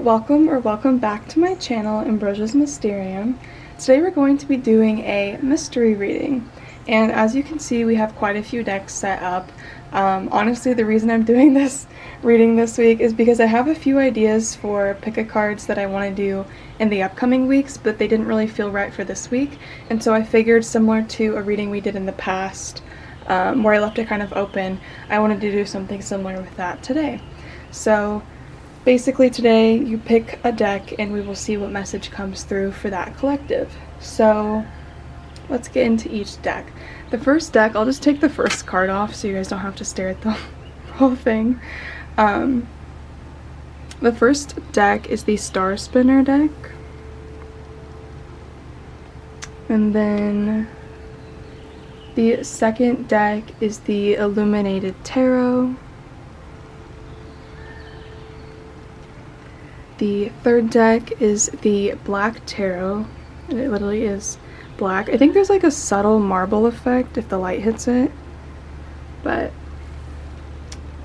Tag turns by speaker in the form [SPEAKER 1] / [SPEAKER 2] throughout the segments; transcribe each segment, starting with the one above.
[SPEAKER 1] welcome back to my channel, Ambrosia's Mysterium. Today we're going to be doing a mystery reading, and as you can see we have quite a few decks set up. Honestly, the reason I'm doing this reading this week is because I have a few ideas for pick-a-cards that I want to do in the upcoming weeks, but they didn't really feel right for this week, and so I figured, similar to a reading we did in the past where I left it kind of open, I wanted to do something similar with that today. So basically today you pick a deck and we will see what message comes through for that collective. So let's get into each deck. The first deck, I'll just take the first card off so you guys don't have to stare at the whole thing. The first deck is the Starspinner deck. And then the second deck is the Illuminated Tarot. The third deck is the Black Tarot, and it literally is black. I think there's like a subtle marble effect if the light hits it, but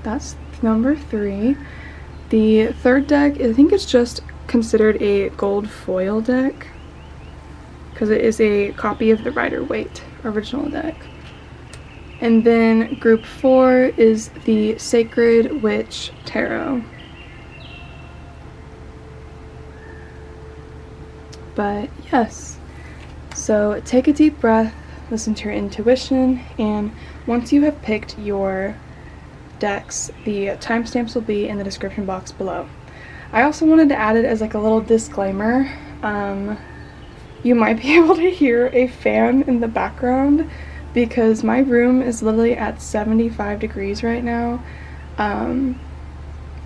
[SPEAKER 1] that's number 3. The third deck, I think it's just considered a gold foil deck because it is a copy of the Rider-Waite original deck. And then group 4 is the Sacred Witch Tarot. But yes, so take a deep breath, listen to your intuition, and once you have picked your decks, the timestamps will be in the description box below. I also wanted to add it as like a little disclaimer. You might be able to hear a fan in the background because my room is literally at 75 degrees right now.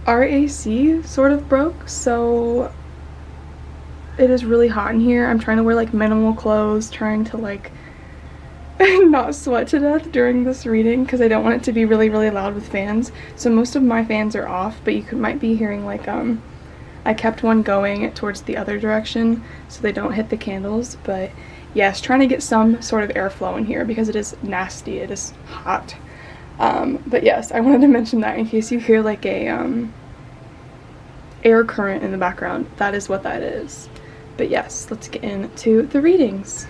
[SPEAKER 1] Our AC sort of broke, so it is really hot in here. I'm trying to wear like minimal clothes, trying to like not sweat to death during this reading because I don't want it to be really loud with fans. So most of my fans are off, but you might be hearing like I kept one going towards the other direction so they don't hit the candles. But yes, trying to get some sort of airflow in here because it is nasty, it is hot. But yes, I wanted to mention that in case you hear like a air current in the background. That is what that is. But yes, let's get into the readings.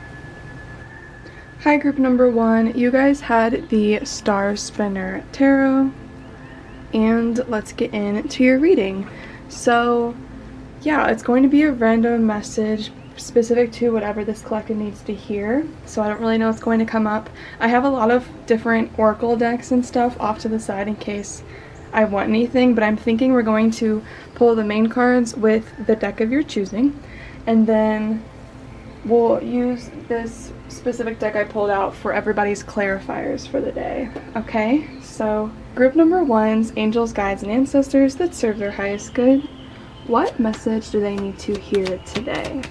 [SPEAKER 1] Hi group number 1, you guys had the Starspinner Tarot, and let's get into your reading. So yeah, it's going to be a random message specific to whatever this collective needs to hear, so I don't really know what's going to come up. I have a lot of different oracle decks and stuff off to the side in case I want anything, but I'm thinking we're going to pull the main cards with the deck of your choosing, and then we'll use this specific deck I pulled out for everybody's clarifiers for the day. Okay, so group number 1's angels, guides, and ancestors that serve their highest good. What message do they need to hear today?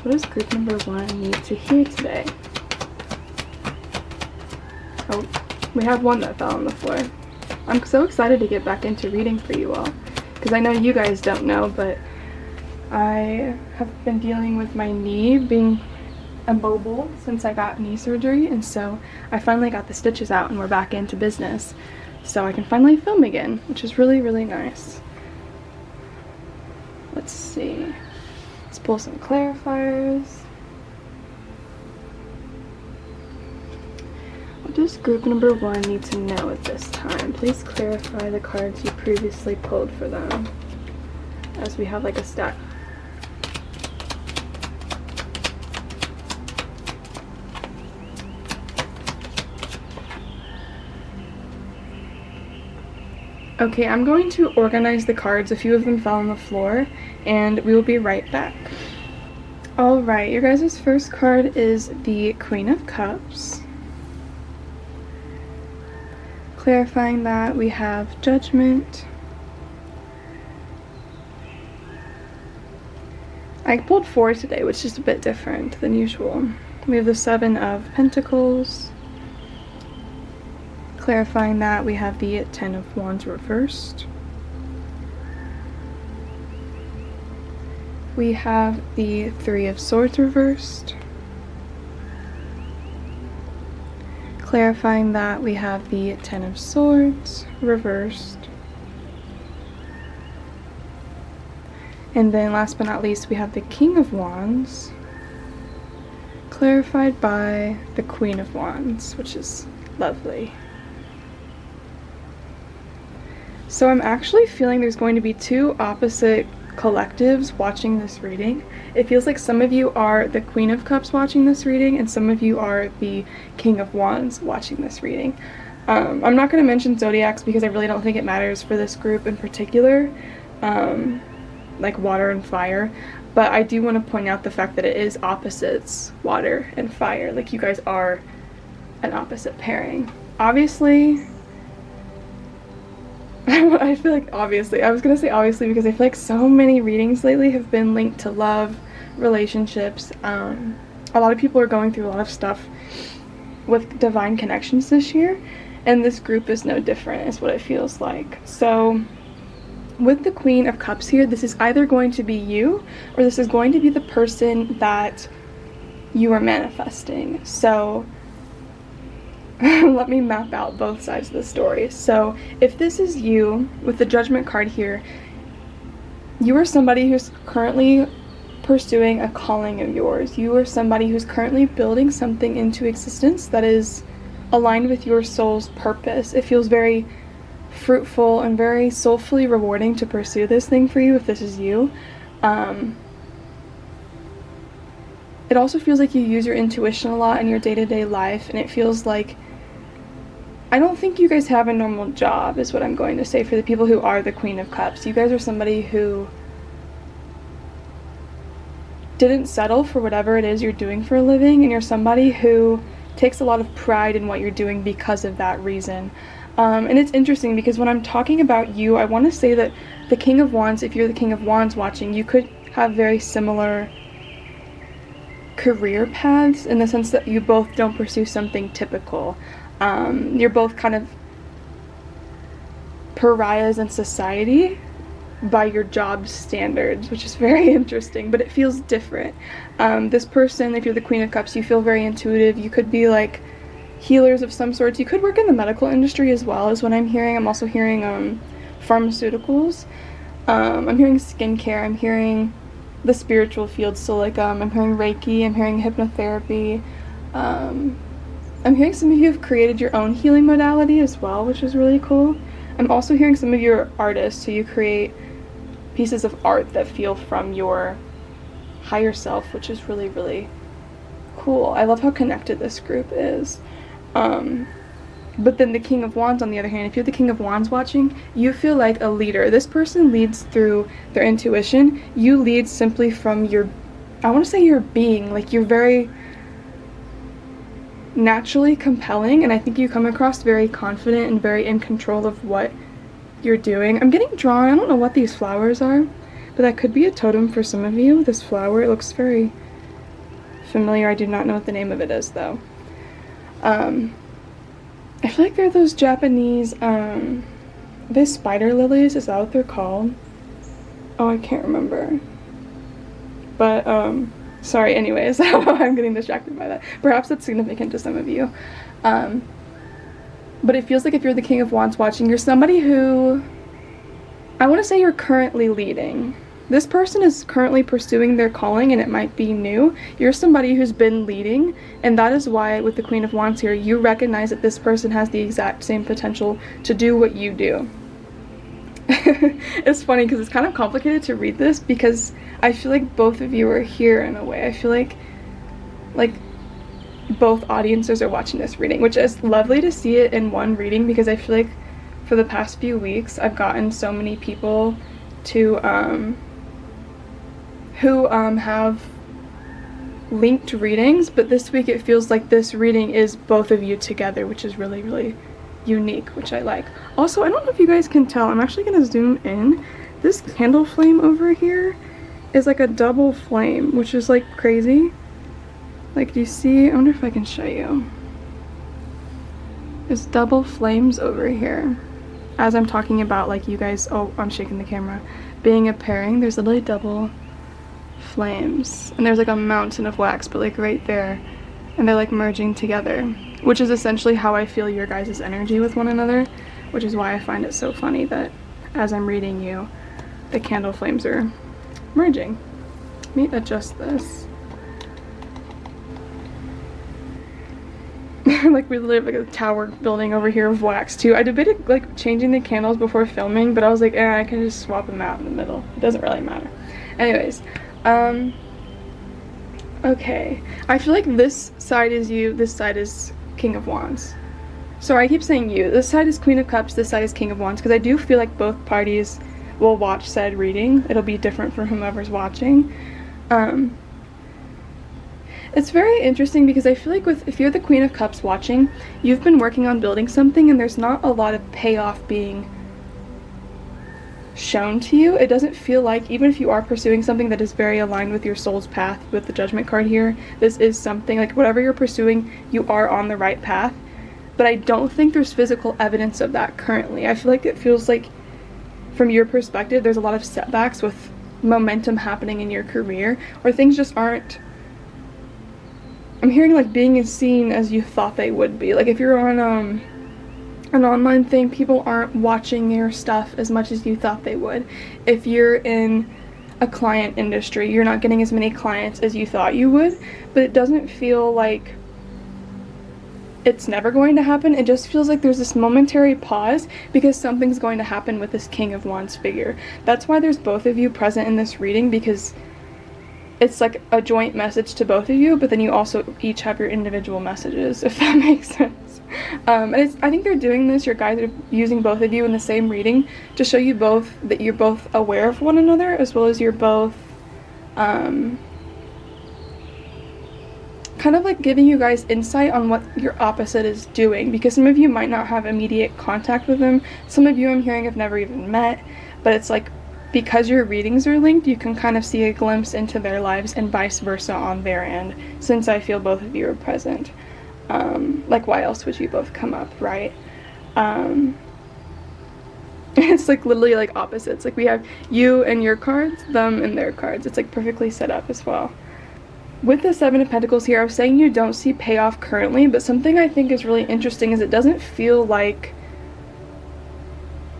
[SPEAKER 1] What does group number 1 need to hear today? Oh, we have one that fell on the floor. I'm so excited to get back into reading for you all, because I know you guys don't know, but I have been dealing with my knee being immobile since I got knee surgery, and so I finally got the stitches out and we're back into business. So I can finally film again, which is really nice. Let's see. Let's pull some clarifiers. What does group number 1 need to know at this time? Please clarify the cards you previously pulled for them, as we have like a stack. Okay, I'm going to organize the cards. A few of them fell on the floor, and we will be right back. Alright, your guys' first card is the Queen of Cups. Clarifying that, we have Judgment. I pulled 4 today, which is a bit different than usual. We have the 7 of Pentacles. Clarifying that, we have the 10 of Wands reversed. We have the 3 of Swords reversed. Clarifying that, we have the 10 of Swords reversed. And then last but not least, we have the King of Wands, clarified by the Queen of Wands, which is lovely. So I'm actually feeling there's going to be two opposite collectives watching this reading. It feels like some of you are the Queen of Cups watching this reading, and some of you are the King of Wands watching this reading. I'm not going to mention zodiacs because I really don't think it matters for this group in particular, like water and fire, but I do want to point out the fact that it is opposites, water and fire. Like, you guys are an opposite pairing. Obviously, I feel like obviously, I was going to say obviously because I feel like so many readings lately have been linked to love, relationships. A lot of people are going through a lot of stuff with divine connections this year, and this group is no different, is what it feels like. So with the Queen of Cups here, this is either going to be you, or this is going to be the person that you are manifesting. So let me map out both sides of the story. So if this is you, with the Judgment card here, you are somebody who's currently pursuing a calling of yours. You are somebody who's currently building something into existence that is aligned with your soul's purpose. It feels very fruitful and very soulfully rewarding to pursue this thing for you if this is you. It also feels like you use your intuition a lot in your day-to-day life, and it feels like, I don't think you guys have a normal job, is what I'm going to say for the people who are the Queen of Cups. You guys are somebody who didn't settle for whatever it is you're doing for a living, and you're somebody who takes a lot of pride in what you're doing because of that reason. And it's interesting because when I'm talking about you, I want to say that the King of Wands, if you're the King of Wands watching, you could have very similar career paths in the sense that you both don't pursue something typical. You're both kind of pariahs in society by your job standards, which is very interesting, but it feels different. This person, if you're the Queen of Cups, you feel very intuitive. You could be like healers of some sorts. You could work in the medical industry as well, is what I'm hearing. I'm also hearing pharmaceuticals. I'm hearing skincare. I'm hearing the spiritual field. So like I'm hearing Reiki. I'm hearing hypnotherapy. I'm hearing some of you have created your own healing modality as well, which is really cool. I'm also hearing some of you are artists, so you create pieces of art that feel from your higher self, which is really, really cool. I love how connected this group is. But then the King of Wands, on the other hand, if you're the King of Wands watching, you feel like a leader. This person leads through their intuition. You lead simply from your, I want to say your being. Like, you're very naturally compelling, and I think you come across very confident and very in control of what you're doing. I'm getting drawn, I don't know what these flowers are, but that could be a totem for some of you. This flower, it looks very familiar. I do not know what the name of it is though. I feel like they're those Japanese, they spider lilies, is that what they're called? Oh, I can't remember. But, sorry, anyways, I'm getting distracted by that. Perhaps that's significant to some of you. But it feels like if you're the King of Wands watching, you're somebody who, I want to say you're currently leading. This person is currently pursuing their calling, and it might be new. You're somebody who's been leading, and that is why with the Queen of Wands here, you recognize that this person has the exact same potential to do what you do. It's funny because it's kind of complicated to read this because I feel like both of you are here in a way. I feel like both audiences are watching this reading, which is lovely to see it in one reading because I feel like for the past few weeks I've gotten so many people to who have linked readings, but this week it feels like this reading is both of you together, which is really, really unique, which I like. Also, I don't know if you guys can tell, I'm actually gonna zoom in. This candle flame over here is like a double flame, which is like crazy. Like, do you see? I wonder if I can show you. There's double flames over here. As I'm talking about, like, you guys, oh, I'm shaking the camera, being a pairing, there's literally double flames. And there's like a mountain of wax, but like right there. And they're like merging together, which is essentially how I feel your guys' energy with one another, which is why I find it so funny that as I'm reading you, the candle flames are merging. Let me adjust this. Like we literally have like a tower building over here of wax too. I debated like changing the candles before filming, but I was like, I can just swap them out in the middle. It doesn't really matter. Anyways, okay. I feel like this side is you, this side is King of Wands. Sorry, I keep saying you. This side is Queen of Cups, this side is King of Wands, because I do feel like both parties will watch said reading. It'll be different for whomever's watching. It's very interesting because I feel like if you're the Queen of Cups watching, you've been working on building something and there's not a lot of payoff being shown to you. It doesn't feel like, even if you are pursuing something that is very aligned with your soul's path with the Judgment card here, this is something, like whatever you're pursuing, you are on the right path. But I don't think there's physical evidence of that currently. I feel like it feels like, from your perspective, there's a lot of setbacks with momentum happening in your career, or things just aren't, I'm hearing like being as seen as you thought they would be. Like if you're on an online thing, people aren't watching your stuff as much as you thought they would. If you're in a client industry, you're not getting as many clients as you thought you would. But it doesn't feel like it's never going to happen. It just feels like there's this momentary pause because something's going to happen with this King of Wands figure. That's why there's both of you present in this reading, because it's like a joint message to both of you, but then you also each have your individual messages, if that makes sense. And I think they're doing this, your guides are using both of you in the same reading to show you both that you're both aware of one another, as well as you're both kind of like giving you guys insight on what your opposite is doing, because some of you might not have immediate contact with them. Some of you, I'm hearing, have never even met, but it's like, because your readings are linked, you can kind of see a glimpse into their lives and vice versa on their end, since I feel both of you are present. Like, why else would you both come up, right? It's like literally like opposites. Like we have you and your cards, them and their cards. It's like perfectly set up as well. With the Seven of Pentacles here, I was saying you don't see payoff currently, but something I think is really interesting is it doesn't feel like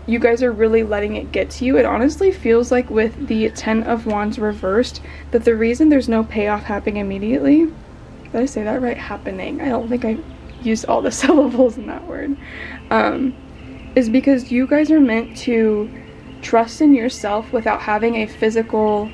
[SPEAKER 1] you guys are really letting it get to you. It honestly feels like with the Ten of Wands reversed, that the reason there's no payoff happening immediately, did I say that right? Happening. I don't think I used all the syllables in that word. Is because you guys are meant to trust in yourself without having a physical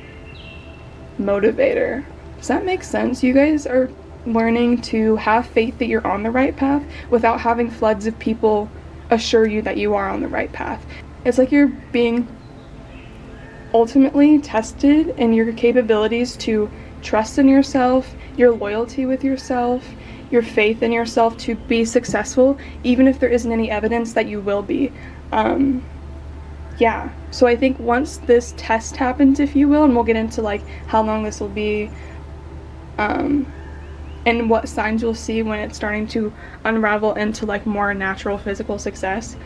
[SPEAKER 1] motivator. Does that make sense? You guys are learning to have faith that you're on the right path without having floods of people assure you that you are on the right path. It's like you're being ultimately tested in your capabilities to trust in yourself, your loyalty with yourself, your faith in yourself to be successful, even if there isn't any evidence that you will be. Yeah, so I think once this test happens, if you will, and we'll get into like how long this will be, and what signs you'll see when it's starting to unravel into like more natural physical success.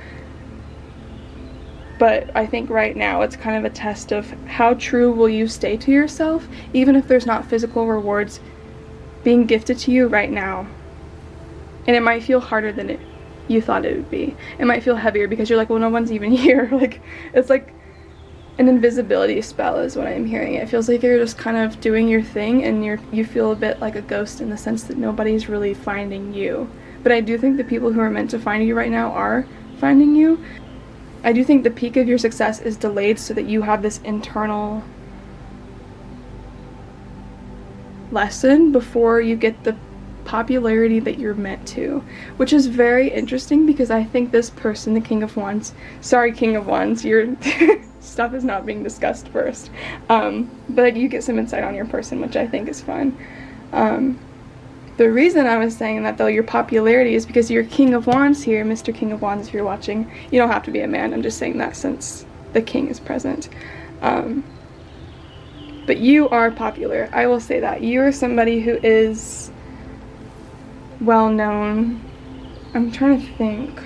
[SPEAKER 1] But I think right now it's kind of a test of how true will you stay to yourself, even if there's not physical rewards being gifted to you right now. And it might feel harder than you thought it would be. It might feel heavier because you're like, well, no one's even here. Like, it's like an invisibility spell is what I'm hearing. It feels like you're just kind of doing your thing and you feel a bit like a ghost in the sense that nobody's really finding you. But I do think the people who are meant to find you right now are finding you. I do think the peak of your success is delayed so that you have this internal lesson before you get the popularity that you're meant to, which is very interesting because I think this person, the King of Wands, sorry King of Wands, your stuff is not being discussed first, but you get some insight on your person, which I think is fun. The reason I was saying that though, your popularity, is because your King of Wands here, Mr. King of Wands, if you're watching, you don't have to be a man, I'm just saying that since the king is present. But you are popular, I will say that. You are somebody who is well known. I'm trying to think.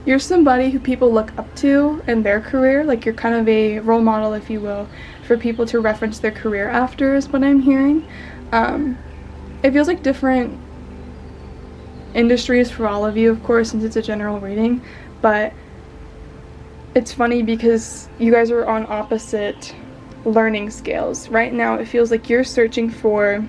[SPEAKER 1] You're somebody who people look up to in their career, like you're kind of a role model, if you will, for people to reference their career after, is what I'm hearing. It feels like different industries for all of you, of course, since it's a general reading, but it's funny because you guys are on opposite learning scales. Right now it feels like you're searching for,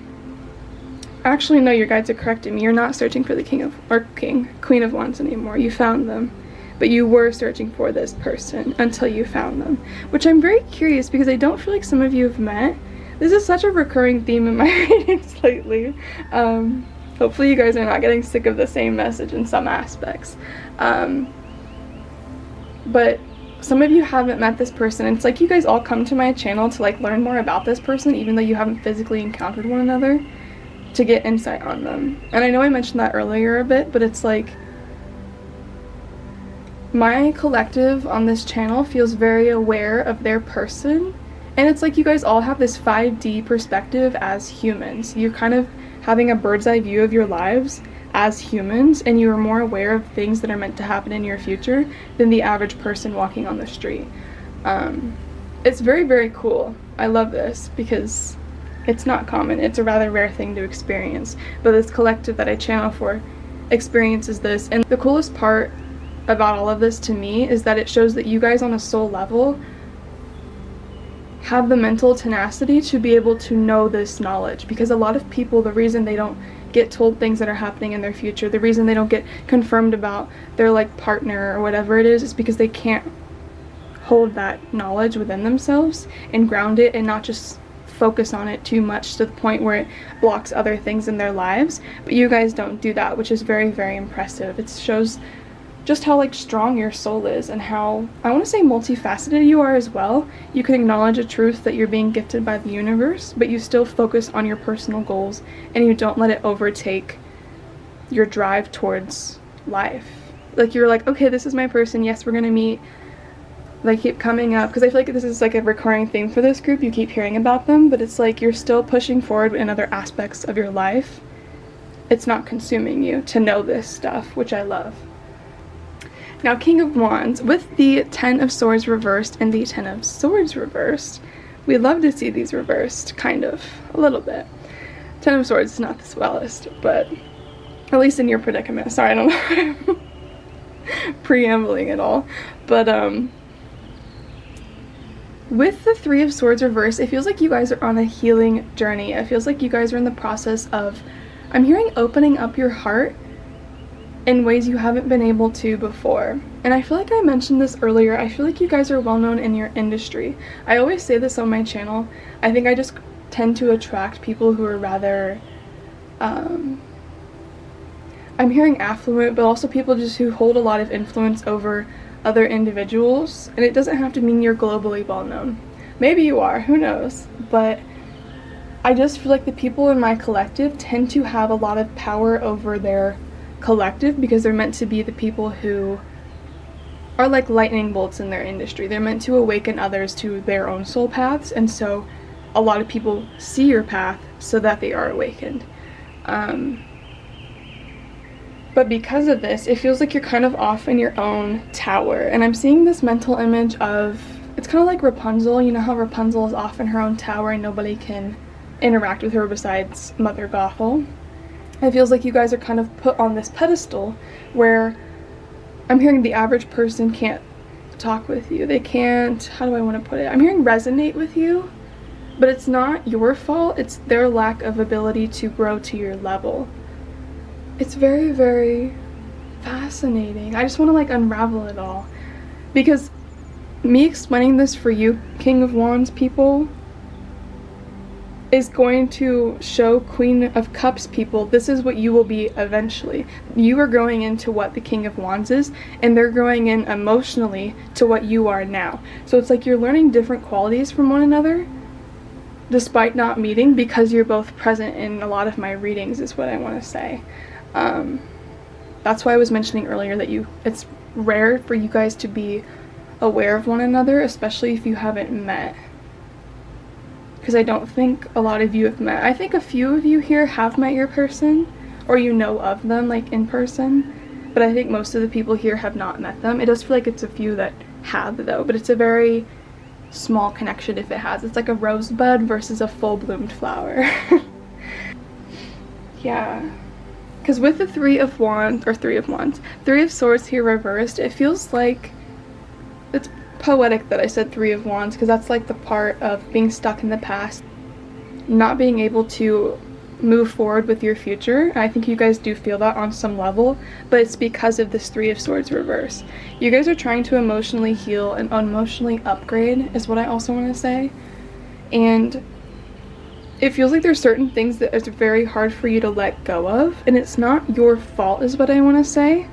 [SPEAKER 1] actually no, your guides are correcting me, you're not searching for the Queen of Wands anymore. You found them, but you were searching for this person until you found them, which I'm very curious because I don't feel like some of you have met. This is such a recurring theme in my readings lately. Hopefully you guys are not getting sick of the same message in some aspects. But some of you haven't met this person, and it's like you guys all come to my channel to like learn more about this person even though you haven't physically encountered one another, to get insight on them. And I know I mentioned that earlier a bit, but it's like my collective on this channel feels very aware of their person, and it's like you guys all have this 5D perspective as humans. You're kind of having a bird's eye view of your lives as humans, and you are more aware of things that are meant to happen in your future than the average person walking on the street. It's very, very cool. I love this because it's not common. It's a rather rare thing to experience, but this collective that I channel for experiences this. And the coolest part about all of this to me is that it shows that you guys on a soul level have the mental tenacity to be able to know this knowledge, because a lot of people, the reason they don't get told things that are happening in their future, the reason they don't get confirmed about their like partner or whatever it is because they can't hold that knowledge within themselves and ground it and not just focus on it too much to the point where it blocks other things in their lives. But you guys don't do that, which is very, very impressive. It shows just how like strong your soul is and how, I want to say, multifaceted you are as well. You can acknowledge a truth that you're being gifted by the universe, but you still focus on your personal goals and you don't let it overtake your drive towards life. Like you're like, okay, this is my person, yes, we're gonna meet. They keep coming up, because I feel like this is like a recurring theme for this group. You keep hearing about them, but it's like you're still pushing forward in other aspects of your life. It's not consuming you to know this stuff, which I love. Now, King of Wands, with the 10 of Swords reversed and the 10 of Swords reversed, we love to see these reversed, kind of, a little bit. 10 of Swords is not the swellest, but at least in your predicament. Sorry, I don't know preambling at all. But, with the 3 of Swords reversed, it feels like you guys are on a healing journey. It feels like you guys are in the process of, I'm hearing, opening up your heart in ways you haven't been able to before. And I feel like I mentioned this earlier, I feel like you guys are well known in your industry. I always say this on my channel. I think I just tend to attract people who are rather, I'm hearing affluent, but also people just who hold a lot of influence over other individuals. And it doesn't have to mean you're globally well known. Maybe you are, who knows? But I just feel like the people in my collective tend to have a lot of power over their collective because they're meant to be the people who are like lightning bolts in their industry. They're meant to awaken others to their own soul paths, and so a lot of people see your path so that they are awakened. But because of this, it feels like you're kind of off in your own tower, and I'm seeing this mental image of, it's kind of like Rapunzel. You know how Rapunzel is off in her own tower and nobody can interact with her besides Mother Gothel? It feels like you guys are kind of put on this pedestal where I'm hearing the average person can't talk with you. They can't, how do I want to put it? I'm hearing resonate with you, but it's not your fault. It's their lack of ability to grow to your level. It's very, very fascinating. I just want to like unravel it all, because me explaining this for you, King of Wands people, is going to show Queen of Cups people, this is what you will be eventually. You are growing into what the King of Wands is, and they're growing in emotionally to what you are now. So it's like you're learning different qualities from one another, despite not meeting, because you're both present in a lot of my readings, is what I want to say. That's why I was mentioning earlier that it's rare for you guys to be aware of one another, especially if you haven't met. Because I don't think a lot of you have met. I think a few of you here have met your person, or you know of them like in person, but I think most of the people here have not met them. It does feel like it's a few that have though, but it's a very small connection if it has. It's like a rosebud versus a full-bloomed flower. Yeah. Because with the 3 of Swords here reversed, it feels like it's poetic that I said Three of Wands, because that's like the part of being stuck in the past, not being able to move forward with your future. And I think you guys do feel that on some level, but it's because of this Three of Swords reverse. You guys are trying to emotionally heal and emotionally upgrade, is what I also want to say. And it feels like there's certain things that it's very hard for you to let go of, and it's not your fault, is what I want to say.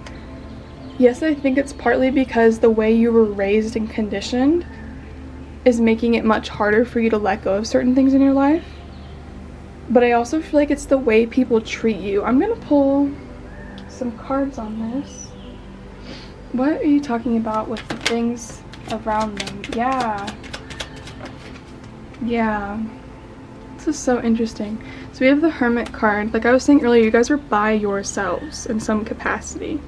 [SPEAKER 1] Yes, I think it's partly because the way you were raised and conditioned is making it much harder for you to let go of certain things in your life. But I also feel like it's the way people treat you. I'm gonna pull some cards on this. What are you talking about with the things around them? Yeah. This is so interesting. So we have the Hermit card. Like I was saying earlier, you guys are by yourselves in some capacity.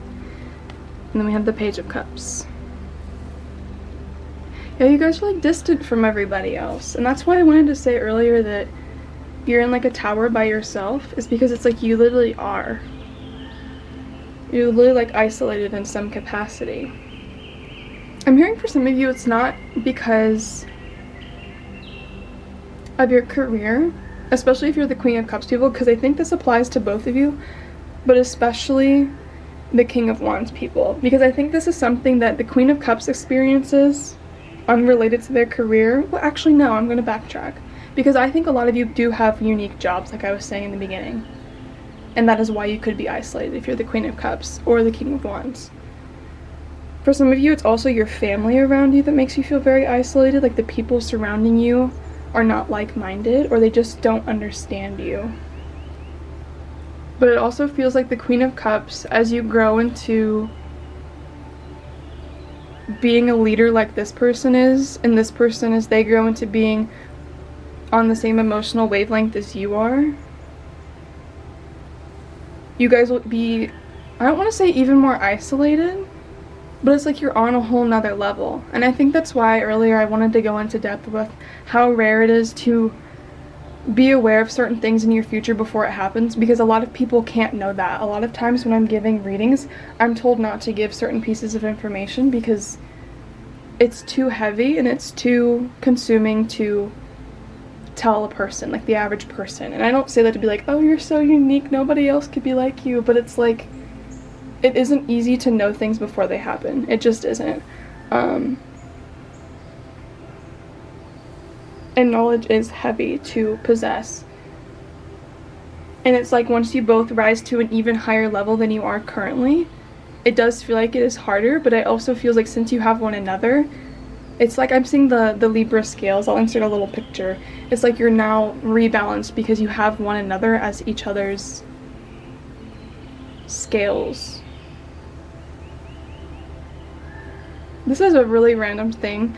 [SPEAKER 1] And then we have the Page of Cups. Yeah, you guys are like distant from everybody else. And that's why I wanted to say earlier that you're in like a tower by yourself, is because it's like you literally are. You're literally like isolated in some capacity. I'm hearing for some of you it's not because of your career, especially if you're the Queen of Cups people, because I think this applies to both of you, but especially the King of Wands people, because I think this is something that the Queen of Cups experiences unrelated to their career. Well, actually no, I'm going to backtrack, because I think a lot of you do have unique jobs, like I was saying in the beginning, and that is why you could be isolated if you're the Queen of Cups or the King of Wands. For some of you, it's also your family around you that makes you feel very isolated, like the people surrounding you are not like-minded, or they just don't understand you. But it also feels like the Queen of Cups, as you grow into being a leader like this person is, and this person as they grow into being on the same emotional wavelength as you are, you guys will be, I don't want to say even more isolated, but it's like you're on a whole nother level. And I think that's why earlier I wanted to go into depth with how rare it is to be aware of certain things in your future before it happens, because a lot of people can't know that. A lot of times when I'm giving readings, I'm told not to give certain pieces of information because it's too heavy and it's too consuming to tell a person, like the average person. And I don't say that to be like, oh, you're so unique, nobody else could be like you, but it's like, it isn't easy to know things before they happen. It just isn't. And knowledge is heavy to possess. And it's like once you both rise to an even higher level than you are currently, it does feel like it is harder, but it also feels like since you have one another, it's like I'm seeing the Libra scales. I'll insert a little picture. It's like you're now rebalanced because you have one another as each other's scales. This is a really random thing.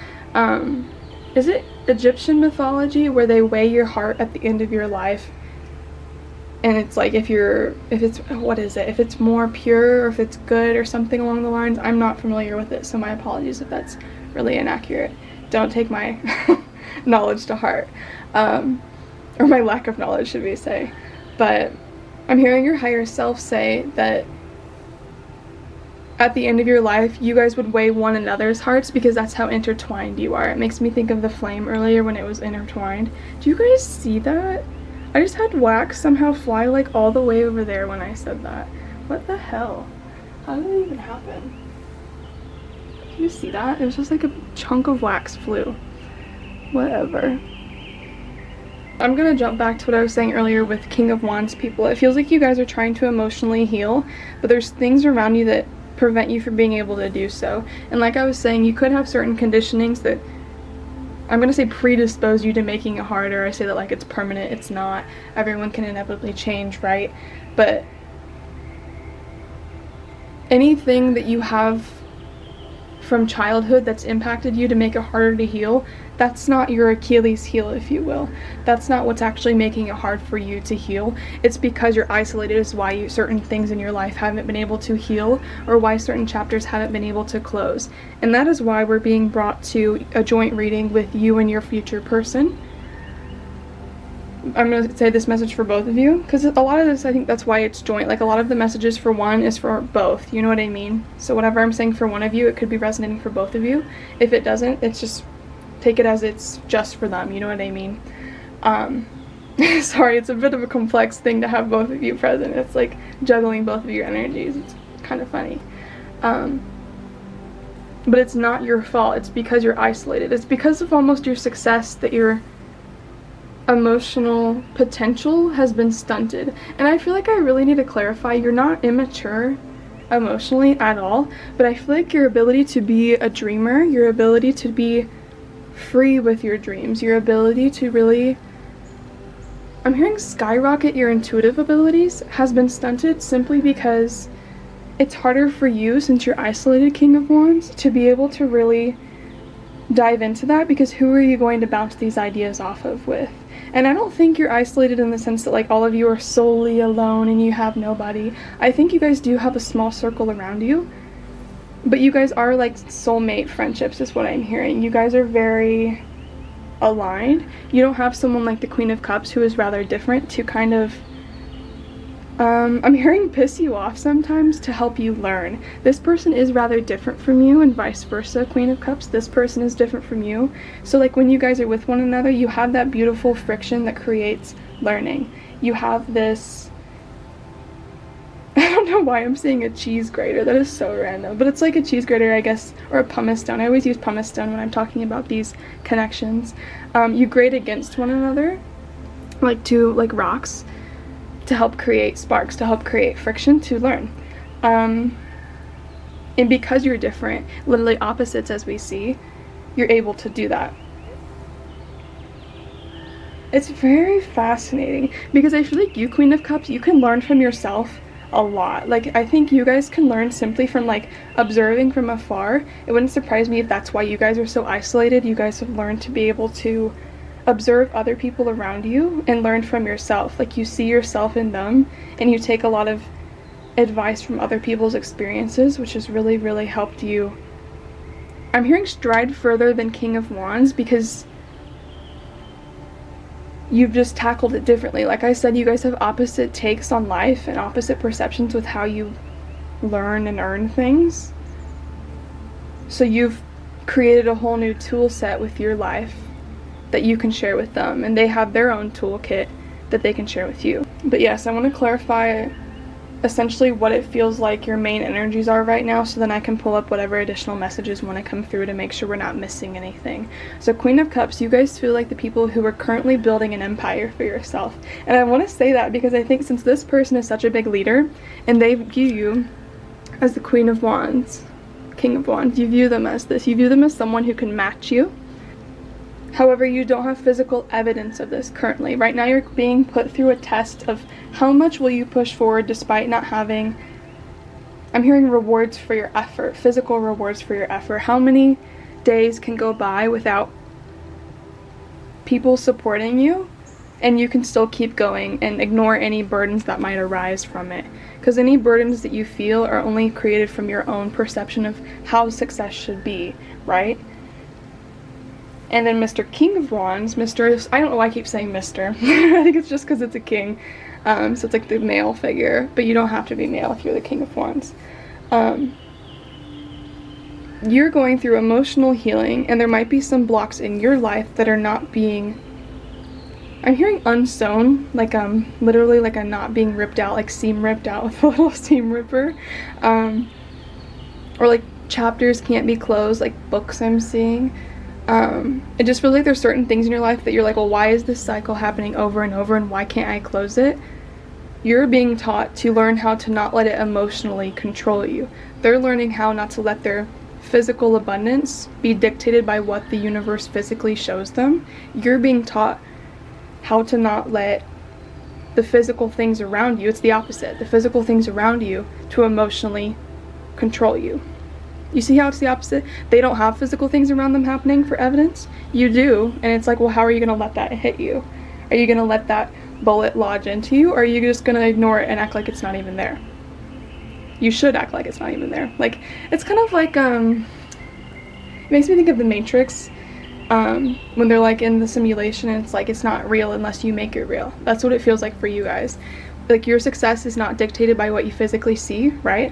[SPEAKER 1] Is it Egyptian mythology where they weigh your heart at the end of your life? And it's like if it's more pure or if it's good or something along the lines. I'm not familiar with it, so my apologies if that's really inaccurate. Don't take my knowledge to heart. Or my lack of knowledge, should we say. But I'm hearing your higher self say that at the end of your life, you guys would weigh one another's hearts because that's how intertwined you are. It makes me think of the flame earlier when it was intertwined. Do you guys see that? I just had wax somehow fly like all the way over there when I said that. What the hell? How did it even happen? Do you see that? It was just like a chunk of wax flew. Whatever. I'm gonna jump back to what I was saying earlier with King of Wands people. It feels like you guys are trying to emotionally heal, but there's things around you that prevent you from being able to do so. And like I was saying, you could have certain conditionings that, I'm gonna say, predispose you to making it harder. I say that like it's permanent. It's not. Everyone can inevitably change, right? But anything that you have from childhood that's impacted you to make it harder to heal, that's not your Achilles heel, if you will. That's not what's actually making it hard for you to heal. It's because you're isolated is why certain things in your life haven't been able to heal, or why certain chapters haven't been able to close. And that is why we're being brought to a joint reading with you and your future person, I'm going to say this message for both of you, because a lot of this, I think that's why it's joint. Like, a lot of the messages for one is for both, you know what I mean? So whatever I'm saying for one of you, it could be resonating for both of you. If it doesn't, it's just, take it as it's just for them, you know what I mean? Sorry, it's a bit of a complex thing to have both of you present. It's like juggling both of your energies. It's kind of funny. But it's not your fault. It's because you're isolated. It's because of almost your success that your emotional potential has been stunted. And I feel like I really need to clarify, you're not immature emotionally at all, but I feel like your ability to be a dreamer, your ability to be free with your dreams, your ability to really, I'm hearing skyrocket your intuitive abilities, has been stunted simply because it's harder for you, since you're isolated, King of Wands, to be able to really dive into that, because who are you going to bounce these ideas off of with? And I don't think you're isolated in the sense that like all of you are solely alone and you have nobody. I think you guys do have a small circle around you, but you guys are like soulmate friendships is what I'm hearing. You guys are very aligned. You don't have someone like the Queen of Cups who is rather different to kind of I'm hearing piss you off sometimes to help you learn. This person is rather different from you, and vice versa, Queen of Cups. This person is different from you. So like when you guys are with one another, you have that beautiful friction that creates learning. You have this, I don't know why I'm saying a cheese grater. That is so random. But it's like a cheese grater, I guess, or a pumice stone. I always use pumice stone when I'm talking about these connections. You grate against one another, like two like rocks, to help create sparks, to help create friction, to learn. And because you're different, literally opposites as we see, you're able to do that. It's very fascinating, because I feel like you, Queen of Cups, you can learn from yourself a lot. Like, I think you guys can learn simply from like observing from afar. It wouldn't surprise me if that's why you guys are so isolated. You guys have learned to be able to observe other people around you and learn from yourself. Like, you see yourself in them and you take a lot of advice from other people's experiences, which has really, really helped you. I'm hearing stride further than King of Wands, because you've just tackled it differently. Like I said, you guys have opposite takes on life and opposite perceptions with how you learn and earn things. So you've created a whole new tool set with your life that you can share with them, and they have their own toolkit that they can share with you. But yes, I want to clarify essentially what it feels like your main energies are right now, so then I can pull up whatever additional messages want to come through to make sure we're not missing anything. So Queen of Cups, you guys feel like the people who are currently building an empire for yourself. And I want to say that because I think since this person is such a big leader and they view you as the Queen of Wands, King of Wands, you view them as this. You view them as someone who can match you. However, you don't have physical evidence of this currently. Right now you're being put through a test of how much will you push forward despite not having, I'm hearing rewards for your effort, physical rewards for your effort. How many days can go by without people supporting you and you can still keep going and ignore any burdens that might arise from it? Because any burdens that you feel are only created from your own perception of how success should be, right? And then Mr. King of Wands, Mr. I don't know why I keep saying Mr. I think it's just because it's a king. So it's like the male figure, but you don't have to be male if you're the King of Wands. You're going through emotional healing, and there might be some blocks in your life that are not being, I'm hearing unsewn, like literally like a knot being ripped out, like seam ripped out with a little seam ripper. Or like chapters can't be closed, like books I'm seeing. It just feels like there's certain things in your life that you're like, well, why is this cycle happening over and over and why can't I close it? You're being taught to learn how to not let it emotionally control you. They're learning how not to let their physical abundance be dictated by what the universe physically shows them. You're being taught how to not let the physical things around you, it's the opposite, the physical things around you to emotionally control you. You see how it's the opposite? They don't have physical things around them happening for evidence. You do, and it's like, well, how are you going to let that hit you? Are you going to let that bullet lodge into you, or are you just going to ignore it and act like it's not even there? You should act like it's not even there. Like, it's kind of like, it makes me think of The Matrix. when they're like in the simulation and it's like it's not real unless you make it real. That's what it feels like for you guys. Like your success is not dictated by what you physically see, right?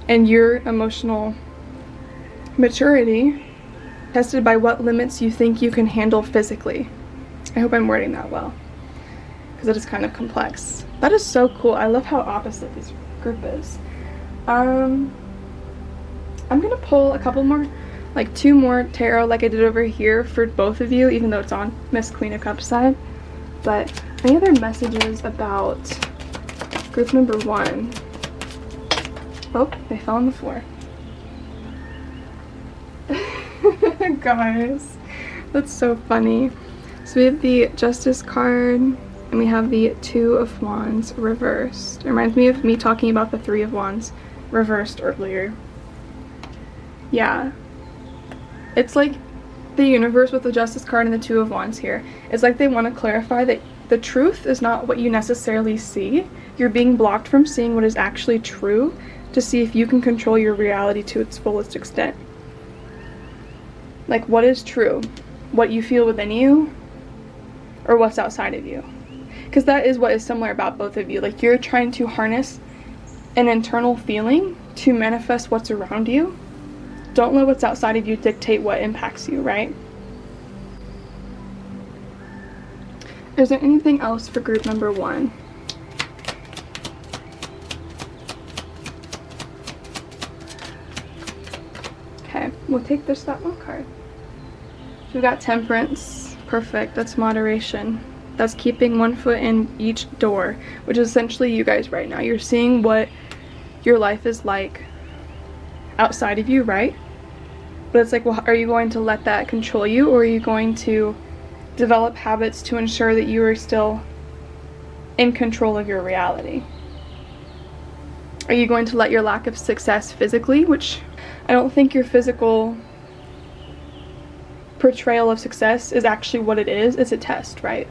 [SPEAKER 1] And your emotional maturity tested by what limits you think you can handle physically. I hope I'm wording that well, because it is kind of complex. That is so cool. I love how opposite this group is. I'm gonna pull a couple more, like 2 more tarot like I did over here for both of you, even though it's on Miss Queen of Cups side. But any other messages about group number 1? Oh, they fell on the floor. Guys, that's so funny. So we have the Justice card, and we have the 2 of Wands reversed. It reminds me of me talking about the 3 of Wands reversed earlier. Yeah. It's like the universe with the Justice card and the 2 of Wands here. It's like they want to clarify that the truth is not what you necessarily see. You're being blocked from seeing what is actually true to see if you can control your reality to its fullest extent. Like, what is true? What you feel within you, or what's outside of you? Because that is what is similar about both of you. Like, you're trying to harness an internal feeling to manifest what's around you. Don't let what's outside of you dictate what impacts you, right? Is there anything else for group number 1? Okay, we'll take that one card. So we've got Temperance. Perfect. That's moderation. That's keeping 1 foot in each door, which is essentially you guys right now. You're seeing what your life is like outside of you, right? But it's like, well, are you going to let that control you, or are you going to develop habits to ensure that you are still in control of your reality? Are you going to let your lack of success physically, which I don't think your physical portrayal of success is actually what it is. It's a test, right?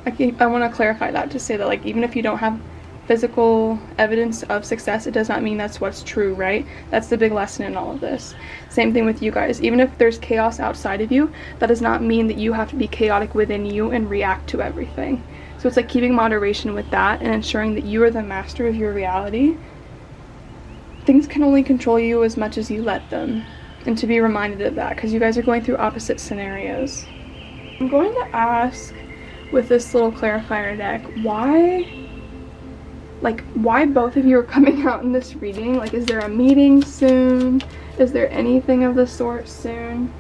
[SPEAKER 1] I want to clarify that to say that, like, even if you don't have physical evidence of success, it does not mean that's what's true, right? That's the big lesson in all of this. Same thing with you guys. Even if there's chaos outside of you, that does not mean that you have to be chaotic within you and react to everything. So it's like keeping moderation with that and ensuring that you are the master of your reality. Things can only control you as much as you let them. And to be reminded of that, because you guys are going through opposite scenarios. I'm going to ask, with this little clarifier deck, why both of you are coming out in this reading. Like, is there a meeting soon? Is there anything of the sort soon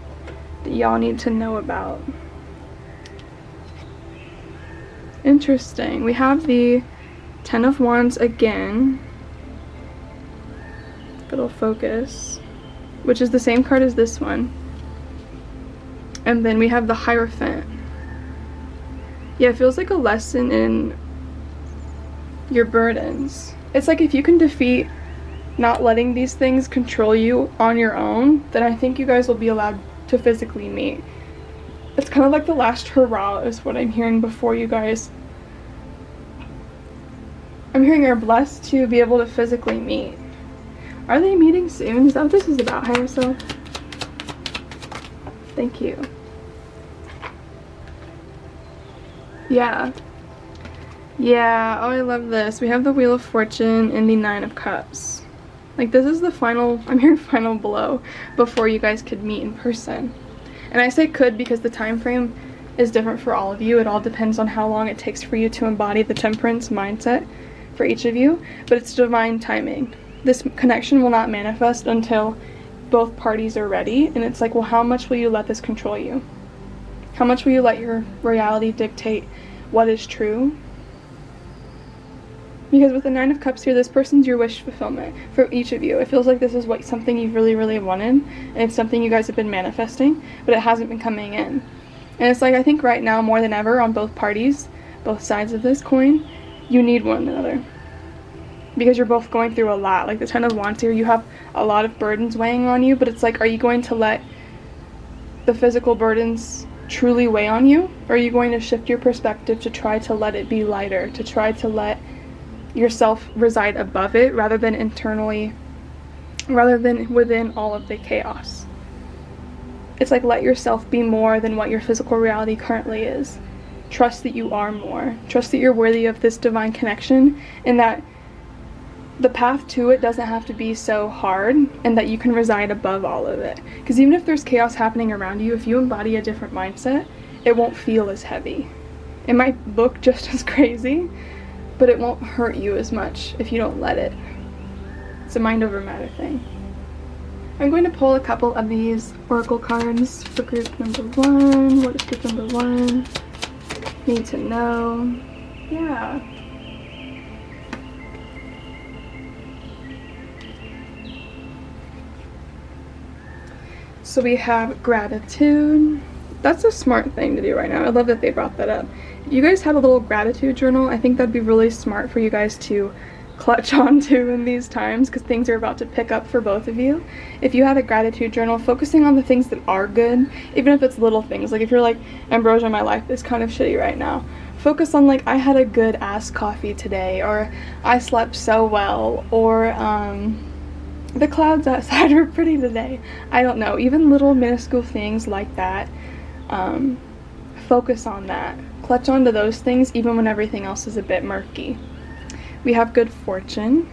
[SPEAKER 1] that y'all need to know about? Interesting. We have the 10 of Wands again. If it'll focus. Which is the same card as this one. And then we have the Hierophant. Yeah, it feels like a lesson in your burdens. It's like if you can defeat not letting these things control you on your own, then I think you guys will be allowed to physically meet. It's kind of like the last hurrah is what I'm hearing before you guys. I'm hearing you're blessed to be able to physically meet. Are they meeting soon? Is that what this is about, Higher Self? Thank you. Yeah. Yeah, oh, I love this. We have the Wheel of Fortune and the 9 of Cups. Like, this is the final, I'm hearing final blow before you guys could meet in person. And I say could because the time frame is different for all of you. It all depends on how long it takes for you to embody the temperance mindset for each of you. But it's divine timing. This connection will not manifest until both parties are ready. And it's like, well, how much will you let this control you? How much will you let your reality dictate what is true? Because with the 9 of Cups here, this person's your wish fulfillment for each of you. It feels like this is something you've really, really wanted. And it's something you guys have been manifesting, but it hasn't been coming in. And it's like, I think right now, more than ever, on both parties, both sides of this coin, you need one another. Because you're both going through a lot. Like the 10 of Wands here, you have a lot of burdens weighing on you, but it's like, are you going to let the physical burdens truly weigh on you? Or are you going to shift your perspective to try to let it be lighter, to try to let yourself reside above it rather than internally, rather than within all of the chaos? It's like, let yourself be more than what your physical reality currently is. Trust that you are more. Trust that you're worthy of this divine connection, and that the path to it doesn't have to be so hard, and that you can reside above all of it. Because even if there's chaos happening around you, if you embody a different mindset, it won't feel as heavy. It might look just as crazy, but it won't hurt you as much if you don't let it. It's a mind over matter thing. I'm going to pull a couple of these oracle cards for group number 1. What does group number 1 need to know? Yeah. So we have gratitude. That's a smart thing to do right now. I love that they brought that up. If you guys had a little gratitude journal, I think that'd be really smart for you guys to clutch onto in these times, because things are about to pick up for both of you. If you had a gratitude journal, focusing on the things that are good, even if it's little things, like if you're like, Ambrosia, my life is kind of shitty right now, focus on like, I had a good ass coffee today, or I slept so well, or the clouds outside were pretty today. I don't know, even little minuscule things like that. Focus on that. Clutch onto those things even when everything else is a bit murky. We have good fortune,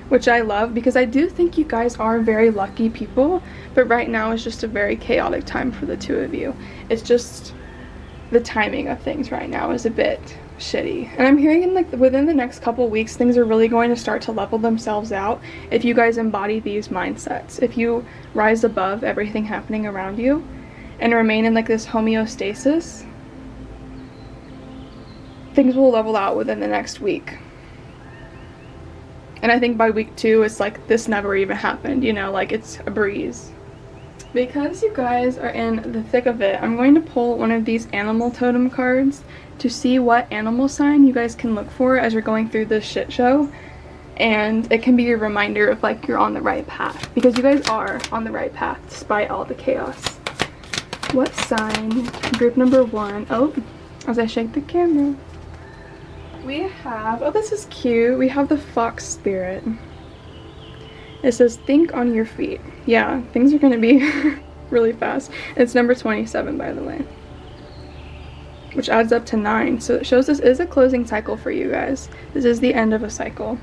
[SPEAKER 1] which I love, because I do think you guys are very lucky people, but right now is just a very chaotic time for the two of you. It's just the timing of things right now is a bit shitty. And I'm hearing in like within the next couple weeks, things are really going to start to level themselves out if you guys embody these mindsets. If you rise above everything happening around you and remain in like this homeostasis, things will level out within the next week. And I think by week 2, it's like this never even happened, you know, like it's a breeze. Because you guys are in the thick of it, I'm going to pull one of these animal totem cards to see what animal sign you guys can look for as you're going through this shit show. And it can be a reminder of like you're on the right path, because you guys are on the right path despite all the chaos. What sign? Group number 1. Oh, as I shake the camera. We have, oh, this is cute. We have the fox spirit. It says, think on your feet. Yeah, things are going to be really fast. It's number 27, by the way, which adds up to 9. So it shows this is a closing cycle for you guys. This is the end of a cycle.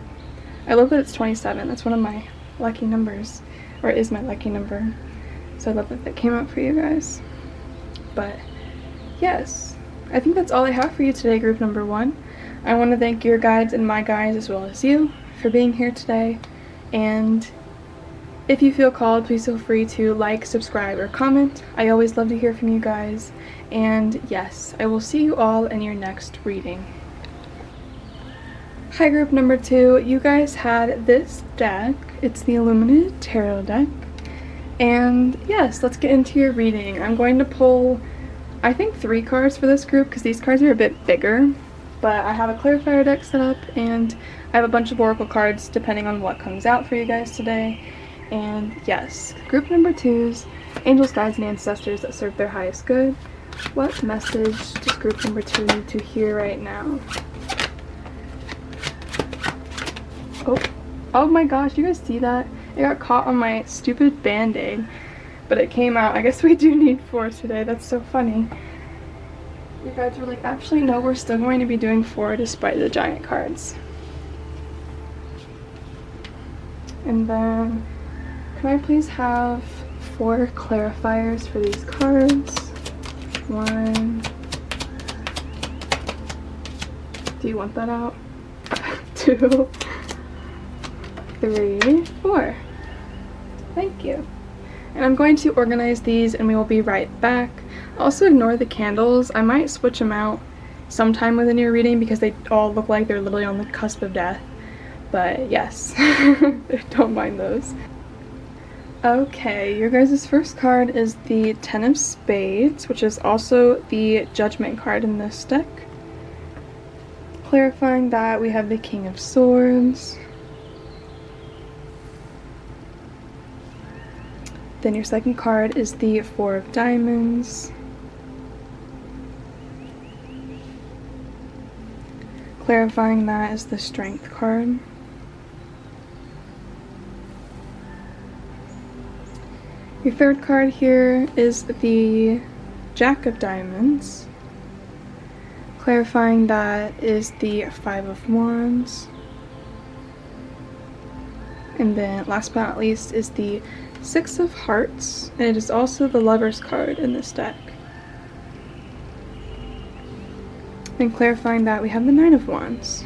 [SPEAKER 1] I love that it's 27. That's one of my lucky numbers, or it is my lucky number. So I love that that came out for you guys. But yes, I think that's all I have for you today, group number 1. I want to thank your guides and my guides, as well as you, for being here today. And if you feel called, please feel free to like, subscribe, or comment. I always love to hear from you guys. And yes, I will see you all in your next reading. Hi, group number 2. You guys had this deck. It's the Illuminated Tarot deck. And yes, let's get into your reading. I'm going to pull, I think, 3 cards for this group, because these cards are a bit bigger. But I have a clarifier deck set up, and I have a bunch of oracle cards depending on what comes out for you guys today. And yes, group number 2's angels, guides, and ancestors that serve their highest good. What message does group number 2 need to hear right now? Oh my gosh, you guys see that? It got caught on my stupid band-aid, but it came out. I guess we do need 4 today. That's so funny. You guys were like, actually no, we're still going to be doing 4 despite the giant cards. And then, can I please have 4 clarifiers for these cards? 1. Do you want that out? 2, 3, 4. Thank you. And I'm going to organize these and we will be right back. Also ignore the candles. I might switch them out sometime within your reading because they all look like they're literally on the cusp of death. But yes, don't mind those. Okay, your guys' first card is the 10 of Spades, which is also the Judgment card in this deck. Clarifying that, we have the King of Swords. Then your second card is the 4 of Diamonds. Clarifying that is the Strength card. Your third card here is the Jack of Diamonds. Clarifying that is the Five of Wands. And then last but not least is the Six of Hearts, and it is also the Lover's card in this deck. And clarifying that we have the Nine of Wands.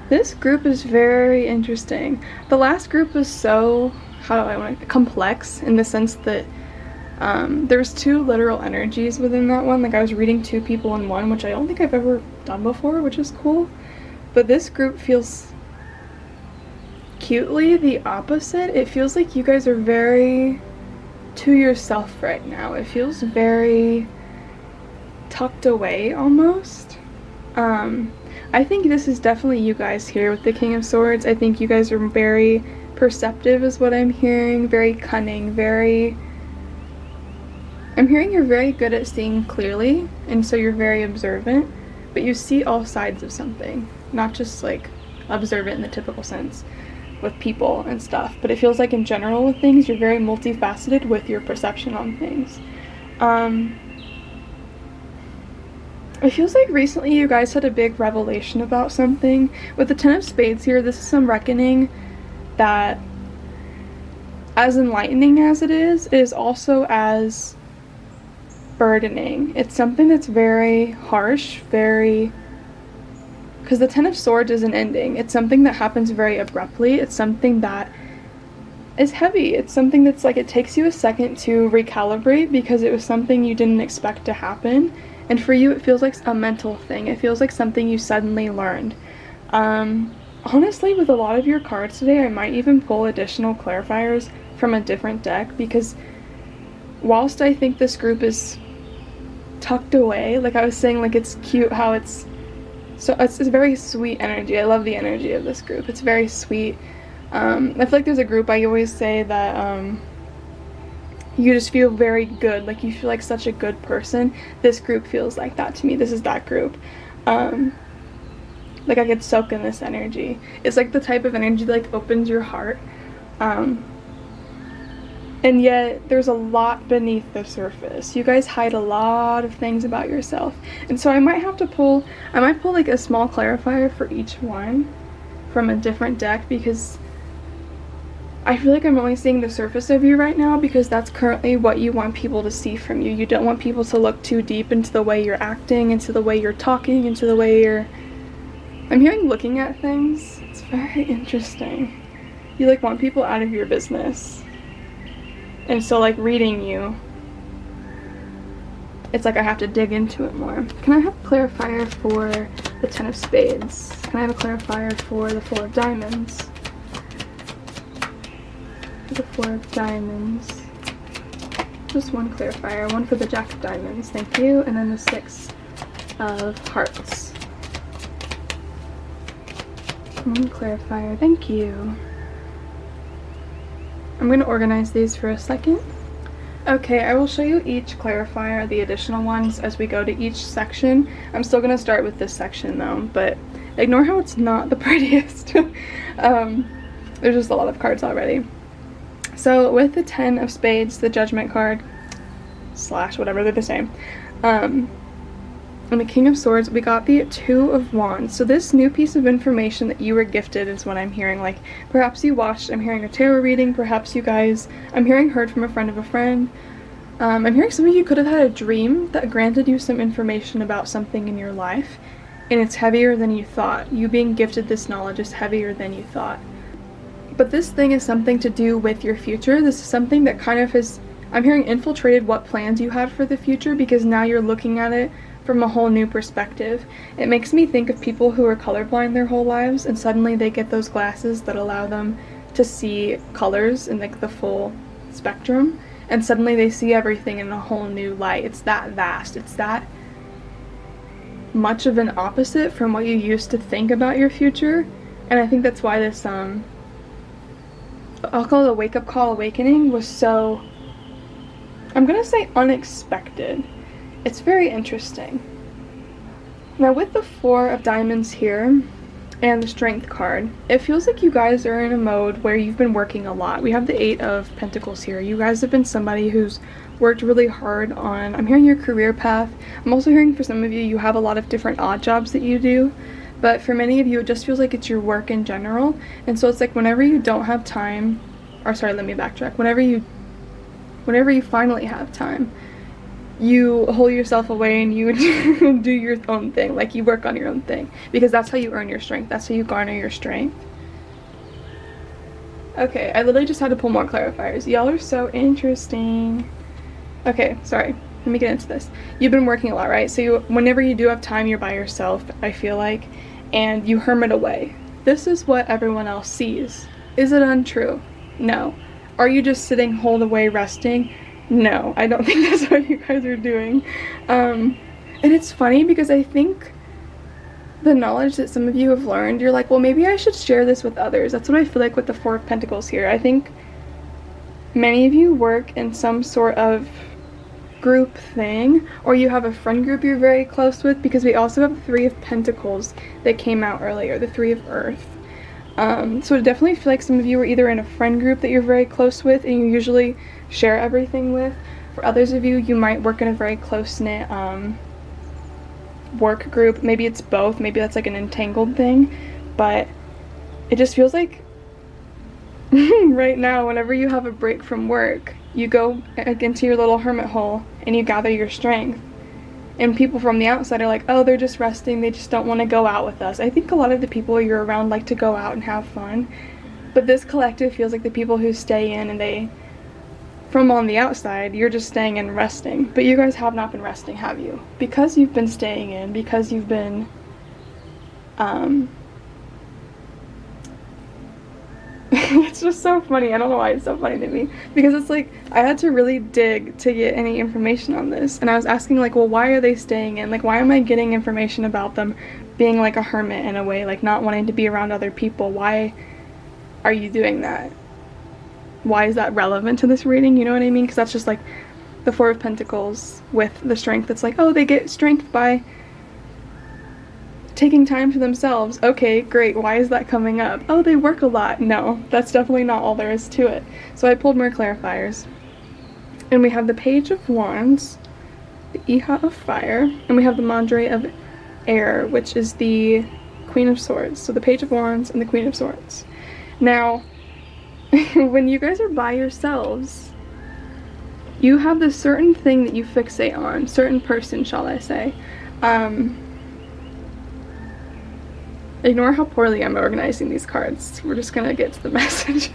[SPEAKER 1] This group is very interesting. The last group was so, complex in the sense that there's two literal energies within that one. Like I was reading two people in one, which I don't think I've ever done before, which is cool. But this group feels cutely the opposite. It feels like you guys are very to yourself right now. It feels very tucked away almost. I think this is definitely you guys here with the King of Swords. I think you guys are very perceptive is what I'm hearing, very cunning, I'm hearing you're very good at seeing clearly, and so you're very observant, but you see all sides of something, not just like observant in the typical sense with people and stuff, but it feels like in general with things, you're very multifaceted with your perception on things. It feels like recently you guys had a big revelation about something. With the Ten of Spades here, this is some reckoning that, as enlightening as it is also as burdening. It's something that's very harsh, because the Ten of Swords is an ending. It's something that happens very abruptly. It's something that is heavy. It's something that's like it takes you a second to recalibrate because it was something you didn't expect to happen. And for you, it feels like a mental thing. It feels like something you suddenly learned. Honestly, with a lot of your cards today, I might even pull additional clarifiers from a different deck, because whilst I think this group is tucked away, like I was saying, like it's cute how it's a very sweet energy. I love the energy of this group. It's very sweet. I feel like there's a group I always say that you just feel very good, like you feel like such a good person. This group feels like that to me. This is that group. Like I could soak in this energy. It's like the type of energy that like opens your heart. And yet there's a lot beneath the surface. You guys hide a lot of things about yourself. And so I might pull like a small clarifier for each one from a different deck, because I feel like I'm only seeing the surface of you right now, because that's currently what you want people to see from you. You don't want people to look too deep into the way you're acting, into the way you're talking, into the way you're... I'm hearing looking at things. It's very interesting. You like want people out of your business. And so like reading you, it's like I have to dig into it more. Can I have a clarifier for the Ten of Spades? Can I have a clarifier for the Four of Diamonds? The Four of Diamonds. Just one clarifier. One for the Jack of Diamonds, thank you. And then the Six of Hearts. One clarifier, thank you. I'm going to organize these for a second. Okay, I will show you each clarifier, the additional ones, as we go to each section. I'm still going to start with this section though, but ignore how it's not the prettiest. There's just a lot of cards already. So with the Ten of Spades, the Judgment card, / whatever, they're the same, and the King of Swords, we got the Two of Wands. So this new piece of information that you were gifted is what I'm hearing. Like, perhaps you watched, I'm hearing a tarot reading, perhaps you guys, I'm hearing heard from a friend of a friend. I'm hearing some of you could have had a dream that granted you some information about something in your life, and it's heavier than you thought. You being gifted this knowledge is heavier than you thought. But this thing is something to do with your future. This is something that kind of has, I'm hearing, infiltrated what plans you had for the future, because now you're looking at it from a whole new perspective. It makes me think of people who are colorblind their whole lives, and suddenly they get those glasses that allow them to see colors in like the full spectrum, and suddenly they see everything in a whole new light. It's that vast. It's that much of an opposite from what you used to think about your future. And I think that's why this I'll call it a wake-up call awakening was so, I'm gonna say, unexpected. It's very interesting. Now with the Four of Diamonds here, and the Strength card. It feels like you guys are in a mode where you've been working a lot. We have the 8 of Pentacles here. You guys have been somebody who's worked really hard on, I'm hearing your career path. I'm also hearing for some of you, you have a lot of different odd jobs that you do. But for many of you, it just feels like it's your work in general. And so it's like whenever you don't have time, or sorry, let me backtrack. Whenever you finally have time, you hold yourself away and you do your own thing. Like you work on your own thing. Because that's how you earn your strength. That's how you garner your strength. Okay, I literally just had to pull more clarifiers. Y'all are so interesting. Okay, sorry. Let me get into this. You've been working a lot, right? So whenever you do have time, you're by yourself, I feel like. And you hermit away. This is what everyone else sees. Is it untrue? No. Are you just sitting holed away resting? No, I don't think that's what you guys are doing. And it's funny because I think the knowledge that some of you have learned, you're like, well, maybe I should share this with others. That's what I feel like with the 4 of Pentacles here. I think many of you work in some sort of group thing, or you have a friend group you're very close with, because we also have the 3 of Pentacles that came out earlier, the 3 of Earth. So I definitely feel like some of you are either in a friend group that you're very close with and you usually share everything with. For others of you, you might work in a very close-knit work group. Maybe it's both, maybe that's like an entangled thing, but it just feels like right now, whenever you have a break from work, you go into your little hermit hole and you gather your strength. And people from the outside are like, oh, they're just resting, they just don't want to go out with us. I think a lot of the people you're around like to go out and have fun. But this collective feels like the people who stay in, and they, from on the outside, you're just staying in resting. But you guys have not been resting, have you? Because you've been staying in, because you've been, it's just so funny. I don't know why it's so funny to me, because it's like I had to really dig to get any information on this, and I was asking like, well, why are they staying in? Like, why am I getting information about them being like a hermit in a way, like not wanting to be around other people? Why are you doing that? Why is that relevant to this reading? You know what I mean? Because that's just like the 4 of Pentacles with the strength. It's like, oh, they get strength by taking time for themselves. Okay, great. Why is that coming up? Oh, they work a lot. No, that's definitely not all there is to it. So I pulled more clarifiers. And we have the Page of Wands, the Iha of Fire, and we have the Mandre of Air, which is the Queen of Swords. So the Page of Wands and the Queen of Swords. Now, when you guys are by yourselves, you have this certain thing that you fixate on, certain person, shall I say. Ignore how poorly I'm organizing these cards. We're just gonna get to the message.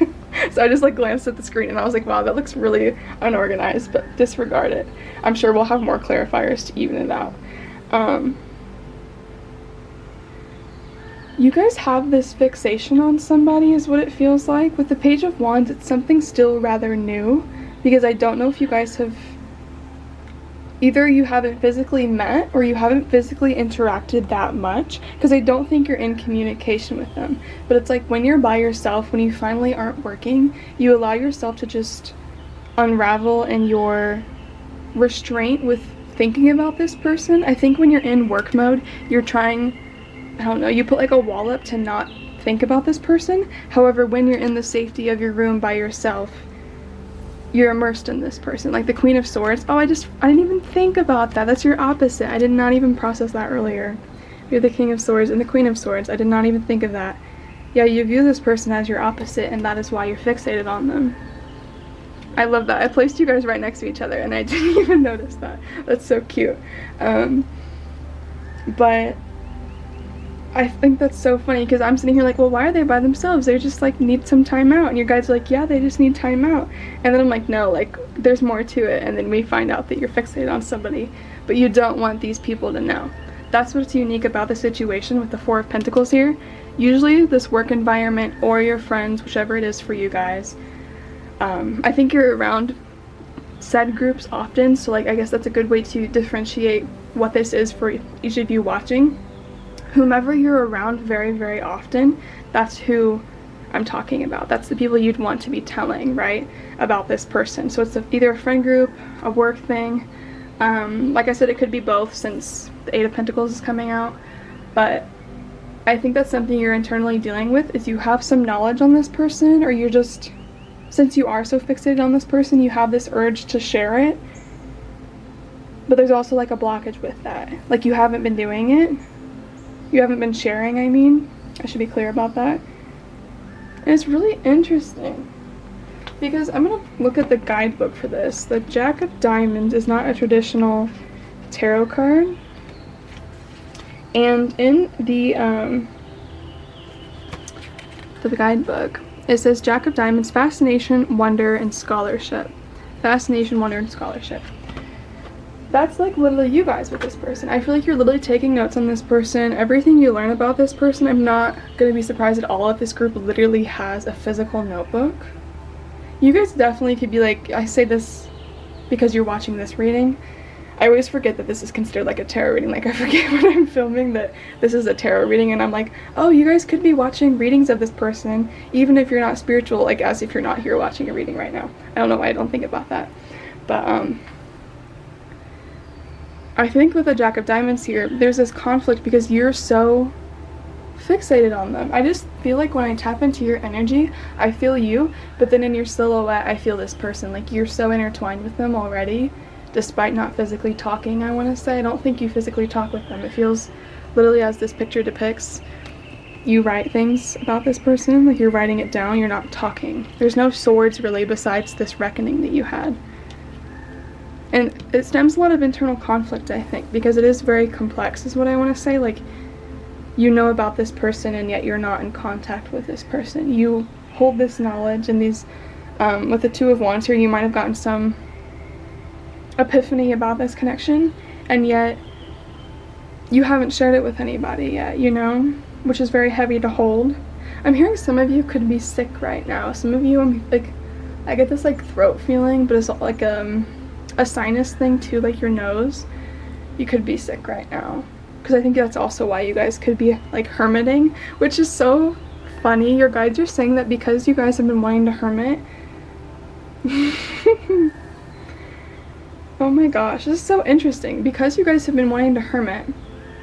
[SPEAKER 1] So I just like glanced at the screen and I was like, wow, that looks really unorganized, but disregard it. I'm sure we'll have more clarifiers to even it out. You guys have this fixation on somebody is what it feels like. With the Page of Wands, it's something still rather new, because I don't know if you guys have, either you haven't physically met or you haven't physically interacted that much, because I don't think you're in communication with them. But it's like when you're by yourself, when you finally aren't working, you allow yourself to just unravel in your restraint with thinking about this person. I think when you're in work mode, you're trying, I don't know, you put like a wall up to not think about this person. However, when you're in the safety of your room by yourself, you're immersed in this person. Like the Queen of Swords. Oh, I didn't even think about that. That's your opposite. I did not even process that earlier. You're the King of Swords and the Queen of Swords. I did not even think of that. Yeah, you view this person as your opposite, and that is why you're fixated on them. I love that. I placed you guys right next to each other, and I didn't even notice that. That's so cute. But I think that's so funny, because I'm sitting here like, well, why are they by themselves? They just like need some time out. And you guys are like, yeah, they just need time out. And then I'm like, no, like there's more to it. And then we find out that you're fixated on somebody, but you don't want these people to know. That's what's unique about the situation with the 4 of Pentacles here. Usually this work environment or your friends, whichever it is for you guys, I think you're around said groups often. So like, I guess that's a good way to differentiate what this is for each of you watching. Whomever you're around very, very often, that's who I'm talking about. That's the people you'd want to be telling, right, about this person. So it's either a friend group, a work thing. Like I said, it could be both since the 8 of Pentacles is coming out. But I think that's something you're internally dealing with, is you have some knowledge on this person, or you're just, since you are so fixated on this person, you have this urge to share it. But there's also like a blockage with that. Like you haven't been doing it. You haven't been sharing, I mean. I should be clear about that. And it's really interesting, because I'm going to look at the guidebook for this. The Jack of Diamonds is not a traditional tarot card. And in the guidebook, it says Jack of Diamonds, fascination, wonder, and scholarship. Fascination, wonder, and scholarship. That's like literally you guys with this person. I feel like you're literally taking notes on this person. Everything you learn about this person, I'm not going to be surprised at all if this group literally has a physical notebook. You guys definitely could be like, I say this because you're watching this reading. I always forget that this is considered like a tarot reading. Like I forget when I'm filming that this is a tarot reading, and I'm like, oh, you guys could be watching readings of this person even if you're not spiritual, like as if you're not here watching a reading right now. I don't know why I don't think about that. But I think with the Jack of Diamonds here, there's this conflict because you're so fixated on them. I just feel like when I tap into your energy, I feel you, but then in your silhouette, I feel this person. Like you're so intertwined with them already, despite not physically talking, I want to say. I don't think you physically talk with them. It feels literally, as this picture depicts, you write things about this person, like you're writing it down, you're not talking. There's no swords really besides this reckoning that you had. And it stems a lot of internal conflict, I think, because it is very complex, is what I want to say. Like, you know about this person and yet you're not in contact with this person. You hold this knowledge, and these, with the Two of Wands here, you might have gotten some epiphany about this connection, and yet you haven't shared it with anybody yet, you know, which is very heavy to hold. I'm hearing some of you could be sick right now. Some of you, I'm like, I get this like throat feeling, but it's like a sinus thing too, like your nose. You could be sick right now, because I think that's also why you guys could be like hermiting, which is so funny. Your guides are saying that because you guys have been wanting to hermit. Oh my gosh, this is so interesting. Because you guys have been wanting to hermit,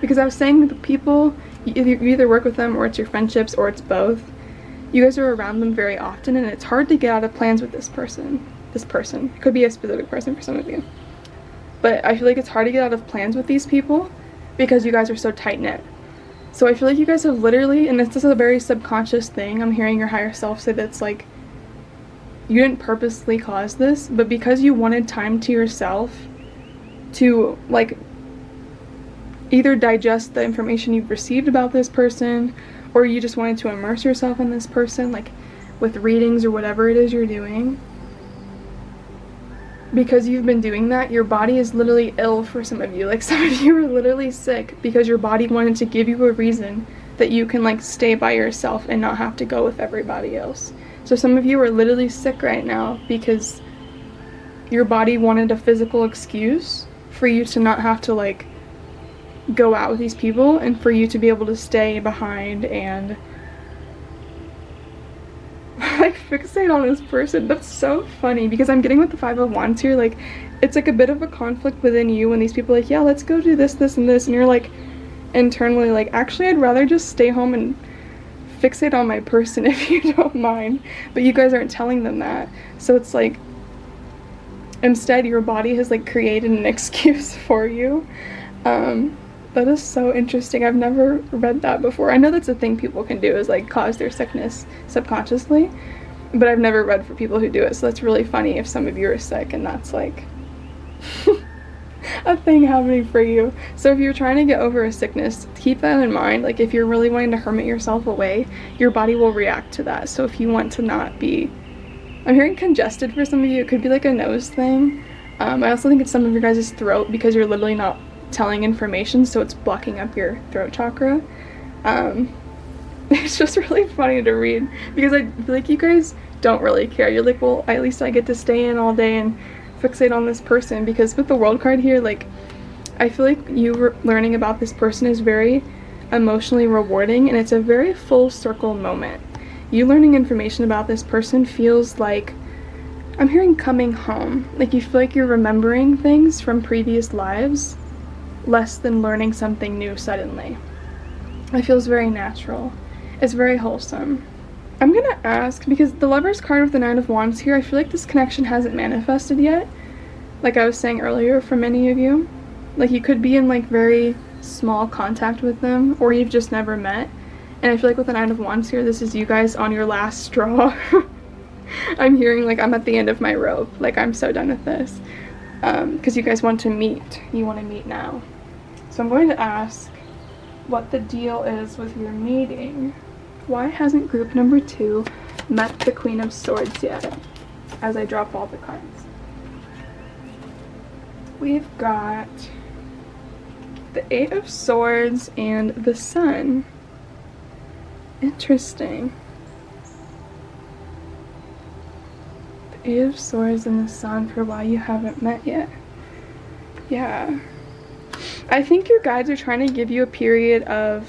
[SPEAKER 1] because I was saying the people, you either work with them or it's your friendships or it's both. You guys are around them very often, and it's hard to get out of plans with this person. This person. It could be a specific person for some of you. But I feel like it's hard to get out of plans with these people because you guys are so tight-knit. So I feel like you guys have literally, and this is a very subconscious thing, I'm hearing your higher self say that's like, you didn't purposely cause this, but because you wanted time to yourself to like either digest the information you've received about this person, or you just wanted to immerse yourself in this person, like with readings or whatever it is you're doing. Because you've been doing that, your body is literally ill for some of you. Like some of you are literally sick because your body wanted to give you a reason that you can like stay by yourself and not have to go with everybody else. So some of you are literally sick right now because your body wanted a physical excuse for you to not have to like go out with these people, and for you to be able to stay behind and like fixate on this person. That's so funny, because I'm getting with the Five of Wands here, like it's like a bit of a conflict within you when these people are like, yeah, let's go do this, this, and this, and you're like internally like, actually I'd rather just stay home and fixate on my person if you don't mind. But you guys aren't telling them that, so it's like instead your body has like created an excuse for you. That is so interesting. I've never read that before. I know that's a thing people can do, is like cause their sickness subconsciously, but I've never read for people who do it, so that's really funny if some of you are sick and that's like a thing happening for you. So if you're trying to get over a sickness, keep that in mind. Like if you're really wanting to hermit yourself away, your body will react to that. So if you want to not be, I'm hearing congested for some of you, it could be like a nose thing. I also think it's some of your guys' throat, because you're literally not telling information, so it's blocking up your throat chakra. It's just really funny to read, because I feel like you guys don't really care. You're like, well, at least I get to stay in all day and fixate on this person. Because with the World card here, like I feel like you learning about this person is very emotionally rewarding, and it's a very full circle moment. You learning information about this person feels like, I'm hearing coming home. Like you feel like you're remembering things from previous lives less than learning something new suddenly. It feels very natural. It's very wholesome. I'm gonna ask, because the Lover's card with the Nine of Wands here, I feel like this connection hasn't manifested yet. Like I was saying earlier for many of you. Like you could be in like very small contact with them, or you've just never met. And I feel like with the Nine of Wands here, this is you guys on your last straw. I'm hearing like I'm at the end of my rope. Like I'm so done with this. Because you guys want to meet. You want to meet now. So I'm going to ask what the deal is with your meeting. Why hasn't group number 2 met the Queen of Swords yet? As I drop all the cards. We've got the 8 of Swords and the Sun. Interesting. The 8 of Swords and the Sun for why you haven't met yet. Yeah. I think your guides are trying to give you a period of,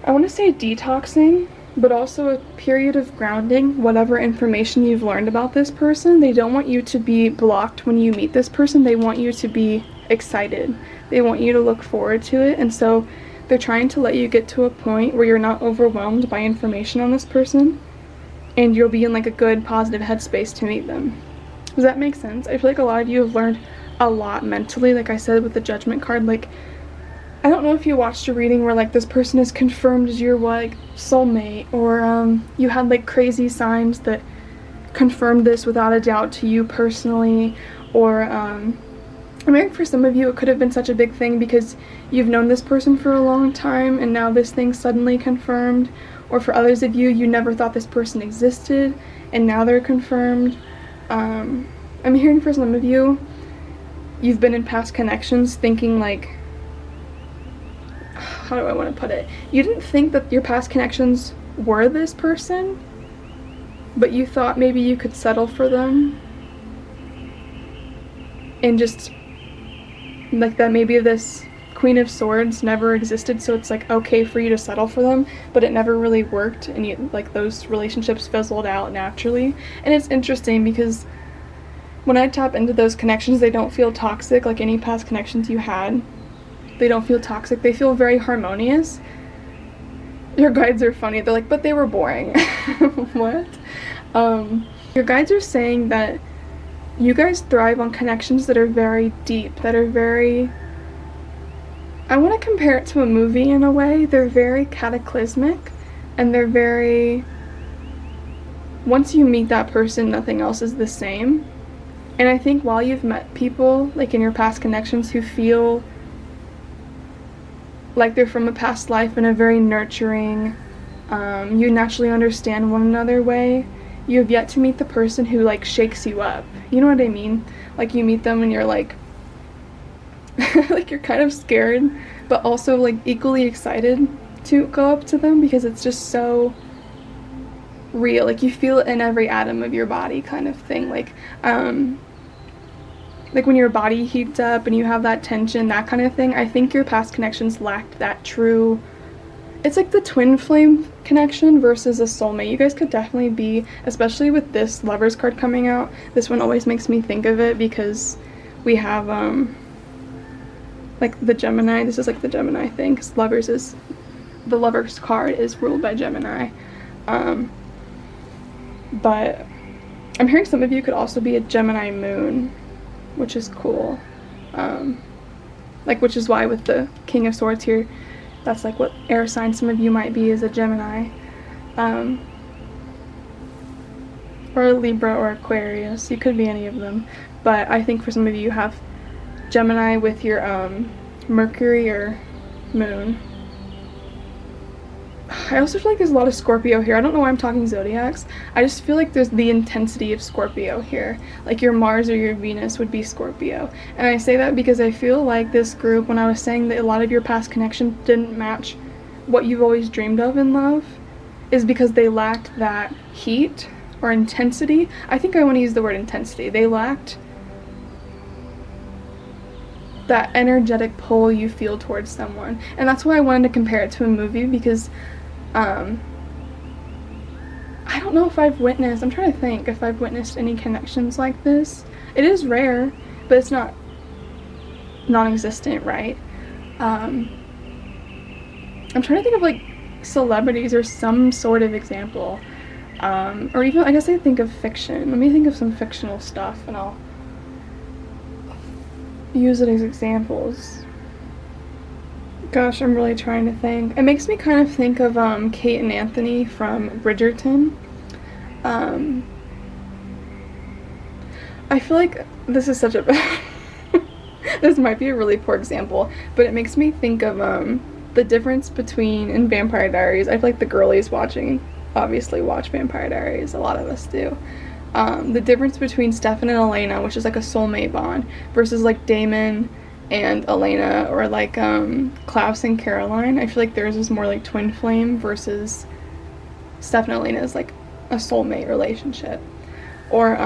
[SPEAKER 1] I want to say detoxing, but also a period of grounding whatever information you've learned about this person. They don't want you to be blocked when you meet this person. They want you to be excited. They want you to look forward to it. And so they're trying to let you get to a point where you're not overwhelmed by information on this person and you'll be in like a good positive headspace to meet them. Does that make sense? I feel like a lot of you have learned a lot mentally, like I said with the Judgment card. Like I don't know if you watched a reading where like this person is confirmed as your like soulmate, or you had like crazy signs that confirmed this without a doubt to you personally, or I mean, for some of you it could have been such a big thing because you've known this person for a long time and now this thing suddenly confirmed, or for others of you, you never thought this person existed and now they're confirmed. I'm hearing for some of you, you've been in past connections thinking like, how do I want to put it? You didn't think that your past connections were this person, but you thought maybe you could settle for them. And just like that maybe this Queen of Swords never existed, so it's like okay for you to settle for them, but it never really worked and you, like those relationships fizzled out naturally. And it's interesting because when I tap into those connections, they don't feel toxic like any past connections you had. They don't feel toxic. They feel very harmonious. Your guides are funny. They're like, but they were boring. What? Your guides are saying that you guys thrive on connections that are very deep, that are very, I want to compare it to a movie in a way. They're very cataclysmic, and they're very, once you meet that person, nothing else is the same. And I think while you've met people, like in your past connections, who feel like they're from a past life in a very nurturing, you naturally understand one another way, you have yet to meet the person who like shakes you up. You know what I mean? Like you meet them and you're like, like you're kind of scared, but also like equally excited to go up to them because it's just so real. Like you feel it in every atom of your body kind of thing. Like when your body heats up and you have that tension, that kind of thing. I think your past connections lacked that true, it's like the twin flame connection versus a soulmate. You guys could definitely be, especially with this Lovers card coming out. This one always makes me think of it because we have like the Gemini. This is like the Gemini thing because Lovers is, the Lovers card is ruled by Gemini. But I'm hearing some of you could also be a Gemini moon, which is cool. Like, which is why with the King of Swords here, that's like what air sign some of you might be, is a Gemini. Or a Libra or Aquarius. You could be any of them. But I think for some of you, you have Gemini with your Mercury or moon. I also feel like there's a lot of Scorpio here. I don't know why I'm talking zodiacs. I just feel like there's the intensity of Scorpio here. Like your Mars or your Venus would be Scorpio. And I say that because I feel like this group, when I was saying that a lot of your past connections didn't match what you've always dreamed of in love, is because they lacked that heat or intensity. I think I want to use the word intensity. They lacked that energetic pull you feel towards someone. And that's why I wanted to compare it to a movie, because I don't know if I've witnessed, I'm trying to think if I've witnessed any connections like this. It is rare, but it's not non-existent, right? I'm trying to think of like celebrities or some sort of example. Or even, I guess I think of fiction. Let me think of some fictional stuff and I'll use it as examples. Gosh, I'm really trying to think. It makes me kind of think of Kate and Anthony from Bridgerton. I feel like this is such a this might be a really poor example, but it makes me think of the difference between, in Vampire Diaries, I feel like the girlies watching obviously watch Vampire Diaries, a lot of us do. The difference between Stefan and Elena, which is like a soulmate bond, versus like Damon and Elena, or like Klaus and Caroline. I feel like theirs is more like twin flame versus Stefan and Elena is like a soulmate relationship. Or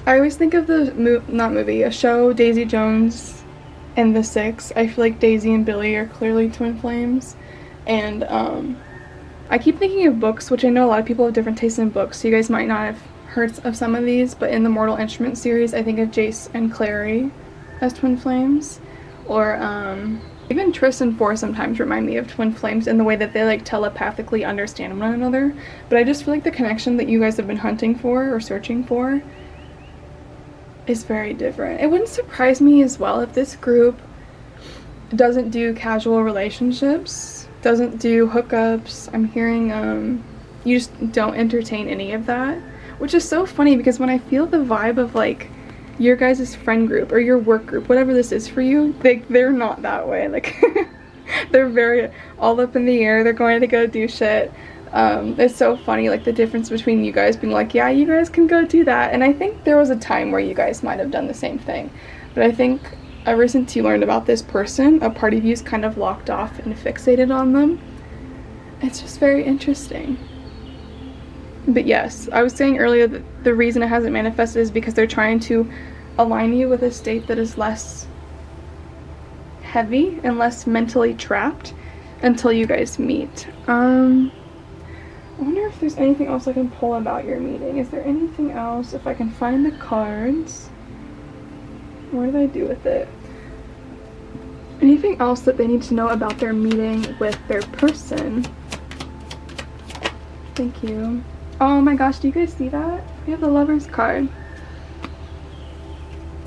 [SPEAKER 1] I always think of the a show, Daisy Jones and the Six. I feel like Daisy and Billy are clearly twin flames. And I keep thinking of books, which I know a lot of people have different tastes in books, so you guys might not have heard of some of these, but in the Mortal Instruments series, I think of Jace and Clary as twin flames. Or even Triss and Four sometimes remind me of twin flames in the way that they like telepathically understand one another. But I just feel like the connection that you guys have been hunting for or searching for is very different. It wouldn't surprise me as well if this group doesn't do casual relationships, doesn't do hookups. I'm hearing you just don't entertain any of that, which is so funny because when I feel the vibe of like your guys' friend group or your work group, whatever this is for you, they're not that way. Like they're very all up in the air. They're going to go do shit. It's so funny, like the difference between you guys being like, yeah, you guys can go do that, and I think there was a time where you guys might have done the same thing, but I think ever since you learned about this person, a part of you's kind of locked off and fixated on them. It's just very interesting. But yes, I was saying earlier that the reason it hasn't manifested is because they're trying to align you with a state that is less heavy and less mentally trapped until you guys meet. I wonder if there's anything else I can pull about your meeting. Is there anything else? If I can find the cards. What did I do with it? Anything else that they need to know about their meeting with their person? Thank you. Oh my gosh, do you guys see that? We have the Lover's card.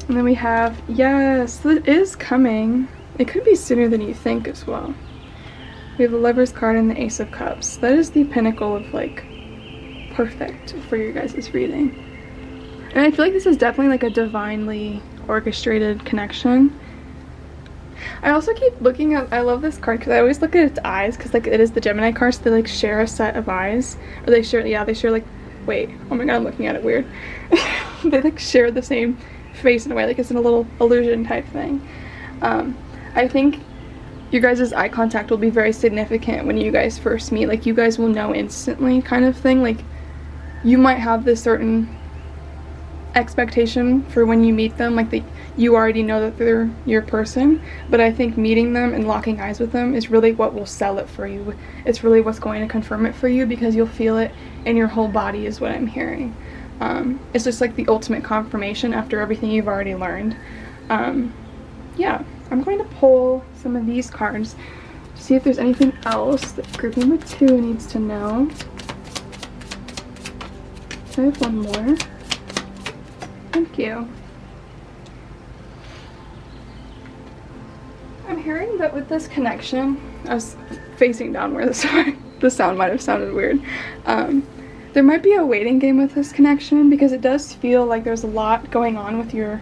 [SPEAKER 1] And then we have, yes, so it is coming. It could be sooner than you think as well. We have the Lover's card and the Ace of Cups. That is the pinnacle of like perfect for your guys' reading. And I feel like this is definitely like a divinely orchestrated connection. I also keep looking at, I love this card because I always look at its eyes because like it is the Gemini card, so they like share a set of eyes. Or they share, yeah, they share like, wait, oh my god, I'm looking at it weird. They like share the same face in a way, like it's in a little illusion type thing. I think your guys' eye contact will be very significant when you guys first meet. Like you guys will know instantly kind of thing. Like you might have this certain expectation for when you meet them, like that you already know that they're your person, but I think meeting them and locking eyes with them is really what will sell it for you. It's really what's going to confirm it for you because you'll feel it in your whole body is what I'm hearing. It's just like the ultimate confirmation after everything you've already learned. Yeah, I'm going to pull some of these cards to see if there's anything else that group number 2 needs to know. I have one more. Thank you. I'm hearing that with this connection, I was facing down where the sound might have sounded weird. There might be a waiting game with this connection because it does feel like there's a lot going on with your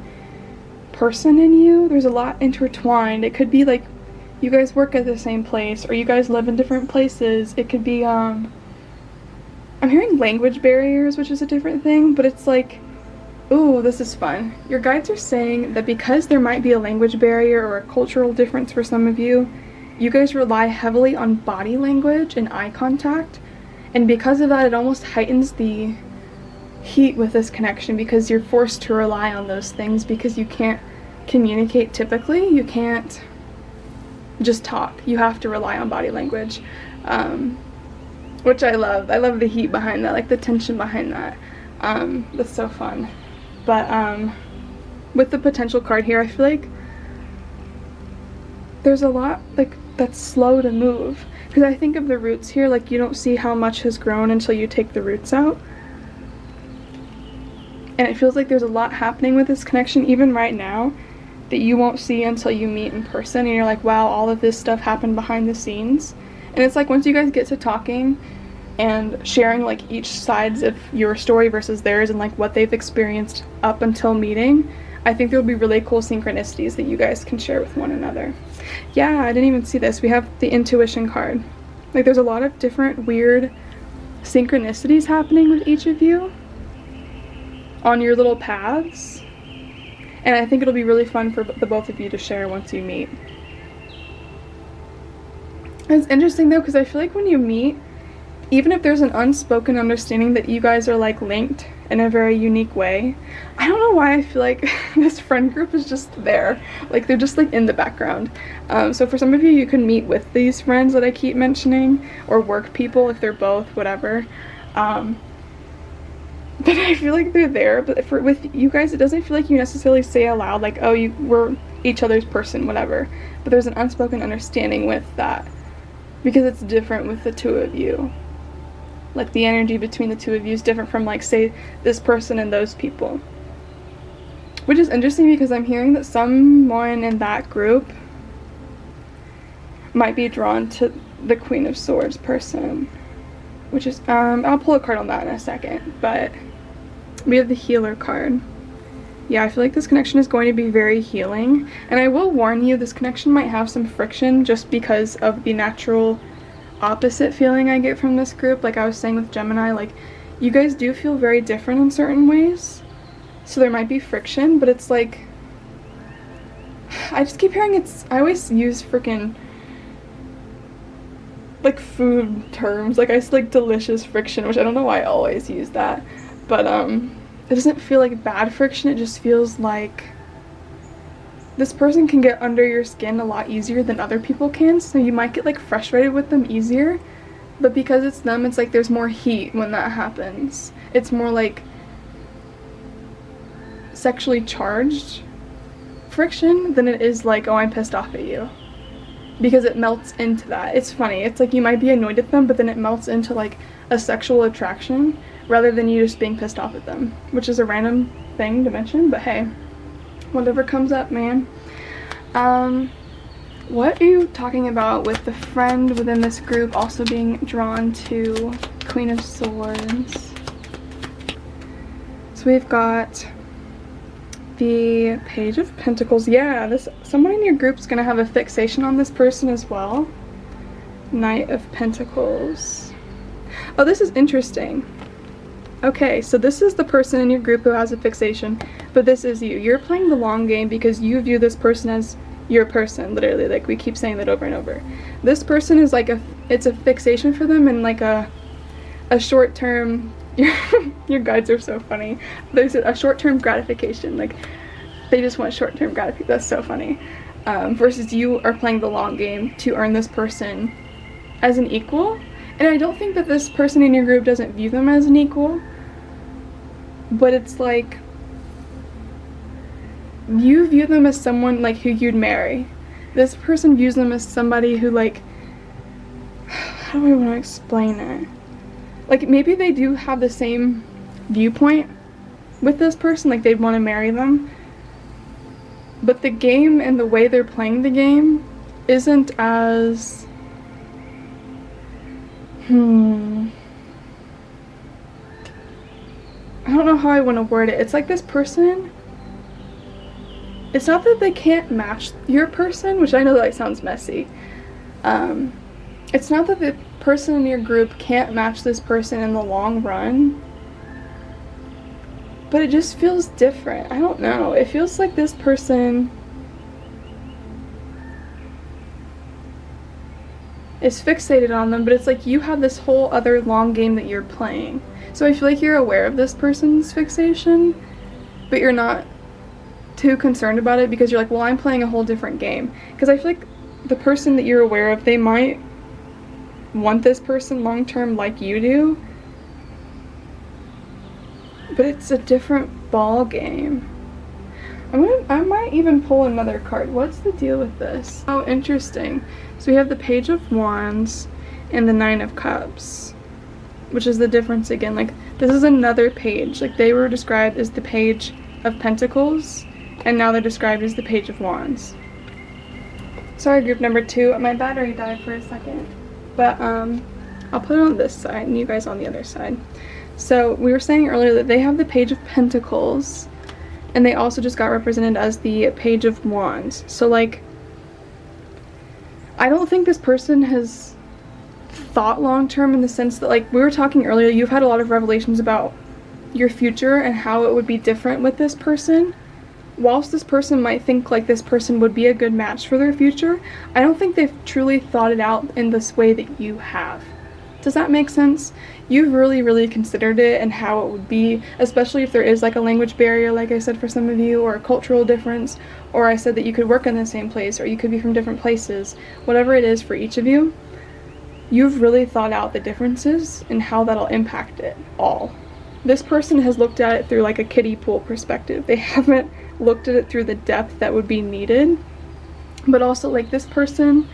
[SPEAKER 1] person in you. There's a lot intertwined. It could be like you guys work at the same place or you guys live in different places. It could be, I'm hearing language barriers, which is a different thing, but it's like, ooh, this is fun. Your guides are saying that because there might be a language barrier or a cultural difference for some of you, you guys rely heavily on body language and eye contact. And because of that, it almost heightens the heat with this connection because you're forced to rely on those things because you can't communicate typically. You can't just talk. You have to rely on body language, which I love. I love the heat behind that, like the tension behind that. That's so fun. But with the potential card here, I feel like there's a lot, like that's slow to move. Because I think of the roots here, like you don't see how much has grown until you take the roots out. And it feels like there's a lot happening with this connection even right now that you won't see until you meet in person, and you're like, wow, all of this stuff happened behind the scenes. And it's like once you guys get to talking and sharing like each sides of your story versus theirs and like what they've experienced up until meeting, I think there'll be really cool synchronicities that you guys can share with one another. Yeah, I didn't even see this. We have the intuition card. Like there's a lot of different weird synchronicities happening with each of you on your little paths. And I think it'll be really fun for the both of you to share once you meet. It's interesting though, because I feel like when you meet, even if there's an unspoken understanding that you guys are like linked in a very unique way, I don't know why I feel like this friend group is just there. Like they're just like in the background. So for some of you, you can meet with these friends that I keep mentioning, or work people if they're both, whatever. But I feel like they're there. But with you guys, it doesn't feel like you necessarily say aloud like, oh, we're each other's person, whatever. But there's an unspoken understanding with that, because it's different with the two of you. Like the energy between the two of you is different from like, say, this person and those people. Which is interesting because I'm hearing that someone in that group might be drawn to the Queen of Swords person. Which is, I'll pull a card on that in a second, but we have the healer card. Yeah, I feel like this connection is going to be very healing, and I will warn you, this connection might have some friction just because of the natural opposite feeling I get from this group. Like I was saying with Gemini, like you guys do feel very different in certain ways, so there might be friction, but it's like, I just keep hearing I always use freaking like food terms, like I say like delicious friction, which I don't know why I always use that, but it doesn't feel like bad friction. It just feels like this person can get under your skin a lot easier than other people can, so you might get like frustrated with them easier, but because it's them, it's like there's more heat when that happens. It's more like sexually charged friction than it is like, oh, I'm pissed off at you. Because it melts into that. It's funny. It's like you might be annoyed at them, but then it melts into like a sexual attraction rather than you just being pissed off at them, which is a random thing to mention, but hey, whatever comes up, man. What are you talking about with the friend within this group also being drawn to Queen of Swords? So we've got the Page of Pentacles. Yeah, someone in your group's gonna have a fixation on this person as well. Knight of Pentacles. Oh, this is interesting. Okay, so this is the person in your group who has a fixation, but this is you. You're playing the long game because you view this person as your person, literally. Like, we keep saying that over and over. This person is like it's a fixation for them, and like a short-term, your guides are so funny. There's a short-term gratification, like they just want short-term gratification. That's so funny. Versus you are playing the long game to earn this person as an equal. And I don't think that this person in your group doesn't view them as an equal, but it's like you view them as someone like who you'd marry. This person views them as somebody who, like, how do I want to explain it? Like, maybe they do have the same viewpoint with this person, like they'd want to marry them, but the game and the way they're playing the game isn't as I don't know how I want to word it. It's like this person, it's not that they can't match your person, which I know that like sounds messy. It's not that the person in your group can't match this person in the long run, but it just feels different. I don't know. It feels like this person is fixated on them, but it's like you have this whole other long game that you're playing. So I feel like you're aware of this person's fixation, but you're not too concerned about it because you're like, well, I'm playing a whole different game. Because I feel like the person that you're aware of, they might want this person long term like you do, but it's a different ball game. I might even pull another card. What's the deal with this? Oh, interesting. So we have the Page of Wands and the Nine of Cups, which is the difference again. Like, this is another page. Like, they were described as the Page of Pentacles, and now they're described as the Page of Wands. Sorry, group number 2. My battery died for a second. But, I'll put it on this side and you guys on the other side. So, we were saying earlier that they have the Page of Pentacles, and they also just got represented as the Page of Wands. So, like, I don't think this person has thought long-term in the sense that, like, we were talking earlier, you've had a lot of revelations about your future and how it would be different with this person. Whilst this person might think like this person would be a good match for their future, I don't think they've truly thought it out in this way that you have. Does that make sense? You've really considered it and how it would be, especially if there is like a language barrier, like I said, for some of you, or a cultural difference, or I said that you could work in the same place, or you could be from different places. Whatever it is for each of you, you've really thought out the differences and how that'll impact it all. This person has looked at it through like a kiddie pool perspective. They haven't looked at it through the depth that would be needed. But also, like, this person,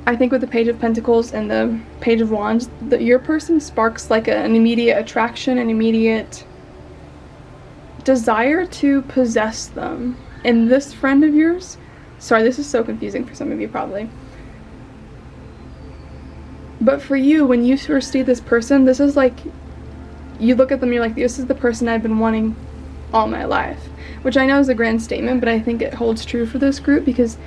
[SPEAKER 1] I think with the Page of Pentacles and the Page of Wands, your person sparks like an immediate attraction, an immediate desire to possess them. And this friend of yours, sorry, this is so confusing for some of you probably, but for you, when you first see this person, this is like, you look at them, you're like, this is the person I've been wanting all my life. Which I know is a grand statement, but I think it holds true for this group, because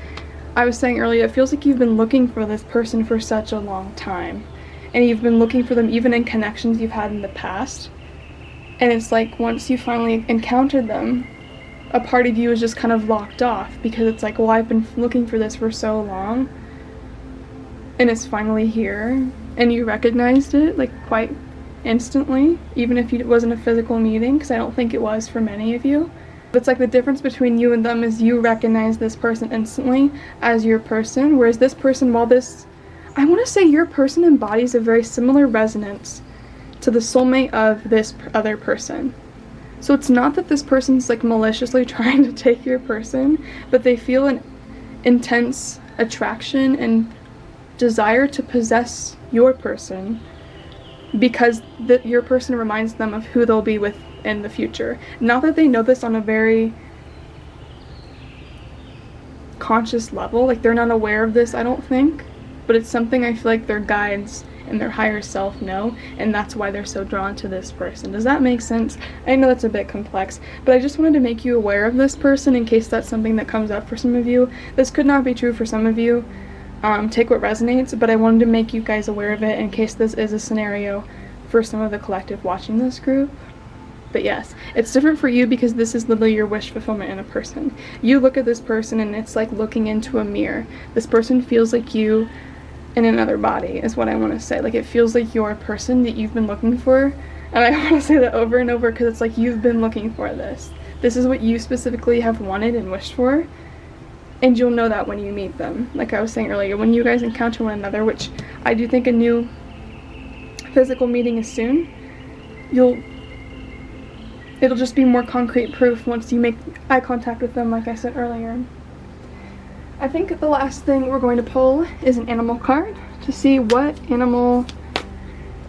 [SPEAKER 1] I was saying earlier, it feels like you've been looking for this person for such a long time. And you've been looking for them even in connections you've had in the past. And it's like, once you finally encountered them, a part of you is just kind of locked off, because it's like, well, I've been looking for this for so long, and it's finally here. And you recognized it, like, quite instantly, even if it wasn't a physical meeting, because I don't think it was for many of you. But it's like the difference between you and them is you recognize this person instantly as your person, whereas this person, while this, I want to say your person embodies a very similar resonance to the soulmate of this other person. So it's not that this person's like maliciously trying to take your person, but they feel an intense attraction and desire to possess your person, because your person reminds them of who they'll be with in the future. Not that they know this on a very conscious level, like they're not aware of this, I don't think, but it's something I feel like their guides and their higher self know, and that's why they're so drawn to this person. Does that make sense? I know that's a bit complex, but I just wanted to make you aware of this person in case that's something that comes up for some of you. This could not be true for some of you. Take what resonates, but I wanted to make you guys aware of it in case this is a scenario for some of the collective watching this group. But yes, it's different for you because this is literally your wish fulfillment in a person. You look at this person and it's like looking into a mirror. This person feels like you in another body, is what I want to say. Like, it feels like you're a person that you've been looking for, and I want to say that over and over because it's like you've been looking for this. This is what you specifically have wanted and wished for. And you'll know that when you meet them. Like I was saying earlier, when you guys encounter one another, which I do think a new physical meeting is soon, it'll just be more concrete proof once you make eye contact with them, like I said earlier. I think the last thing we're going to pull is an animal card to see what animal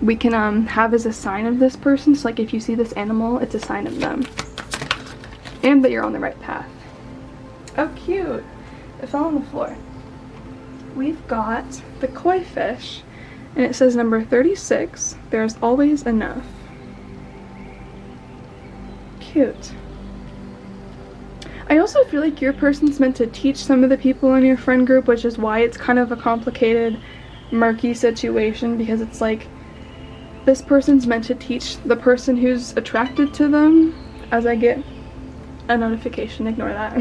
[SPEAKER 1] we can have as a sign of this person. So like if you see this animal, it's a sign of them. And that you're on the right path. Oh, cute. It fell on the floor. We've got the koi fish, and it says number 36, there's always enough. Cute. I also feel like your person's meant to teach some of the people in your friend group, which is why it's kind of a complicated, murky situation, because it's like this person's meant to teach the person who's attracted to them. As I get a notification, ignore that.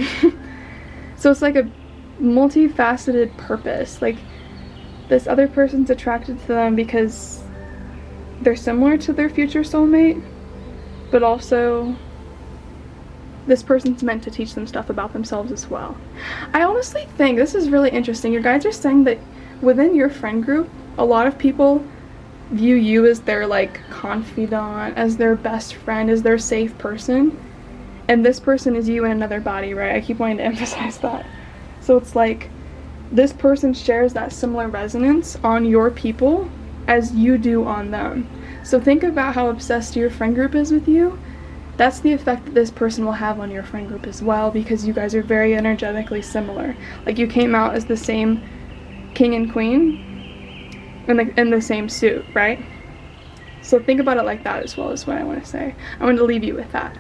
[SPEAKER 1] So it's like a multifaceted purpose. Like, this other person's attracted to them because they're similar to their future soulmate, but also this person's meant to teach them stuff about themselves as well. I honestly think this is really interesting. Your guides are saying that within your friend group, a lot of people view you as their like confidant, as their best friend, as their safe person. and this person is you in another body, right? I keep wanting to emphasize that. So it's like this person shares that similar resonance on your people as you do on them. So think about how obsessed your friend group is with you. That's the effect that this person will have on your friend group as well, because you guys are very energetically similar. Like, you came out as the same king and queen in the same suit, right? So think about it like that as well, is what I want to say. I wanted to leave you with that.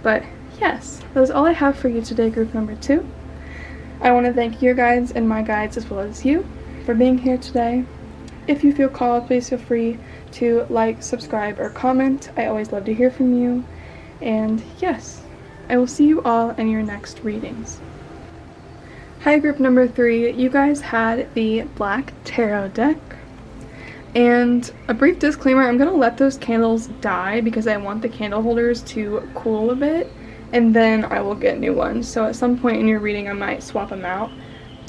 [SPEAKER 1] But yes, that is all I have for you today, group number 2. I want to thank your guides and my guides, as well as you, for being here today. If you feel called, please feel free to like, subscribe, or comment. I always love to hear from you. And yes, I will see you all in your next readings. Hi, group number 3. You guys had the black tarot deck. And a brief disclaimer, I'm going to let those candles die because I want the candle holders to cool a bit, and then I will get new ones. So at some point in your reading I might swap them out.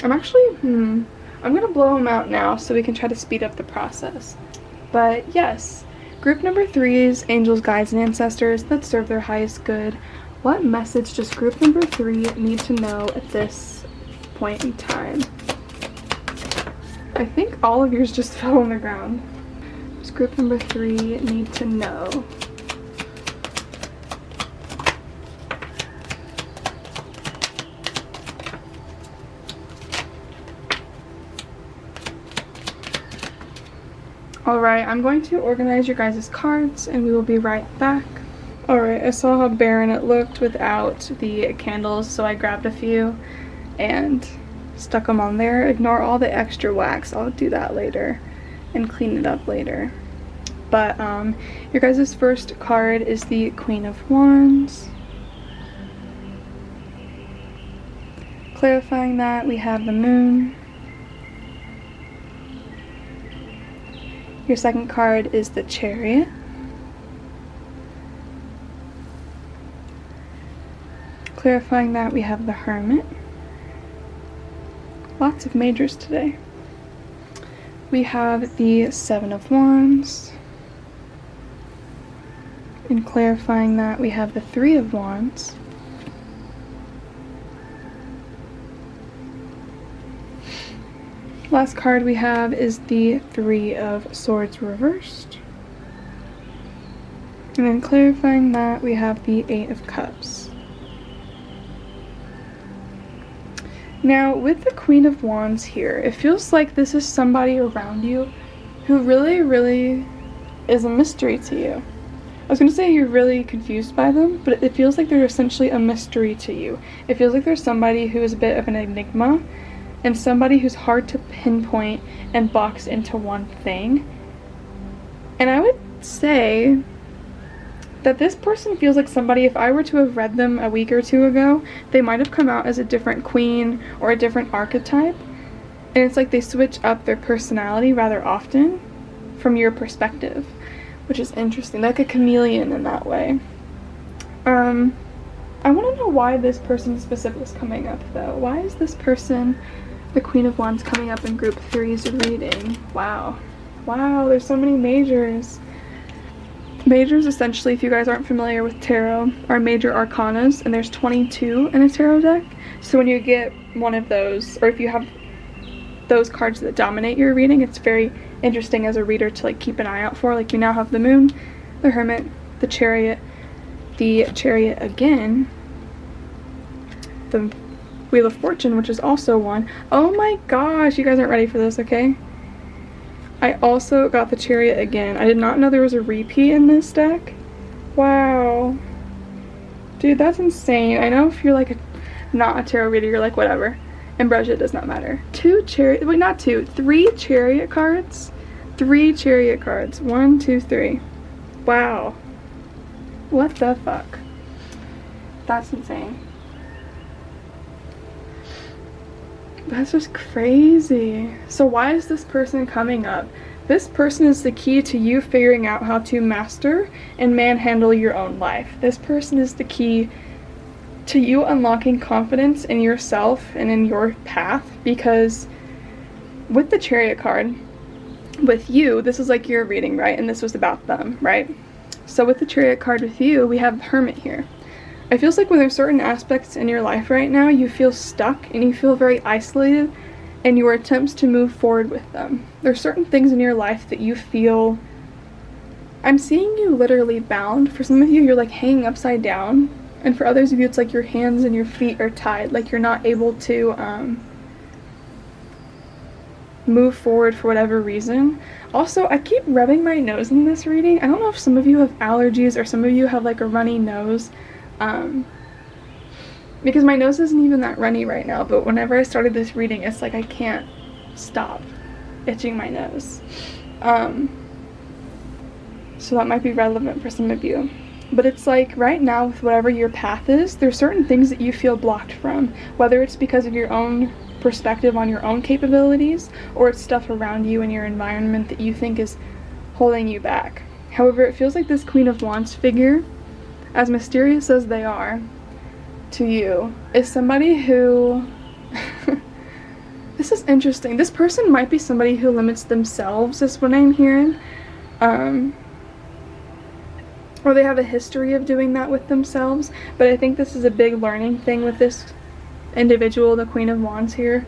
[SPEAKER 1] I'm going to blow them out now so we can try to speed up the process. But yes, group number 3's angels, guides, and ancestors that serve their highest good. What message does group number 3 need to know at this point in time? I think all of yours just fell on the ground. Does group number 3 need to know? Alright, I'm going to organize your guys' cards and we will be right back. Alright, I saw how barren it looked without the candles, so I grabbed a few and stuck them on there. Ignore all the extra wax, I'll do that later and clean it up later. But your guys' first card is the Queen of Wands. Clarifying that, we have the Moon. Your second card is the Chariot. Clarifying that, we have the Hermit. Lots of majors today. We have the Seven of Wands. And clarifying that, we have the Three of Wands. Last card we have is the Three of Swords reversed. And then clarifying that, we have the Eight of Cups. Now, with the Queen of Wands here, it feels like this is somebody around you who really, really is a mystery to you. I was going to say you're really confused by them, but it feels like they're essentially a mystery to you. It feels like there's somebody who is a bit of an enigma, and somebody who's hard to pinpoint and box into one thing. And I would say that this person feels like somebody, if I were to have read them a week or two ago, they might have come out as a different queen or a different archetype. And it's like they switch up their personality rather often from your perspective, which is interesting, like a chameleon in that way. I want to know why this person specific is coming up though. Why is this person, the Queen of Wands, coming up in group 3's reading? Wow, there's so many majors. Majors, essentially, if you guys aren't familiar with tarot, are major arcanas, and there's 22 in a tarot deck. So when you get one of those, or if you have those cards that dominate your reading, it's very interesting as a reader to like keep an eye out for. Like, we now have the Moon, the Hermit, the Chariot again, the Wheel of Fortune, which is also one. Oh my gosh, you guys aren't ready for this, okay? I also got the Chariot again. I did not know there was a repeat in this deck. Wow. Dude, that's insane. I know if you're like not a tarot reader, you're like, whatever. Ambrosia, it does not matter. 3 Chariot cards. 3 Chariot cards. 1, 2, 3. Wow. What the fuck? That's insane. That's just crazy. So why is this person coming up? This person is the key to you figuring out how to master and manhandle your own life. This person is the key to you unlocking confidence in yourself and in your path, because with the Chariot card, with you, this is like your reading, right? And this was about them, right? So with the Chariot card with you, we have the Hermit here. It feels like when there's certain aspects in your life right now, you feel stuck and you feel very isolated in your attempts to move forward with them. There's certain things in your life that you feel, I'm seeing you literally bound. For some of you, you're like hanging upside down, and for others of you, it's like your hands and your feet are tied, like you're not able to move forward for whatever reason. Also, I keep rubbing my nose in this reading. I don't know if some of you have allergies or some of you have like a runny nose, because my nose isn't even that runny right now, but whenever I started this reading, it's like I can't stop itching my nose. So that might be relevant for some of you. But it's like right now, with whatever your path is, there's certain things that you feel blocked from, whether it's because of your own perspective on your own capabilities, or it's stuff around you in your environment that you think is holding you back. However, it feels like this Queen of Wands figure, as mysterious as they are to you, is somebody who this is interesting. This person might be somebody who limits themselves, is what I'm hearing. Or they have a history of doing that with themselves, but I think this is a big learning thing with this individual, the Queen of Wands here.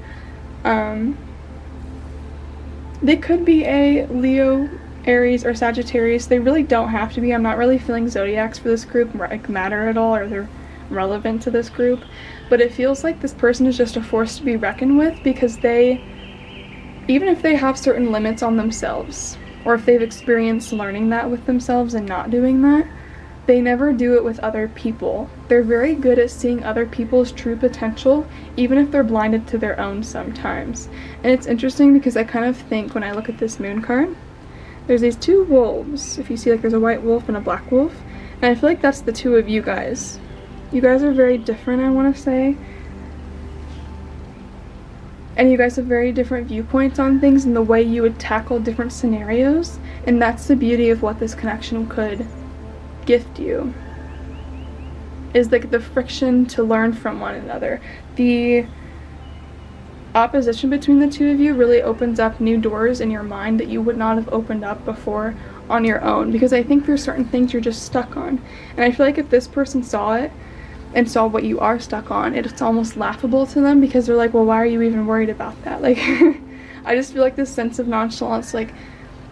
[SPEAKER 1] They could be a Leo, Aries, or Sagittarius. They really don't have to be. I'm not really feeling zodiacs for this group like matter at all, or they're relevant to this group, but it feels like this person is just a force to be reckoned with, because they, even if they have certain limits on themselves, or if they've experienced learning that with themselves and not doing that, they never do it with other people. They're very good at seeing other people's true potential, even if they're blinded to their own sometimes. And it's interesting because I kind of think when I look at this moon card, there's these two wolves. If you see, like, there's a white wolf and a black wolf, and I feel like that's the two of you guys. You guys are very different, I want to say. And you guys have very different viewpoints on things and the way you would tackle different scenarios. And that's the beauty of what this connection could gift you. Is like the friction to learn from one another. The opposition between the two of you really opens up new doors in your mind that you would not have opened up before on your own. Because I think there's certain things you're just stuck on. And I feel like if this person saw it, and saw what you are stuck on, it's almost laughable to them, because they're like, well, why are you even worried about that? Like, I just feel like this sense of nonchalance, like,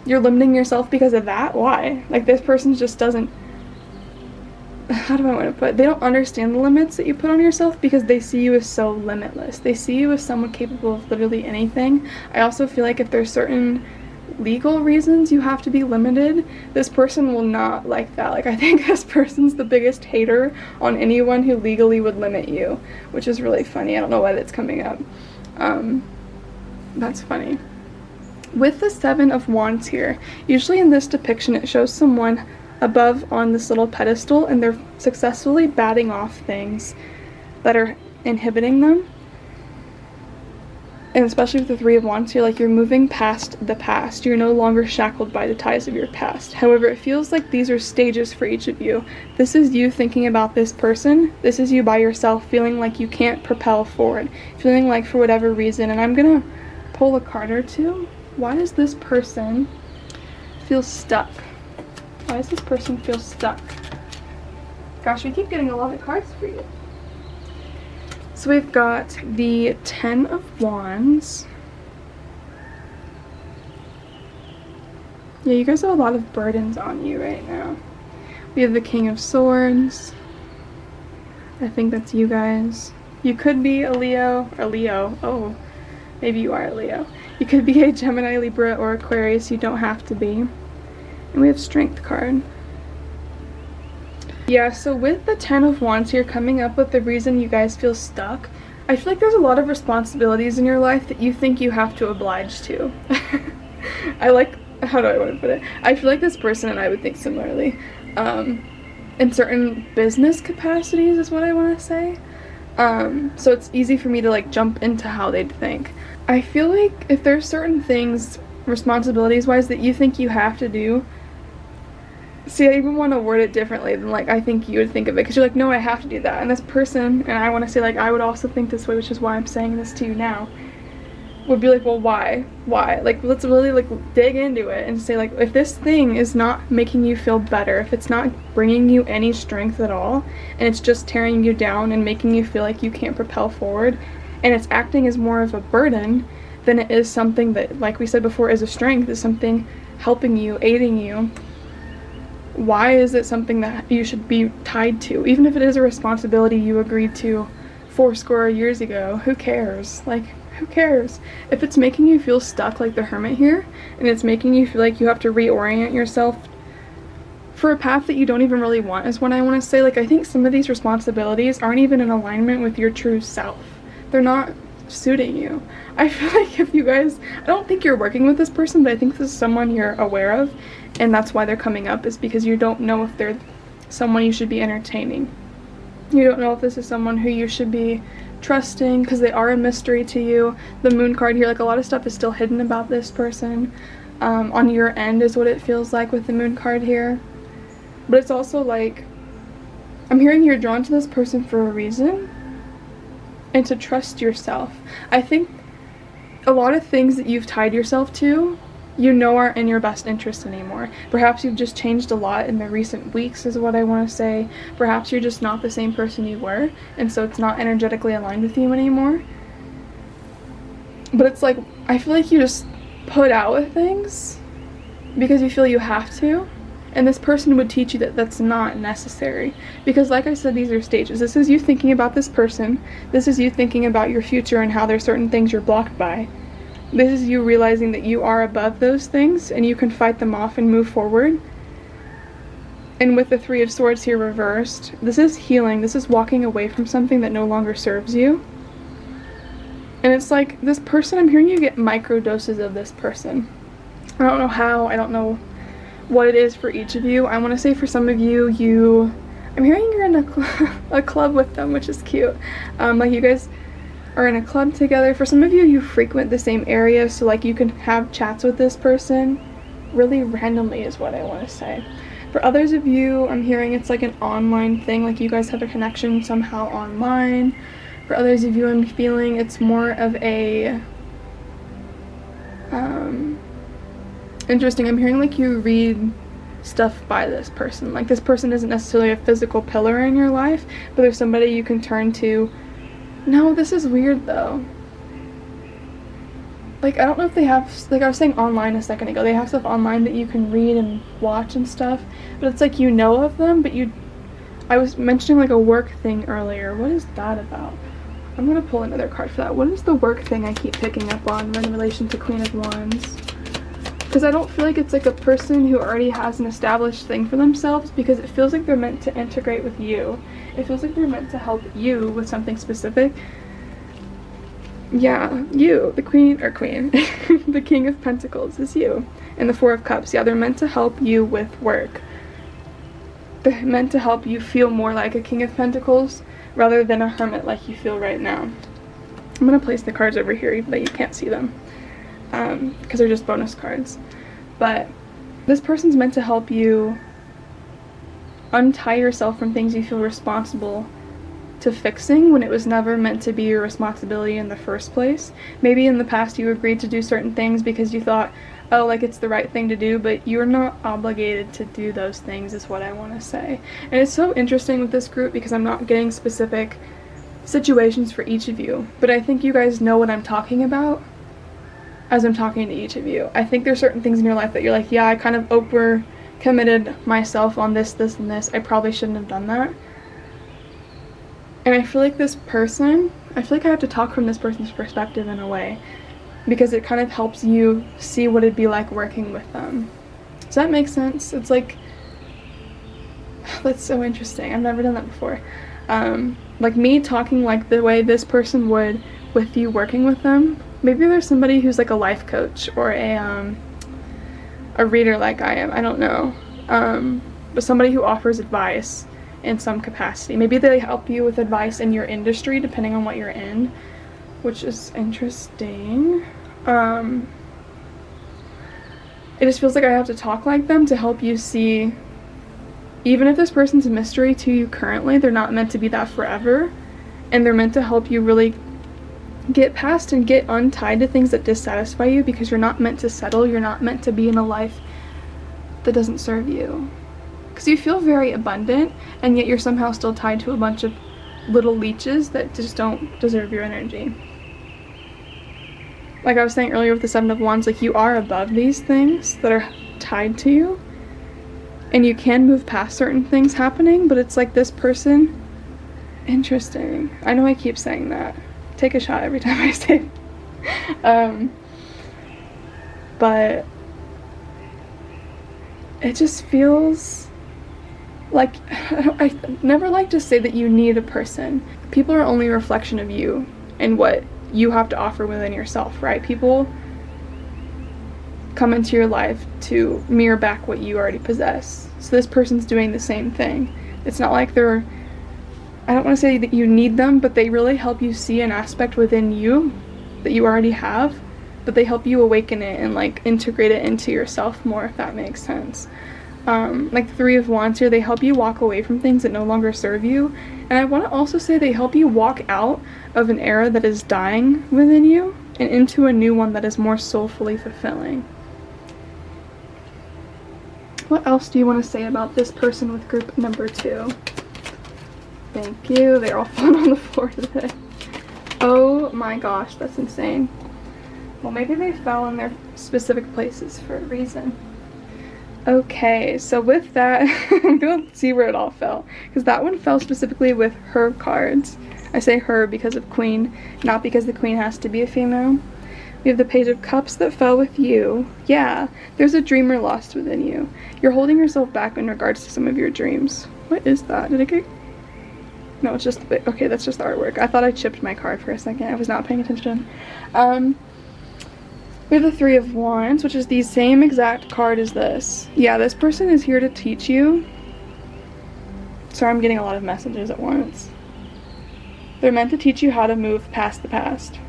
[SPEAKER 1] you're limiting yourself because of that? Why? Like, this person just doesn't, how do I want to put it? They don't understand the limits that you put on yourself, because they see you as so limitless. They see you as someone capable of literally anything. I also feel like if there's certain legal reasons you have to be limited, this person will not like that. Like, I think this person's the biggest hater on anyone who legally would limit you, which is really funny. I don't know why that's coming up. That's funny. With the Seven of Wands here, usually in this depiction it shows someone above on this little pedestal, and they're successfully batting off things that are inhibiting them. And especially with the Three of Wands here, like, you're moving past the past. You're no longer shackled by the ties of your past. However, it feels like these are stages for each of you. This is you thinking about this person. This is you by yourself, feeling like you can't propel forward. Feeling like, for whatever reason, and I'm gonna pull a card or two. Why does this person feel stuck? Why does this person feel stuck? Gosh, we keep getting a lot of cards for you. So we've got the Ten of Wands. Yeah, you guys have a lot of burdens on you right now. We have the King of Swords. I think that's you guys. You could be a Leo. Oh, maybe you are a Leo. You could be a Gemini, Libra, or Aquarius. You don't have to be. And we have Strength card. Yeah, so with the Ten of Wands here, coming up with the reason you guys feel stuck, I feel like there's a lot of responsibilities in your life that you think you have to oblige to. How do I want to put it? I feel like this person and I would think similarly. In certain business capacities is what I want to say. So it's easy for me to like jump into how they'd think. I feel like if there's certain things, responsibilities-wise, that you think you have to do, see, I even want to word it differently than like I think you would think of it, because you're like, no, I have to do that. And this person, and I want to say like I would also think this way, which is why I'm saying this to you now. would be like, well, why? Like, let's really like dig into it and say, like, if this thing is not making you feel better, if it's not bringing you any strength at all, and it's just tearing you down and making you feel like you can't propel forward, and it's acting as more of a burden than it is something that, like we said before, is a strength, is something helping you, aiding you, why is it something that you should be tied to? Even if it is a responsibility you agreed to 80 years ago, who cares? Like, who cares? If it's making you feel stuck like the Hermit here, and it's making you feel like you have to reorient yourself for a path that you don't even really want, is what I want to say. Like, I think some of these responsibilities aren't even in alignment with your true self. They're not suiting you. I feel like if you guys, I don't think you're working with this person, but I think this is someone you're aware of, and that's why they're coming up, is because you don't know if they're someone you should be entertaining. You don't know if this is someone who you should be trusting, because they are a mystery to you. The Moon card here, like, a lot of stuff is still hidden about this person on your end, is what it feels like with the Moon card here. But it's also like, I'm hearing you're drawn to this person for a reason, and to trust yourself. I think a lot of things that you've tied yourself to, you know, aren't in your best interest anymore. Perhaps you've just changed a lot in the recent weeks, is what I want to say. Perhaps you're just not the same person you were, and so it's not energetically aligned with you anymore. But it's like, I feel like you just put out with things because you feel you have to, and this person would teach you that that's not necessary. Because like I said, these are stages. This is you thinking about this person. This is you thinking about your future and how there's certain things you're blocked by. This is you realizing that you are above those things and you can fight them off and move forward. And with the Three of Swords here reversed, this is healing. This is walking away from something that no longer serves you. And it's like, this person, I'm hearing you get micro doses of this person. I don't know how, I don't know what it is for each of you. I want to say for some of you, I'm hearing you're in a club with them, which is cute. Like, you guys are in a club together. For some of you, you frequent the same area, so like you can have chats with this person really randomly, is what I want to say. For others of you, I'm hearing it's like an online thing, like you guys have a connection somehow online. For others of you, I'm feeling it's more of a interesting. I'm hearing like you read stuff by this person. Like, this person isn't necessarily a physical pillar in your life, but there's somebody you can turn to. No, this is weird though. Like, I don't know if they have, like I was saying online a second ago, they have stuff online that you can read and watch and stuff, but it's like you know of them, but I was mentioning like a work thing earlier. What is that about? I'm gonna pull another card for that. What is the work thing I keep picking up on in relation to Queen of Wands? Because I don't feel like it's like a person who already has an established thing for themselves, because it feels like they're meant to integrate with you. It feels like they're meant to help you with something specific. Yeah, you, the queen, the King of Pentacles is you. And the Four of Cups, yeah, they're meant to help you with work. They're meant to help you feel more like a King of Pentacles rather than a Hermit like you feel right now. I'm gonna place the cards over here even though you can't see them, because they're just bonus cards. But this person's meant to help you untie yourself from things you feel responsible to fixing when it was never meant to be your responsibility in the first place. Maybe in the past you agreed to do certain things because you thought, oh, like it's the right thing to do, but you're not obligated to do those things, is what I want to say. And it's so interesting with this group because I'm not getting specific situations for each of you, but I think you guys know what I'm talking about as I'm talking to each of you. I think there's certain things in your life that you're like, yeah, I kind of over committed myself on this, this, and this. I probably shouldn't have done that. And I feel like this person, I feel like I have to talk from this person's perspective in a way, because it kind of helps you see what it'd be like working with them. Does that make sense? It's like, that's so interesting. I've never done that before. Like me talking like the way this person would with you working with them. Maybe there's somebody who's like a life coach or a reader like I am. I don't know. But somebody who offers advice in some capacity. Maybe they help you with advice in your industry depending on what you're in, which is interesting. It just feels like I have to talk like them to help you see, even if this person's a mystery to you currently, they're not meant to be that forever, and they're meant to help you really get past and get untied to things that dissatisfy you, because you're not meant to settle. You're not meant to be in a life that doesn't serve you. Because you feel very abundant, and yet you're somehow still tied to a bunch of little leeches that just don't deserve your energy. Like I was saying earlier with the Seven of Wands, like you are above these things that are tied to you, and you can move past certain things happening, but it's like this person, interesting. I know I keep saying that. Take a shot every time I say it. But it just feels like, I never like to say that you need a person. People are only a reflection of you and what you have to offer within yourself, right? People come into your life to mirror back what you already possess. So this person's doing the same thing. It's not like they're, I don't want to say that you need them, but they really help you see an aspect within you that you already have, but they help you awaken it and like integrate it into yourself more, if that makes sense. Like the Three of Wands here, they help you walk away from things that no longer serve you. And I want to also say they help you walk out of an era that is dying within you and into a new one that is more soulfully fulfilling. What else do you want to say about this person with group number 2? Thank you. They're all falling on the floor today. Oh my gosh, that's insane. Well, maybe they fell in their specific places for a reason. Okay, so with that, I'm gonna see where it all fell, because that one fell specifically with her cards. I say her because of Queen, not because the Queen has to be a female. We have the Page of Cups that fell with you. Yeah, there's a dreamer lost within you. You're holding yourself back in regards to some of your dreams. What is that? Did it get... No, it's just the bit. Okay, that's just the artwork. I thought I chipped my card for a second. I was not paying attention. We have the Three of Wands, which is the same exact card as this. Yeah, this person is here to teach you. Sorry, I'm getting a lot of messages at once. They're meant to teach you how to move past the past.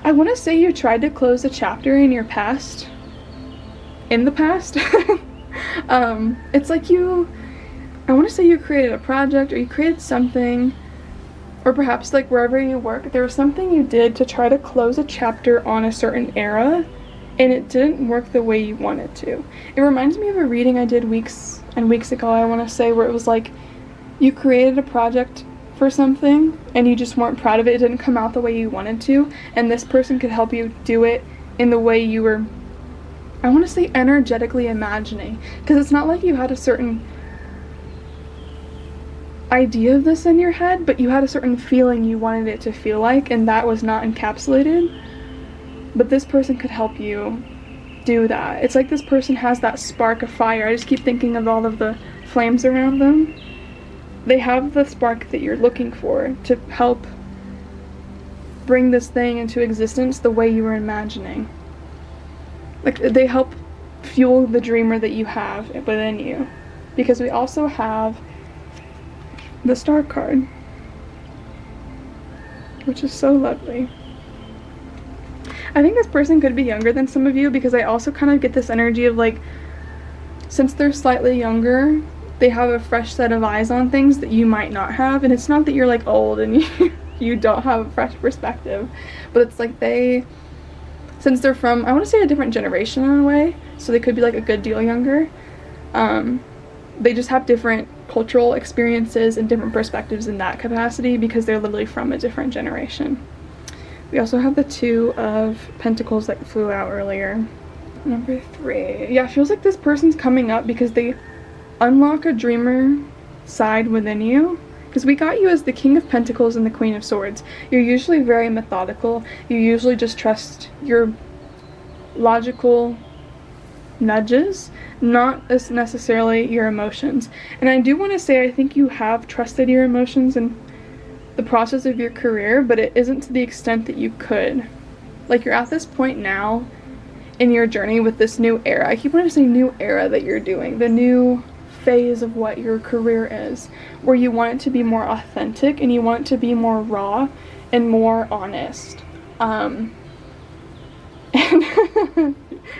[SPEAKER 1] I want to say you tried to close a chapter in your past. In the past. It's like I want to say you created a project, or you created something, or perhaps like wherever you work, there was something you did to try to close a chapter on a certain era, and it didn't work the way you wanted to. It reminds me of a reading I did weeks and weeks ago, I want to say, where it was like you created a project for something and you just weren't proud of it. It didn't come out the way you wanted to, and this person could help you do it in the way you were, I want to say, energetically imagining, because it's not like you had a certain idea of this in your head, but you had a certain feeling you wanted it to feel like, and that was not encapsulated. But this person could help you do that. It's like this person has that spark of fire. I just keep thinking of all of the flames around them. They have the spark that you're looking for to help bring this thing into existence the way you were imagining. Like, they help fuel the dreamer that you have within you. Because we also have the Star card, which is so lovely. I think this person could be younger than some of you, because I also kind of get this energy of like, since they're slightly younger, they have a fresh set of eyes on things that you might not have. And it's not that you're like old and you don't have a fresh perspective, but it's like since they're from, I want to say, a different generation in a way, so they could be like a good deal younger. They just have different cultural experiences and different perspectives in that capacity, because they're literally from a different generation. We also have the Two of Pentacles that flew out earlier. Number 3. Yeah, it feels like this person's coming up because they unlock a dreamer side within you. Because we got you as the King of Pentacles and the Queen of Swords. You're usually very methodical. You usually just trust your logical nudges, not as necessarily your emotions. And I do want to say, I think you have trusted your emotions in the process of your career, but it isn't to the extent that you could. Like, you're at this point now in your journey with this new era. I keep wanting to say new era that you're doing, the new phase of what your career is, where you want it to be more authentic and you want it to be more raw and more honest. And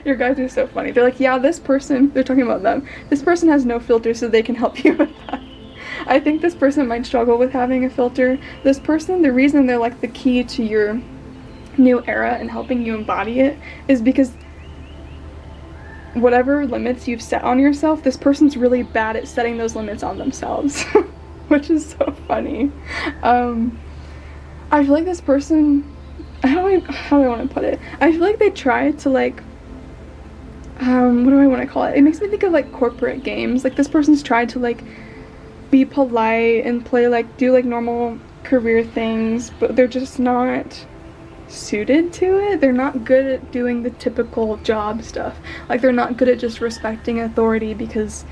[SPEAKER 1] your guys are so funny. They're like, yeah, this person, they're talking about them, this person has no filter, so they can help you with that. I think this person might struggle with having a filter. This person, the reason they're like the key to your new era and helping you embody it is because whatever limits you've set on yourself, this person's really bad at setting those limits on themselves, which is so funny. I feel like this person, how do I want to put it? I feel like they try to like, what do I want to call it? It makes me think of like corporate games. Like this person's tried to like be polite and play like, do like normal career things, but they're just not suited to it. They're not good at doing the typical job stuff. Like they're not good at just respecting authority because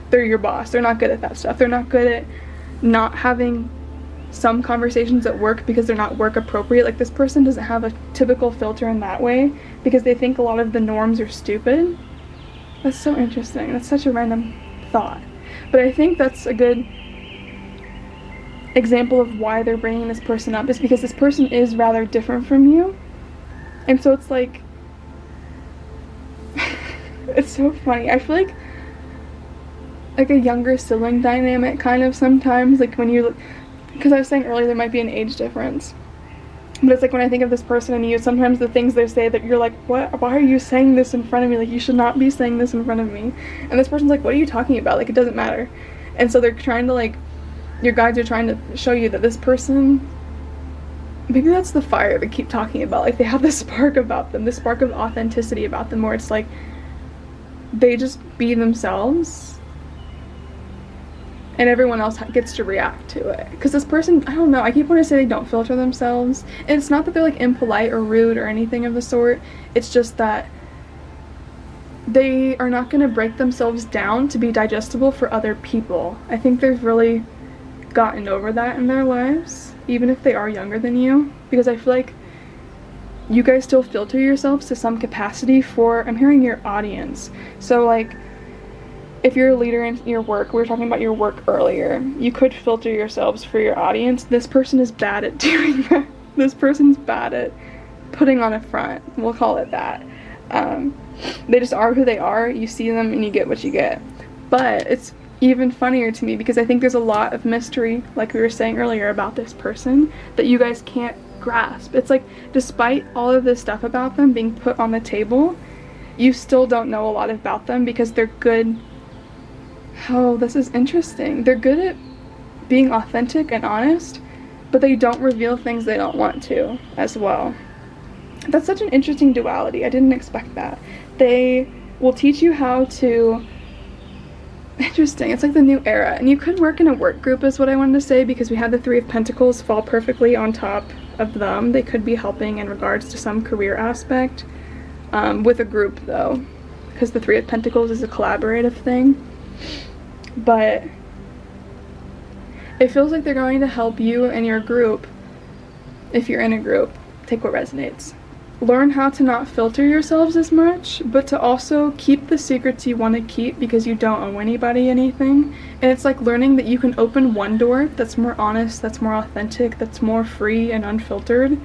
[SPEAKER 1] they're your boss. They're not good at that stuff. They're not good at not having some conversations at work because they're not work appropriate. Like this person doesn't have a typical filter in that way because they think a lot of the norms are stupid. That's so interesting. That's such a random thought. But I think that's a good example of why they're bringing this person up, is because this person is rather different from you. And so it's like, it's so funny. I feel like a younger sibling dynamic kind of sometimes, like when you, because I was saying earlier there might be an age difference, but it's like when I think of this person and you, sometimes the things they say that you're like, what, why are you saying this in front of me? Like you should not be saying this in front of me. And this person's like, what are you talking about? Like it doesn't matter. And so they're trying to like, your guides are trying to show you that this person, maybe that's the fire they keep talking about. Like they have this spark about them, this spark of authenticity about them, where it's like they just be themselves and everyone else gets to react to it. Because this person, I don't know, I keep wanting to say they don't filter themselves. And it's not that they're like impolite or rude or anything of the sort. It's just that they are not going to break themselves down to be digestible for other people. I think they've really gotten over that in their lives, even if they are younger than you, because I feel like you guys still filter yourselves to some capacity for, I'm hearing, your audience. So like if you're a leader in your work, we were talking about your work earlier, you could filter yourselves for your audience. This person is bad at doing that. This person's bad at putting on a front, we'll call it that. They just are who they are. You see them and you get what you get. But it's even funnier to me because I think there's a lot of mystery, like we were saying earlier, about this person that you guys can't grasp. It's like, despite all of this stuff about them being put on the table, you still don't know a lot about them because they're good. Oh, this is interesting. They're good at being authentic and honest, but they don't reveal things they don't want to as well. That's such an interesting duality. I didn't expect that. They will teach you how to, interesting, it's like the new era. And you could work in a work group is what I wanted to say, because we had the Three of Pentacles fall perfectly on top of them. They could be helping in regards to some career aspect with a group though, because the Three of Pentacles is a collaborative thing. But it feels like they're going to help you and your group, if you're in a group, take what resonates. Learn how to not filter yourselves as much, but to also keep the secrets you want to keep because you don't owe anybody anything. And it's like learning that you can open one door that's more honest, that's more authentic, that's more free and unfiltered,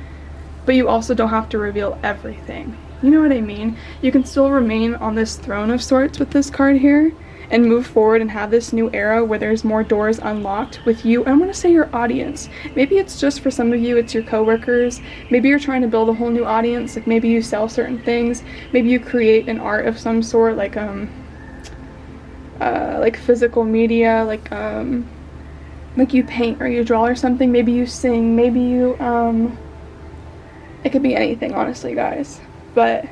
[SPEAKER 1] but you also don't have to reveal everything. You know what I mean? You can still remain on this throne of sorts with this card here and move forward and have this new era where there's more doors unlocked with you. I want to say your audience. Maybe it's just for some of you, it's your coworkers. Maybe you're trying to build a whole new audience. Like maybe you sell certain things. Maybe you create an art of some sort, like physical media, like you paint or you draw or something. Maybe you sing. Maybe you it could be anything, honestly, guys. But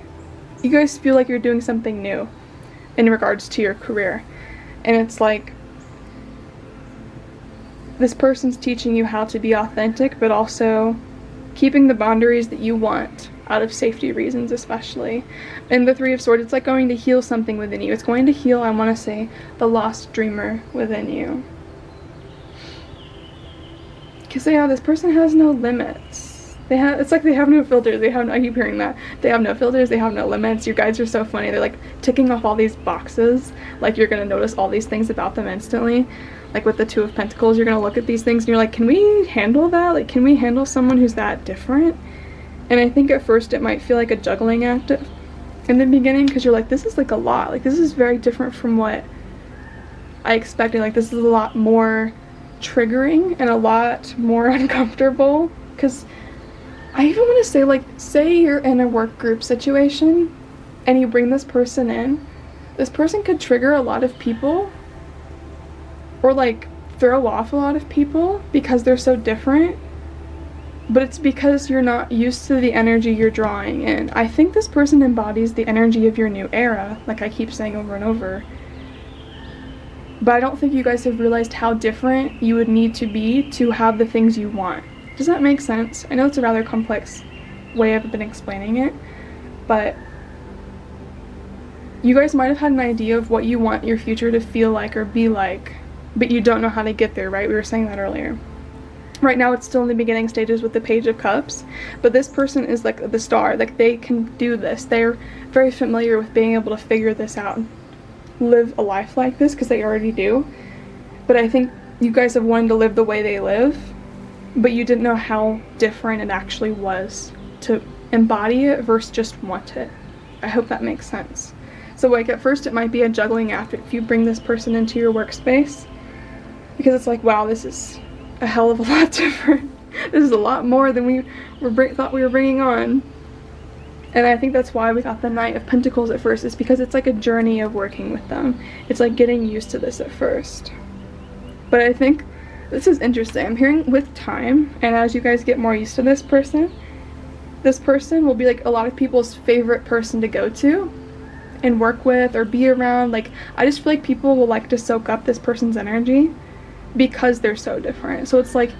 [SPEAKER 1] you guys feel like you're doing something new in regards to your career, and it's like this person's teaching you how to be authentic, but also keeping the boundaries that you want out of safety reasons, especially. And the Three of Swords, it's like going to heal something within you. It's going to heal, I want to say, the lost dreamer within you, because yeah, this person has no limits. It's like they have no filters. I keep hearing that. They have no filters, they have no limits. Your guides are so funny. They're like ticking off all these boxes. Like you're gonna notice all these things about them instantly. Like with the Two of Pentacles, you're gonna look at these things and you're like, can we handle that? Like, can we handle someone who's that different? And I think at first it might feel like a juggling act in the beginning, because you're like, this is like a lot. Like this is very different from what I expected. Like this is a lot more triggering and a lot more uncomfortable, because I even want to say, like, say you're in a work group situation and you bring this person in, this person could trigger a lot of people or like throw off a lot of people because they're so different, but it's because you're not used to the energy you're drawing in. I think this person embodies the energy of your new era, like I keep saying over and over. But I don't think you guys have realized how different you would need to be to have the things you want. Does that make sense? I know it's a rather complex way I've been explaining it, but you guys might have had an idea of what you want your future to feel like or be like, but you don't know how to get there, right? We were saying that earlier. Right now it's still in the beginning stages with the Page of Cups, but this person is like the star. Like, they can do this. They're very familiar with being able to figure this out, live a life like this, because they already do. But I think you guys have wanted to live the way they live, but you didn't know how different it actually was to embody it versus just want it. I hope that makes sense. So like at first it might be a juggling act if you bring this person into your workspace, because it's like, wow, this is a hell of a lot different. This is a lot more than we thought we were bringing on. And I think that's why we got the Knight of Pentacles at first, is because it's like a journey of working with them. It's like getting used to this at first. But I think this is interesting. I'm hearing with time, and as you guys get more used to this person will be like a lot of people's favorite person to go to and work with or be around. Like, I just feel like people will like to soak up this person's energy because they're so different. So it's like,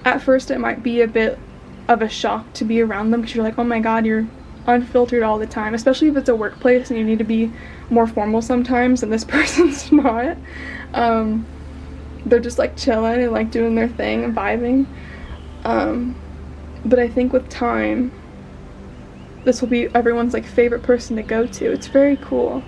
[SPEAKER 1] at first it might be a bit of a shock to be around them, because you're like, oh my god, you're unfiltered all the time, especially if it's a workplace and you need to be more formal sometimes, and this person's not. They're just like chilling and like doing their thing and vibing. But I think with time, this will be everyone's like favorite person to go to. It's very cool,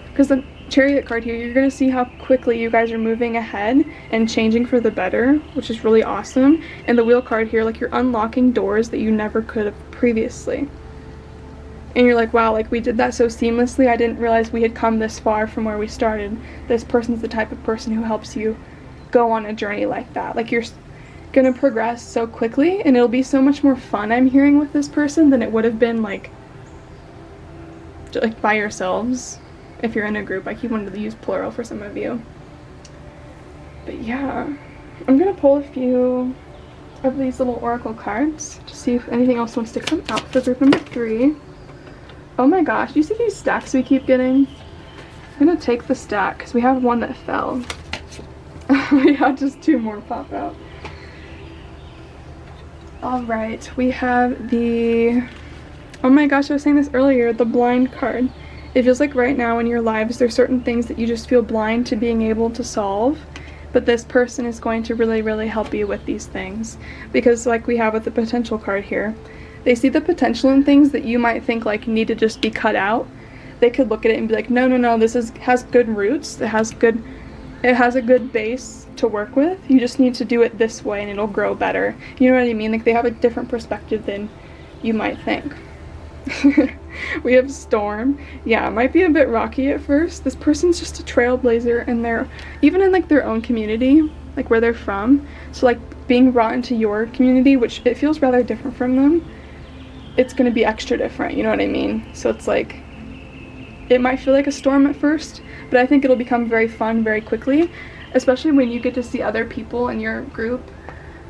[SPEAKER 1] because the Chariot card here, you're gonna see how quickly you guys are moving ahead and changing for the better, which is really awesome. And the Wheel card here, like, you're unlocking doors that you never could have previously. And you're like, wow, like, we did that so seamlessly. I didn't realize we had come this far from where we started. This person's the type of person who helps you go on a journey like that. Like, you're gonna progress so quickly, and it'll be so much more fun, I'm hearing, with this person than it would have been like by yourselves if you're in a group. I keep wanting to use plural for some of you. But yeah, I'm gonna pull a few of these little oracle cards to see if anything else wants to come out for group number 3. Oh my gosh, do you see these stacks we keep getting? I'm gonna take the stack because we have one that fell. We had just 2 more pop out. Alright, we have the, oh my gosh, I was saying this earlier, the blind card. It feels like right now in your lives there's certain things that you just feel blind to being able to solve, but this person is going to really, really help you with these things. Because like we have with the potential card here, they see the potential in things that you might think like need to just be cut out. They could look at it and be like, no, no, no, this has good roots, it has a good base to work with. You just need to do it this way and it'll grow better. You know what I mean? Like, they have a different perspective than you might think. We have Storm. Yeah, it might be a bit rocky at first. This person's just a trailblazer, and they're even in like their own community, like where they're from. So like being brought into your community, which it feels rather different from them, it's gonna be extra different, you know what I mean? So it's like, it might feel like a storm at first, but I think it'll become very fun very quickly, especially when you get to see other people in your group.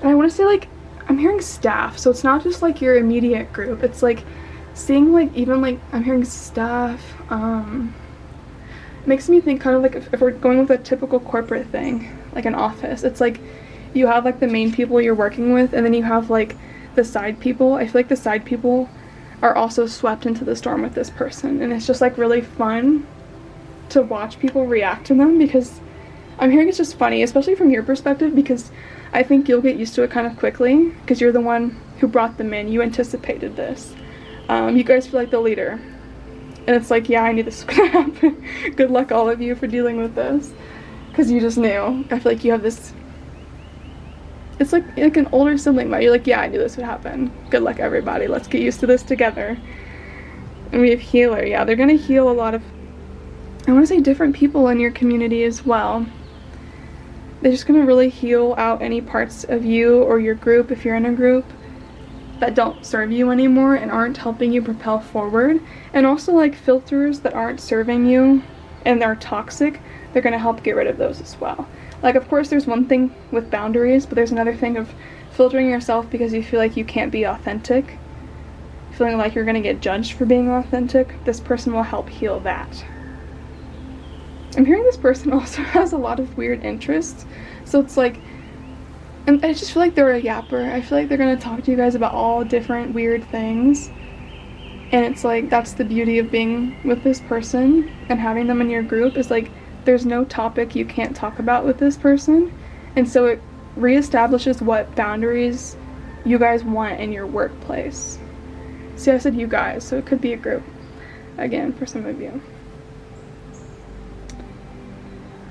[SPEAKER 1] And I want to say, like, I'm hearing staff, so it's not just like your immediate group, it's like seeing like even like I'm hearing staff. It makes me think kind of like if we're going with a typical corporate thing, like an office, it's like you have like the main people you're working with, and then you have like the side people. I feel like the side people are also swept into the storm with this person, and it's just like really fun to watch people react to them, because I'm hearing it's just funny, especially from your perspective, because I think you'll get used to it kind of quickly, because you're the one who brought them in. You anticipated this. You guys feel like the leader, and it's like, yeah, I knew this was gonna happen. Good luck all of you for dealing with this, because you just knew. I feel like you have this, it's like an older sibling, but you're like, yeah, I knew this would happen. Good luck everybody, let's get used to this together. And we have Healer. Yeah, they're gonna heal a lot of, I want to say, different people in your community as well. they're just gonna really heal out any parts of you or your group, if you're in a group, that don't serve you anymore and aren't helping you propel forward. And also like filters that aren't serving you and are toxic, they're gonna help get rid of those as well. Like, of course there's one thing with boundaries, but there's another thing of filtering yourself because you feel like you can't be authentic, feeling like you're gonna get judged for being authentic. This person will help heal that. I'm hearing this person also has a lot of weird interests, so it's like, and I just feel like they're a yapper. I feel like they're gonna talk to you guys about all different weird things, and it's like, that's the beauty of being with this person and having them in your group, is like, there's no topic you can't talk about with this person, and so it reestablishes what boundaries you guys want in your workplace. See, I said you guys, so it could be a group, again, for some of you.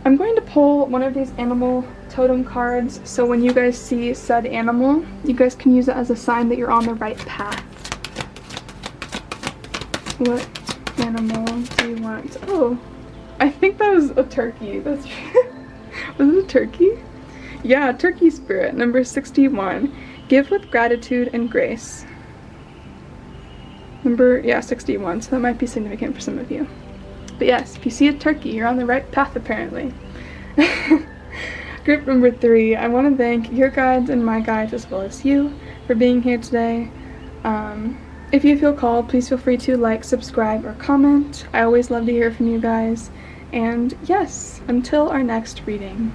[SPEAKER 1] I'm going to pull one of these animal totem cards, so when you guys see said animal, you guys can use it as a sign that you're on the right path. What animal do you want? Oh, I think that was a turkey. That's was it a turkey? Yeah, turkey spirit, number 61. Give with gratitude and grace. Number, yeah, 61, so that might be significant for some of you. But yes, if you see a turkey, you're on the right path apparently. Group number 3, I want to thank your guides and my guides as well as you for being here today. If you feel called, please feel free to like, subscribe, or comment. I always love to hear from you guys. And yes, until our next reading.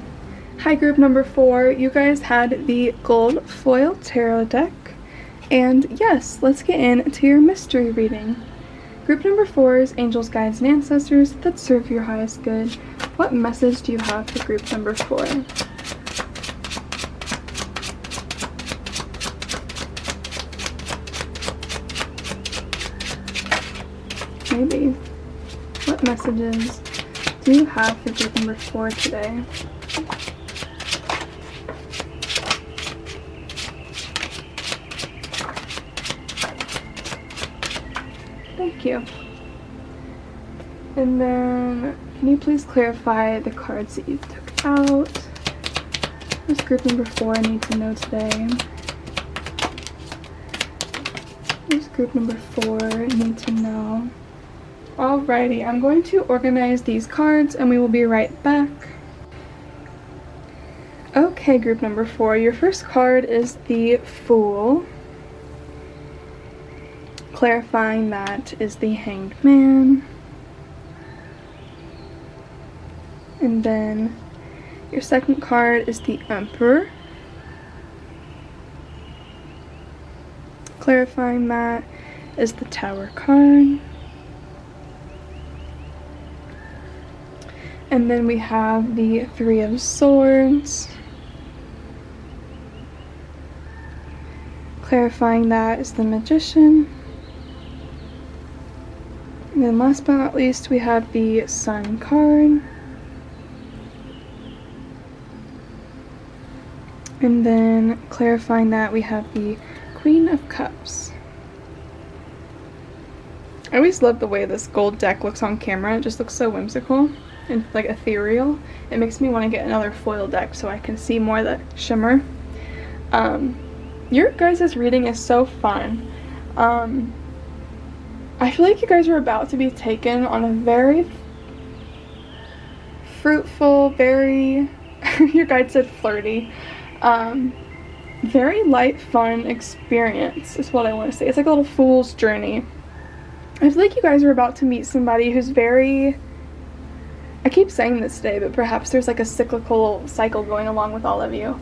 [SPEAKER 1] Hi group number 4, you guys had the gold foil tarot deck. And yes, let's get into your mystery reading. Group number 4 is angels, guides, and ancestors that serve your highest good. What message do you have for group number 4? Maybe. What messages do you have for group number 4 today? Thank you. And then, can you please clarify the cards that you took out? What does group number 4 need to know today? What does group number 4 need to know? Alrighty, I'm going to organize these cards and we will be right back. Okay, group number 4, your first card is the Fool. Clarifying that is the Hanged Man. And then your second card is the Emperor. Clarifying that is the Tower card. And then we have the Three of Swords. Clarifying that is the Magician. And then last but not least, we have the Sun card. And then clarifying that, we have the Queen of Cups. I always love the way this gold deck looks on camera. It just looks so whimsical and like ethereal. It makes me want to get another foil deck so I can see more of the shimmer. Your guys' reading is so fun. I feel like you guys are about to be taken on a very fruitful, very, your guide said flirty, very light, fun experience is what I want to say. It's like a little fool's journey. I feel like you guys are about to meet somebody who's very, I keep saying this today, but perhaps there's like a cyclical cycle going along with all of you.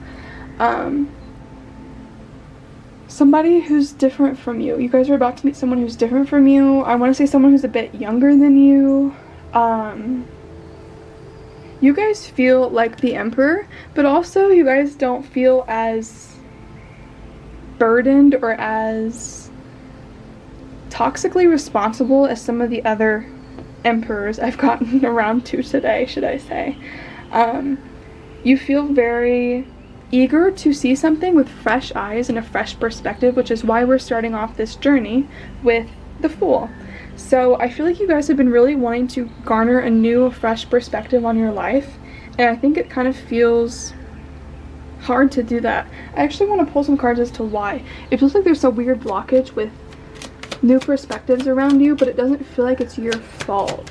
[SPEAKER 1] Somebody who's different from you. You guys are about to meet someone who's different from you. I want to say someone who's a bit younger than you. You guys feel like the Emperor, but also you guys don't feel as burdened or as toxically responsible as some of the other Emperors I've gotten around to today, should I say. You feel very eager to see something with fresh eyes and a fresh perspective, which is why we're starting off this journey with the Fool. So I feel like you guys have been really wanting to garner a new, fresh perspective on your life, and I think it kind of feels hard to do that. I actually want to pull some cards as to why. It feels like there's a weird blockage with new perspectives around you, but it doesn't feel like it's your fault.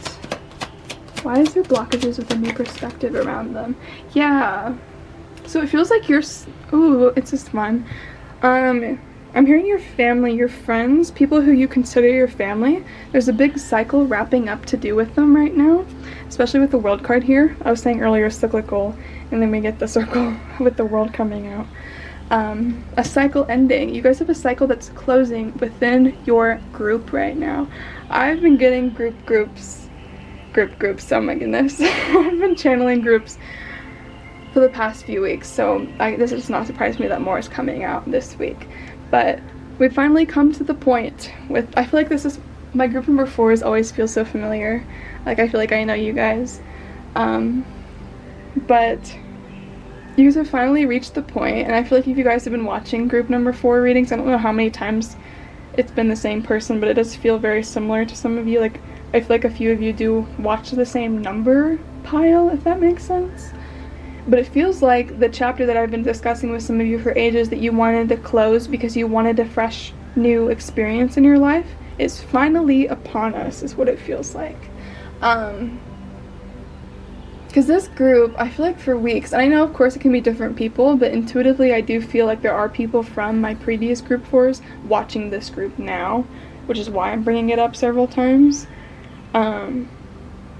[SPEAKER 1] Why is there blockages with a new perspective around them? Yeah. So it feels like you're... Ooh, it's just fun. I'm hearing your family, your friends, people who you consider your family. There's a big cycle wrapping up to do with them right now, especially with the world card here. I was saying earlier cyclical, and then we get the circle with the world coming out. A cycle ending. You guys have a cycle that's closing within your group right now. I've been getting groups. Oh my goodness. I've been channeling groups for the past few weeks, so this does not surprise me that more is coming out this week. But we've finally come to the point with, I feel like this is, my group number 4 always feels so familiar. Like, I feel like I know you guys. But you guys have finally reached the point, and I feel like if you guys have been watching group number 4 readings, I don't know how many times it's been the same person, but it does feel very similar to some of you. Like, I feel like a few of you do watch the same number pile, if that makes sense. But it feels like the chapter that I've been discussing with some of you for ages that you wanted to close because you wanted a fresh new experience in your life is finally upon us, is what it feels like. Because this group, I feel like for weeks, and I know of course it can be different people, but intuitively I do feel like there are people from my previous group 4s watching this group now, which is why I'm bringing it up several times.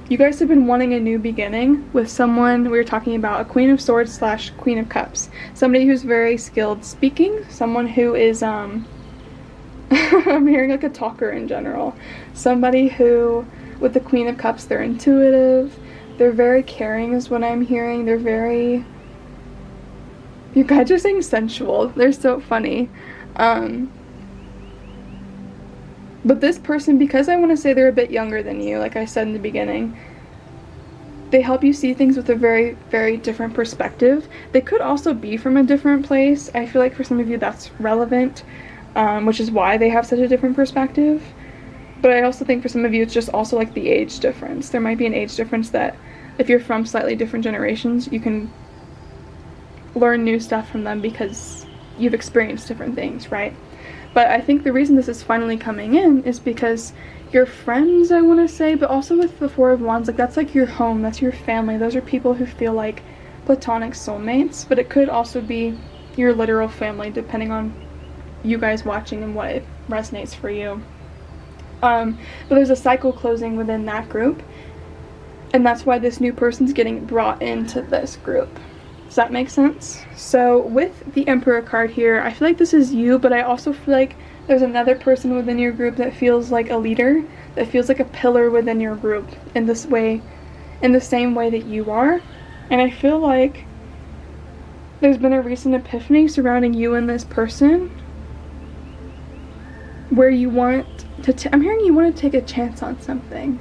[SPEAKER 1] You guys have been wanting a new beginning with someone. We were talking about a Queen of Swords / Queen of Cups. Somebody who's very skilled speaking. Someone who is, I'm hearing like a talker in general. Somebody who, with the Queen of Cups, they're intuitive. They're very caring is what I'm hearing. They're very, you guys are saying sensual. They're so funny. But this person, because I want to say they're a bit younger than you, like I said in the beginning, they help you see things with a very, very different perspective. They could also be from a different place. I feel like for some of you that's relevant, which is why they have such a different perspective. But I also think for some of you it's just also like the age difference. There might be an age difference that if you're from slightly different generations, you can learn new stuff from them because you've experienced different things, right? But I think the reason this is finally coming in is because your friends, I want to say, but also with the 4 of Wands, like that's like your home, that's your family. Those are people who feel like platonic soulmates, but it could also be your literal family depending on you guys watching and what it resonates for you. But there's a cycle closing within that group, and that's why this new person's getting brought into this group. Does that make sense? So with the Emperor card here, I feel like this is you, but I also feel like there's another person within your group that feels like a leader, that feels like a pillar within your group in this way, in the same way that you are. And I feel like there's been a recent epiphany surrounding you and this person where you want to, I'm hearing you want to take a chance on something.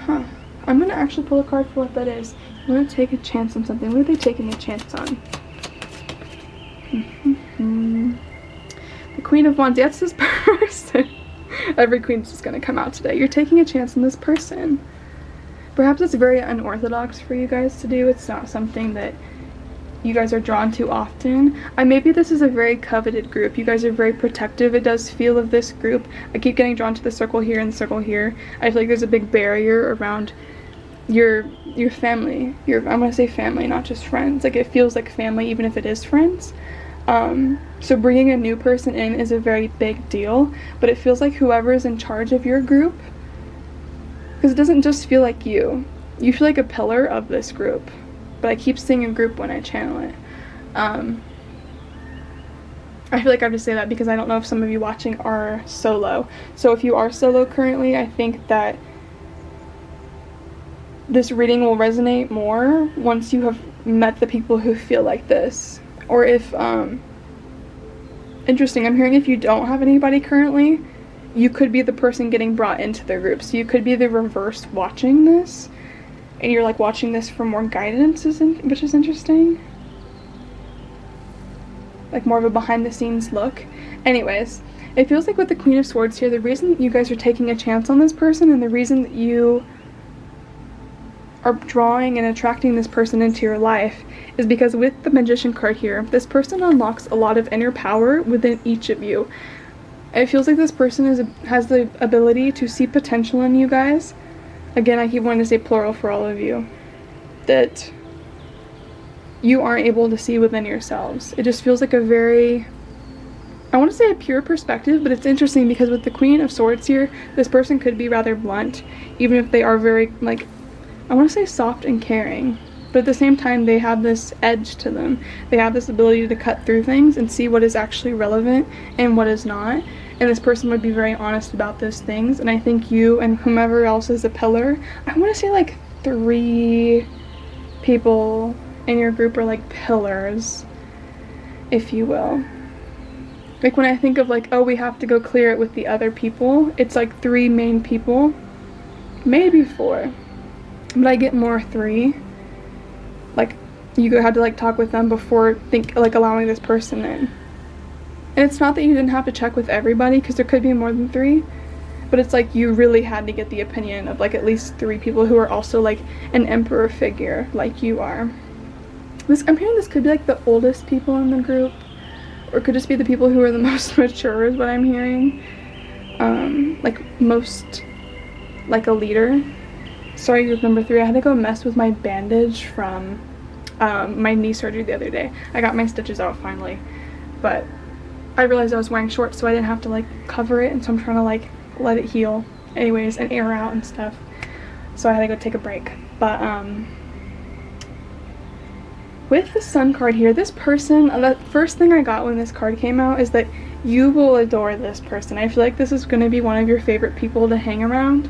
[SPEAKER 1] Huh. I'm going to actually pull a card for what that is. You want to take a chance on something. What are they taking a chance on? The Queen of Wands. That's this person. Every queen's just going to come out today. You're taking a chance on this person. Perhaps it's very unorthodox for you guys to do. It's not something that you guys are drawn to often. Maybe this is a very coveted group. You guys are very protective. It does feel of this group. I keep getting drawn to the circle here and the circle here. I feel like there's a big barrier around your family. I'm gonna say family, not just friends. Like it feels like family even if it is friends. So bringing a new person in is a very big deal, but it feels like whoever is in charge of your group, because it doesn't just feel like you feel like a pillar of this group, but I keep seeing a group when I channel it. I feel like I have to say that because I don't know if some of you watching are solo. So if you are solo currently, I think that this reading will resonate more once you have met the people who feel like this. Or if, interesting, I'm hearing if you don't have anybody currently, you could be the person getting brought into their group. So you could be the reverse watching this, and you're like watching this for more guidance, which is interesting. Like more of a behind the scenes look. Anyways, it feels like with the Queen of Swords here, the reason that you guys are taking a chance on this person and the reason that you are drawing and attracting this person into your life is because with the Magician card here, this person unlocks a lot of inner power within each of you. It feels like this person has the ability to see potential in you guys. Again, I keep wanting to say plural for all of you. That you aren't able to see within yourselves. It just feels like a very, I want to say a pure perspective, but it's interesting because with the Queen of Swords here, this person could be rather blunt, even if they are very, like, I want to say soft and caring, but at the same time they have this edge to them. They have this ability to cut through things and see what is actually relevant and what is not, and this person would be very honest about those things. And I think you and whomever else is a pillar, I want to say like 3 people in your group are like pillars, if you will. Like when I think of like, oh, we have to go clear it with the other people, it's like 3 main people, maybe 4, but I get more 3. Like you had to like talk with them before allowing this person in. And it's not that you didn't have to check with everybody, because there could be more than 3, but it's like you really had to get the opinion of like at least 3 people who are also like an emperor figure like you are. I'm hearing this could be like the oldest people in the group, or it could just be the people who are the most mature is what I'm hearing. Like most, like a leader. Sorry, group number 3, I had to go mess with my bandage from my knee surgery the other day. I got my stitches out finally, but I realized I was wearing shorts, so I didn't have to like cover it, and so I'm trying to like let it heal anyways and air out and stuff. So I had to go take a break. But with the Sun card here, this person, the first thing I got when this card came out is that you will adore this person. I feel like this is going to be one of your favorite people to hang around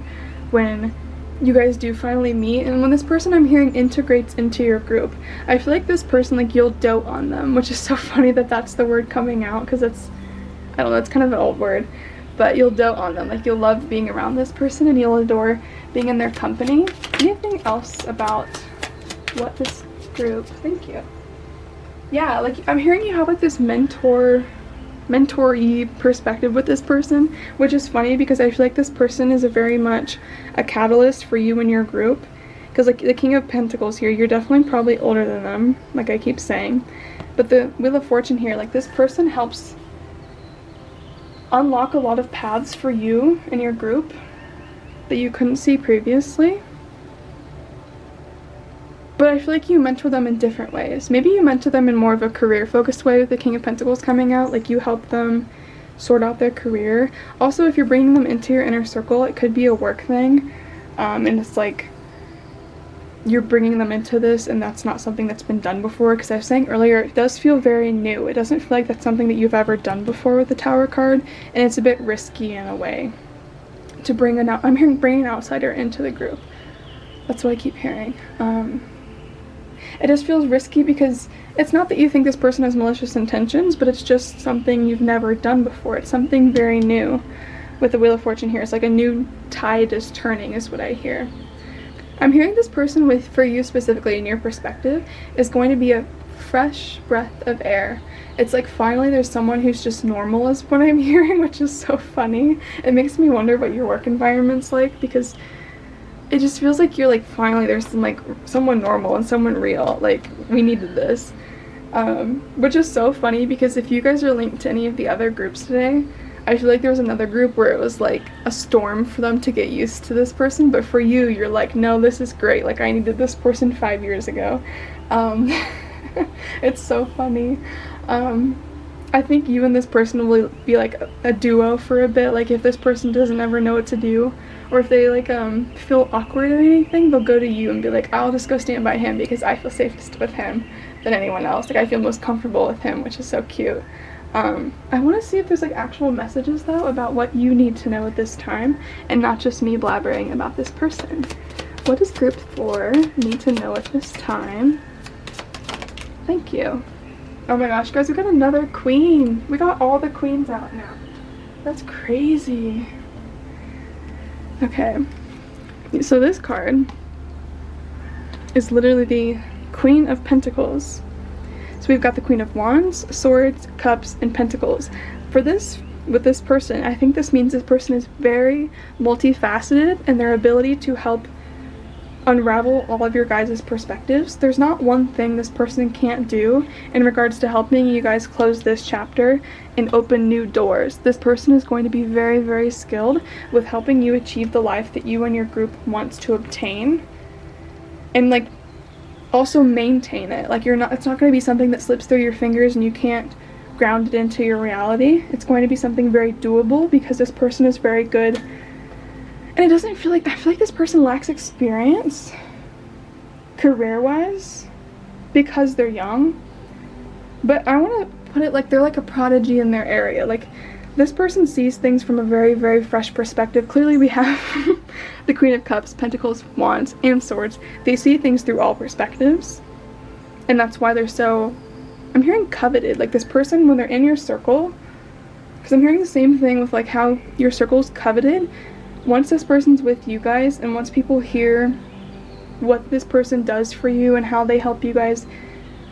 [SPEAKER 1] when you guys do finally meet. And when this person I'm hearing integrates into your group, I feel like this person, like, you'll dote on them, which is so funny that that's the word coming out, because it's, I don't know, it's kind of an old word, but you'll dote on them. Like, you'll love being around this person and you'll adore being in their company. Anything else about what this group, thank you. Yeah, like, I'm hearing you have like this mentoree perspective with this person, which is funny because I feel like this person is a very much a catalyst for you and your group, because like the King of Pentacles here, you're definitely probably older than them, like I keep saying, but the Wheel of Fortune here, like this person helps unlock a lot of paths for you and your group that you couldn't see previously. But I feel like you mentor them in different ways. Maybe you mentor them in more of a career-focused way with the King of Pentacles coming out. Like, you help them sort out their career. Also, if you're bringing them into your inner circle, it could be a work thing. And it's like, you're bringing them into this, and that's not something that's been done before. Because I was saying earlier, it does feel very new. It doesn't feel like that's something that you've ever done before with the Tower card. And it's a bit risky in a way to bring I'm hearing bring an outsider into the group. That's what I keep hearing. It just feels risky because it's not that you think this person has malicious intentions, but it's just something you've never done before. It's something very new with the Wheel of Fortune here. It's like a new tide is turning is what I hear. I'm hearing this person for you specifically in your perspective is going to be a fresh breath of air. It's like finally there's someone who's just normal is what I'm hearing, which is so funny. It makes me wonder what your work environment's like, because it just feels like you're like, finally there's someone normal and someone real. Like, we needed this. Which is so funny because if you guys are linked to any of the other groups today, I feel like there was another group where it was like a storm for them to get used to this person, but for you, you're like, no, this is great. Like, I needed this person 5 years ago. It's so funny. I think you and this person will be like a duo for a bit. Like, if this person doesn't ever know what to do, or if they like feel awkward or anything, they'll go to you and be like, I'll just go stand by him because I feel safest with him than anyone else. Like, I feel most comfortable with him, which is so cute. I want to see if there's like actual messages though about what you need to know at this time, and not just me blabbering about this person. What does group 4 need to know at this time? Thank you. Oh my gosh, guys, we got another queen. We got all the queens out now. That's crazy. Okay, so this card is literally the Queen of Pentacles. So we've got the Queen of Wands, Swords, Cups, and Pentacles. For this, with this person, I think this means this person is very multifaceted, and their ability to help unravel all of your guys' perspectives. There's not one thing this person can't do in regards to helping you guys close this chapter and open new doors. This person is going to be very, very skilled with helping you achieve the life that you and your group wants to obtain, and like also maintain it. Like it's not going to be something that slips through your fingers and you can't ground it into your reality. It's going to be something very doable because this person is very good. And it doesn't feel like, I feel like this person lacks experience career-wise because they're young. But I want to put it like they're like a prodigy in their area. Like, this person sees things from a very, very fresh perspective. Clearly we have the Queen of Cups, Pentacles, Wands, and Swords. They see things through all perspectives. And that's why they're so, I'm hearing coveted. Like, this person, when they're in your circle, because I'm hearing the same thing with like how your circle's coveted. Once this person's with you guys, and once people hear what this person does for you and how they help you guys,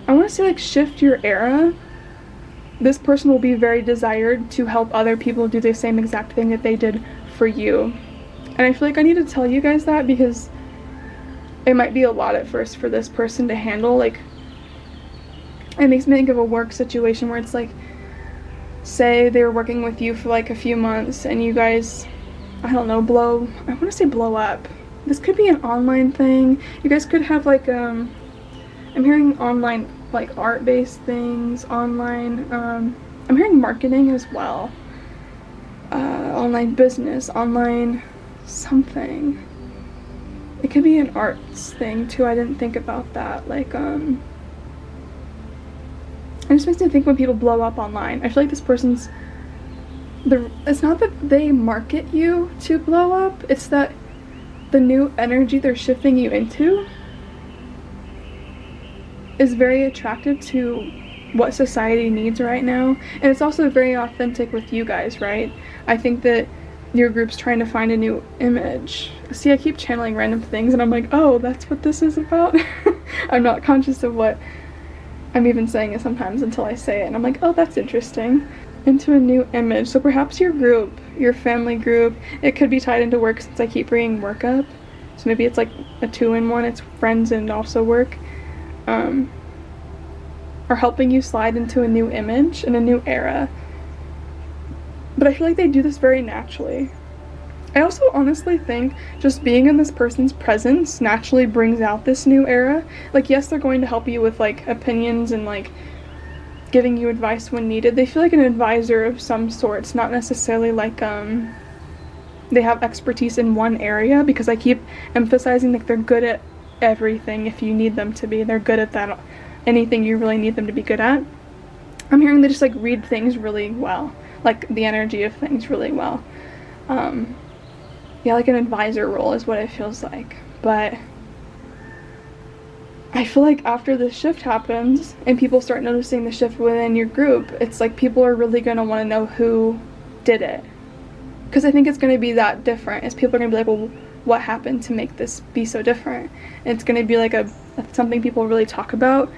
[SPEAKER 1] I want to say, like, shift your era. This person will be very desired to help other people do the same exact thing that they did for you. And I feel like I need to tell you guys that because it might be a lot at first for this person to handle. Like, it makes me think of a work situation where it's like, say they were working with you for like a few months and you guys, I don't know, I want to say blow up. This could be an online thing. You guys could have like, I'm hearing online, like art-based things, online, I'm hearing marketing as well. Online business, online something. It could be an arts thing too, I didn't think about that. Like, it just makes me think when people blow up online. I feel like this person's, it's not that they market you to blow up, it's that the new energy they're shifting you into is very attractive to what society needs right now. And it's also very authentic with you guys, right? I think that your group's trying to find a new image. See, I keep channeling random things and I'm like, oh, that's what this is about? I'm not conscious of what I'm even saying it sometimes until I say it, and I'm like, oh, that's interesting. Into a new image. So perhaps your group, your family group, it could be tied into work since I keep bringing work up. So maybe it's like a 2-in-1, it's friends and also work. Are helping you slide into a new image and a new era. But I feel like they do this very naturally. I also honestly think just being in this person's presence naturally brings out this new era. Like, yes, they're going to help you with like opinions and like giving you advice when needed. They feel like an advisor of some sort. It's not necessarily like they have expertise in one area, because I keep emphasizing like they're good at everything if you need them to be. They're good at that, anything you really need them to be good at. I'm hearing they just like read things really well, like the energy of things really well. Yeah, like an advisor role is what it feels like. But I feel like after this shift happens and people start noticing the shift within your group, it's like people are really going to want to know who did it. Because I think it's going to be that different, as people are going to be like, well, what happened to make this be so different? And it's going to be like something people really talk about.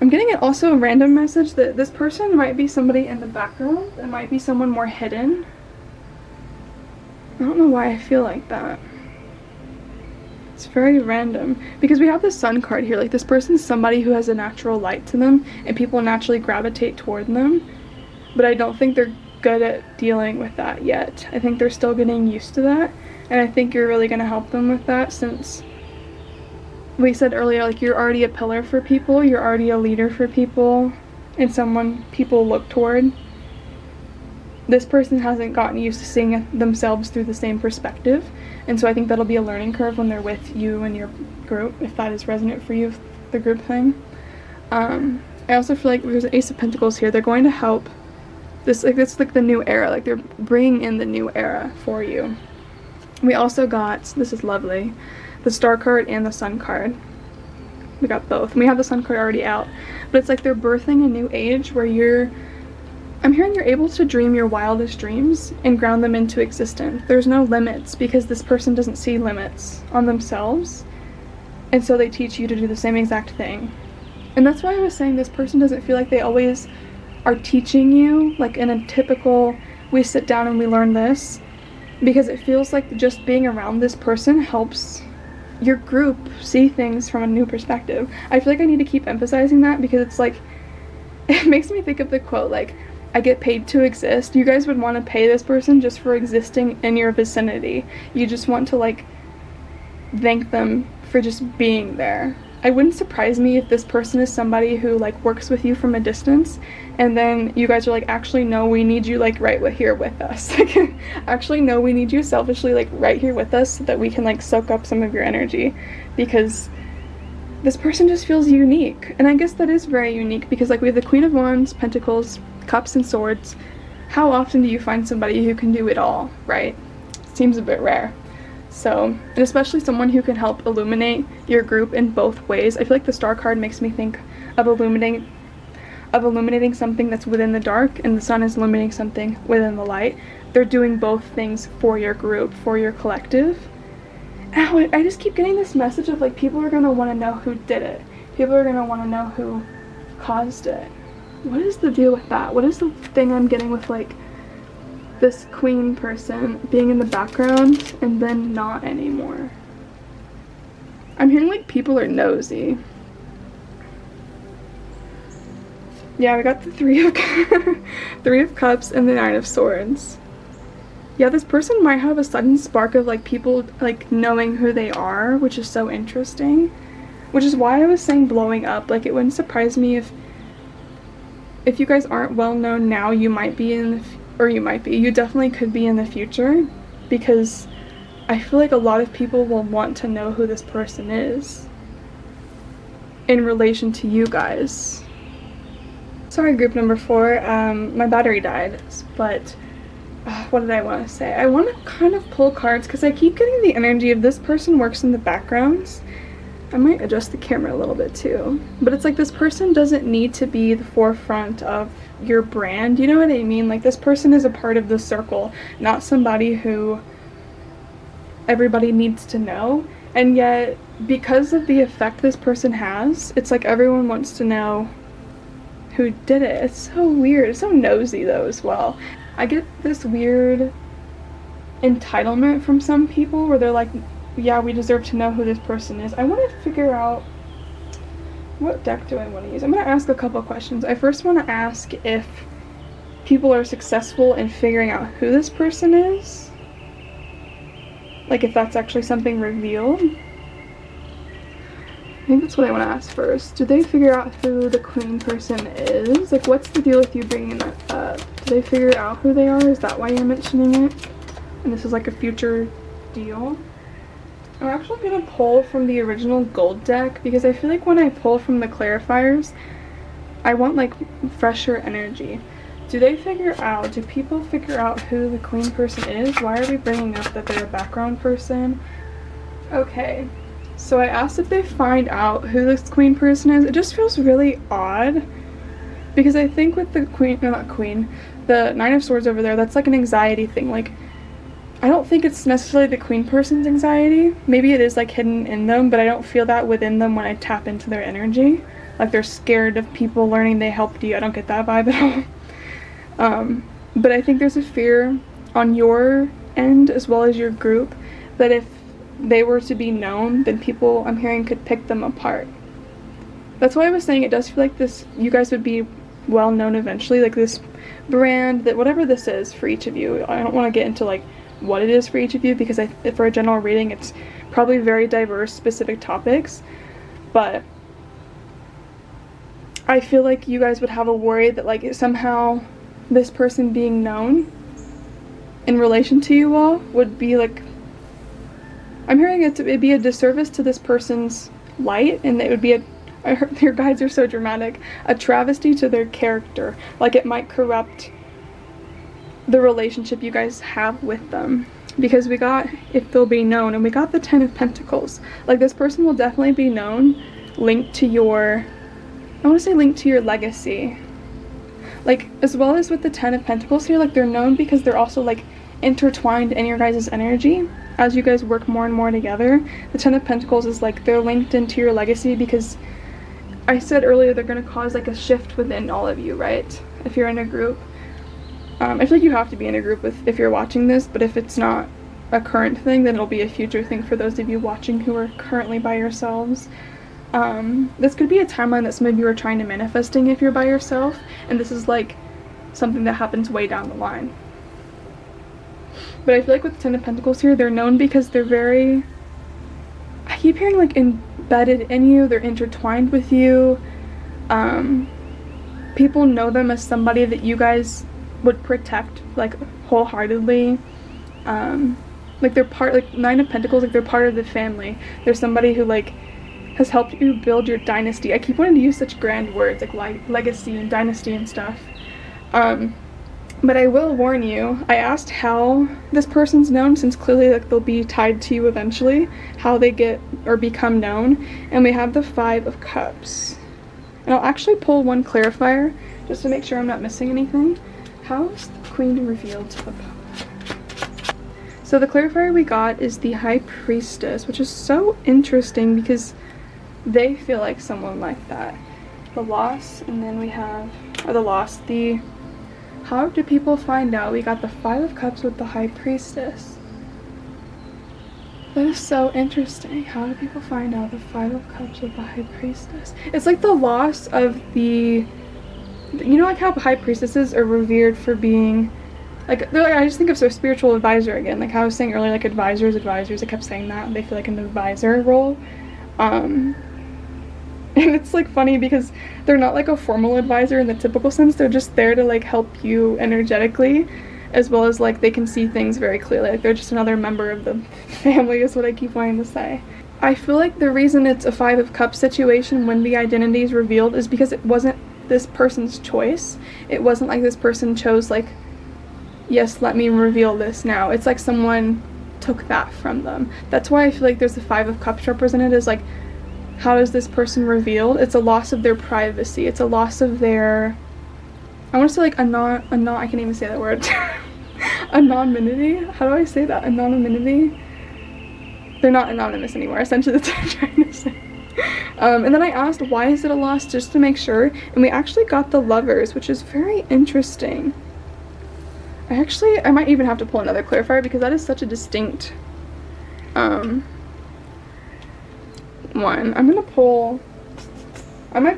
[SPEAKER 1] I'm getting also a random message that this person might be somebody in the background. It might be someone more hidden. I don't know why I feel like that. It's very random. Because we have the Sun card here. Like, this person's somebody who has a natural light to them and people naturally gravitate toward them. But I don't think they're good at dealing with that yet. I think they're still getting used to that. And I think you're really going to help them with that, since we said earlier, like, you're already a pillar for people. You're already a leader for people. And someone people look toward. This person hasn't gotten used to seeing themselves through the same perspective, and so I think that'll be a learning curve when they're with you and your group, if that is resonant for you, the group thing. I also feel like there's an Ace of Pentacles here. They're going to help this, like, it's like the new era, like they're bringing in the new era for you. We also got, this is lovely, the Star card and the Sun card. We got both. We have the Sun card already out, but it's like they're birthing a new age where I'm hearing you're able to dream your wildest dreams and ground them into existence. There's no limits, because this person doesn't see limits on themselves, and so they teach you to do the same exact thing. And that's why I was saying this person doesn't feel like they always are teaching you, like in a typical, we sit down and we learn this. because it feels like just being around this person helps your group see things from a new perspective. I feel like I need to keep emphasizing that, because it's like, it makes me think of the quote, like, I get paid to exist. You guys would want to pay this person just for existing in your vicinity. You just want to like thank them for just being there. It wouldn't surprise me if this person is somebody who like works with you from a distance, and then you guys are like, actually no, we need you like right here with us. Like, actually no, we need you selfishly like right here with us so that we can like soak up some of your energy, because this person just feels unique. And I guess that is very unique, because like we have the Queen of Wands, Pentacles, Cups, and Swords. How often do you find somebody who can do it all, right? Seems a bit rare. So, and especially someone who can help illuminate your group in both ways. I feel like the Star card makes me think of illuminating something that's within the dark, and the Sun is illuminating something within the light. They're doing both things for your group, for your collective. Ow, I just keep getting this message of like, people are gonna want to know who did it. People are gonna want to know who caused it. What is the deal with that? What is the thing I'm getting with like this queen person being in the background and then not anymore? I'm hearing like people are nosy. Yeah, we got the Three of Cups and the Nine of Swords. Yeah, this person might have a sudden spark of like people like knowing who they are, which is so interesting. Which is why I was saying blowing up. Like, it wouldn't surprise me if you guys aren't well known now, you might be you definitely could be in the future, because I feel like a lot of people will want to know who this person is in relation to you guys. Sorry, group number 4, my battery died, but what did I want to say? I want to kind of pull cards because I keep getting the energy of this person works in the backgrounds. I might adjust the camera a little bit too, but it's like this person doesn't need to be the forefront of your brand, you know what I mean? Like, this person is a part of the circle, not somebody who everybody needs to know. And yet, because of the effect this person has, it's like everyone wants to know who did it. It's so weird. It's so nosy though as well. I get this weird entitlement from some people where they're like, yeah, we deserve to know who this person is. I want to figure out, what deck do I want to use? I'm going to ask a couple questions. I first want to ask if people are successful in figuring out who this person is. Like, if that's actually something revealed. I think that's what I want to ask first. Do they figure out who the queen person is? Like, what's the deal with you bringing that up? Do they figure out who they are? Is that why you're mentioning it? And this is like a future deal? I'm actually going to pull from the original gold deck, because I feel like when I pull from the clarifiers, I want like fresher energy. Do people figure out who the queen person is? Why are we bringing up that they're a background person? Okay, so I asked if they find out who this queen person is. It just feels really odd, because I think with the the Nine of Swords over there, that's like an anxiety thing. Like, I don't think it's necessarily the queen person's anxiety. Maybe it is like hidden in them, but I don't feel that within them when I tap into their energy. Like, they're scared of people learning they helped you. I don't get that vibe at all. But I think there's a fear on your end as well as your group that if they were to be known, then people, I'm hearing, could pick them apart. That's why I was saying it does feel like this, you guys would be well known eventually, like this brand, that whatever this is for each of you. I don't want to get into like what it is for each of you, because for a general reading it's probably very diverse specific topics, but I feel like you guys would have a worry that like somehow this person being known in relation to you all would be like, I'm hearing it'd be a disservice to this person's light, and it would be I heard your guides are so dramatic, a travesty to their character. Like, it might corrupt the relationship you guys have with them, because we got if they'll be known, and we got the Ten of Pentacles. Like, this person will definitely be known, linked to your, I want to say linked to your legacy. Like, as well as with the Ten of Pentacles here, like, they're known because they're also like intertwined in your guys' energy as you guys work more and more together. The Ten of Pentacles is like they're linked into your legacy, because I said earlier they're going to cause like a shift within all of you, right? If you're in a group. I feel like you have to be in a group with if you're watching this, but if it's not a current thing, then it'll be a future thing for those of you watching who are currently by yourselves. This could be a timeline that some of you are trying to manifesting if you're by yourself, and this is like something that happens way down the line. But I feel like with the Ten of Pentacles here, they're known because they're very, I keep hearing like embedded in you, they're intertwined with you. People know them as somebody that you guys would protect like wholeheartedly. Like they're part, like Nine of Pentacles, like they're part of the family. They're somebody who like has helped you build your dynasty. I keep wanting to use such grand words like legacy and dynasty and stuff. But I will warn you, I asked how this person's known, since clearly like they'll be tied to you eventually, how they get or become known, and we have the Five of Cups. And I'll actually pull one clarifier just to make sure I'm not missing anything. How is the Queen revealed to the public? So the clarifier we got is the High Priestess, which is so interesting because they feel like someone like that. The loss, and then we have, or the loss, the, how do people find out? We got the Five of Cups with the High Priestess. That is so interesting. How do people find out the Five of Cups with the High Priestess? It's like the loss of the, you know, like how High Priestesses are revered for being, like, they're like, I just think of so spiritual advisor again, like how I was saying earlier, like advisors, I kept saying that, they feel like an advisor role. And it's like funny because they're not like a formal advisor in the typical sense, they're just there to like help you energetically, as well as like they can see things very clearly, like they're just another member of the family is what I keep wanting to say. I feel like the reason it's a Five of Cups situation when the identity is revealed is because it wasn't this person's choice. It wasn't like this person chose like, yes, let me reveal this now. It's like someone took that from them. That's why I feel like there's the Five of Cups represented as like, how is this person revealed? It's a loss of their privacy. It's a loss of their, I want to say like I can't even say that word. Anonymity? How do I say that? Anonymity? They're not anonymous anymore, essentially that's what I'm trying to say. And then I asked, why is it a loss, just to make sure, and we actually got the Lovers, which is very interesting. I might even have to pull another clarifier because that is such a distinct one. I might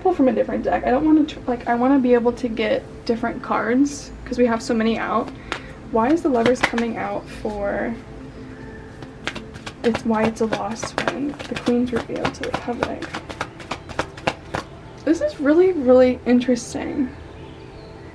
[SPEAKER 1] pull from a different deck. I don't want to, like, I want to be able to get different cards because we have so many out. Why is the Lovers coming out for, it's why it's a loss when the Queen's revealed to the public. This is really, really interesting.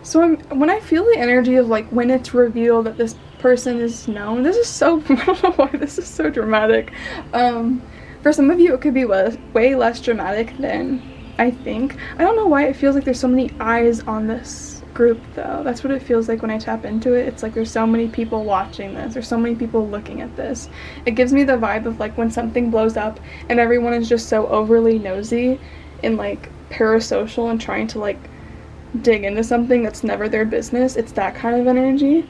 [SPEAKER 1] So when I feel the energy of like when it's revealed that this person is known, this is so, I don't know why this is so dramatic. For some of you it could be way less dramatic than I think. I don't know why it feels like there's so many eyes on this group though. That's what it feels like when I tap into it. It's like there's so many people watching this, there's so many people looking at this. It gives me the vibe of like when something blows up and everyone is just so overly nosy and like parasocial and trying to like dig into something that's never their business. It's that kind of energy.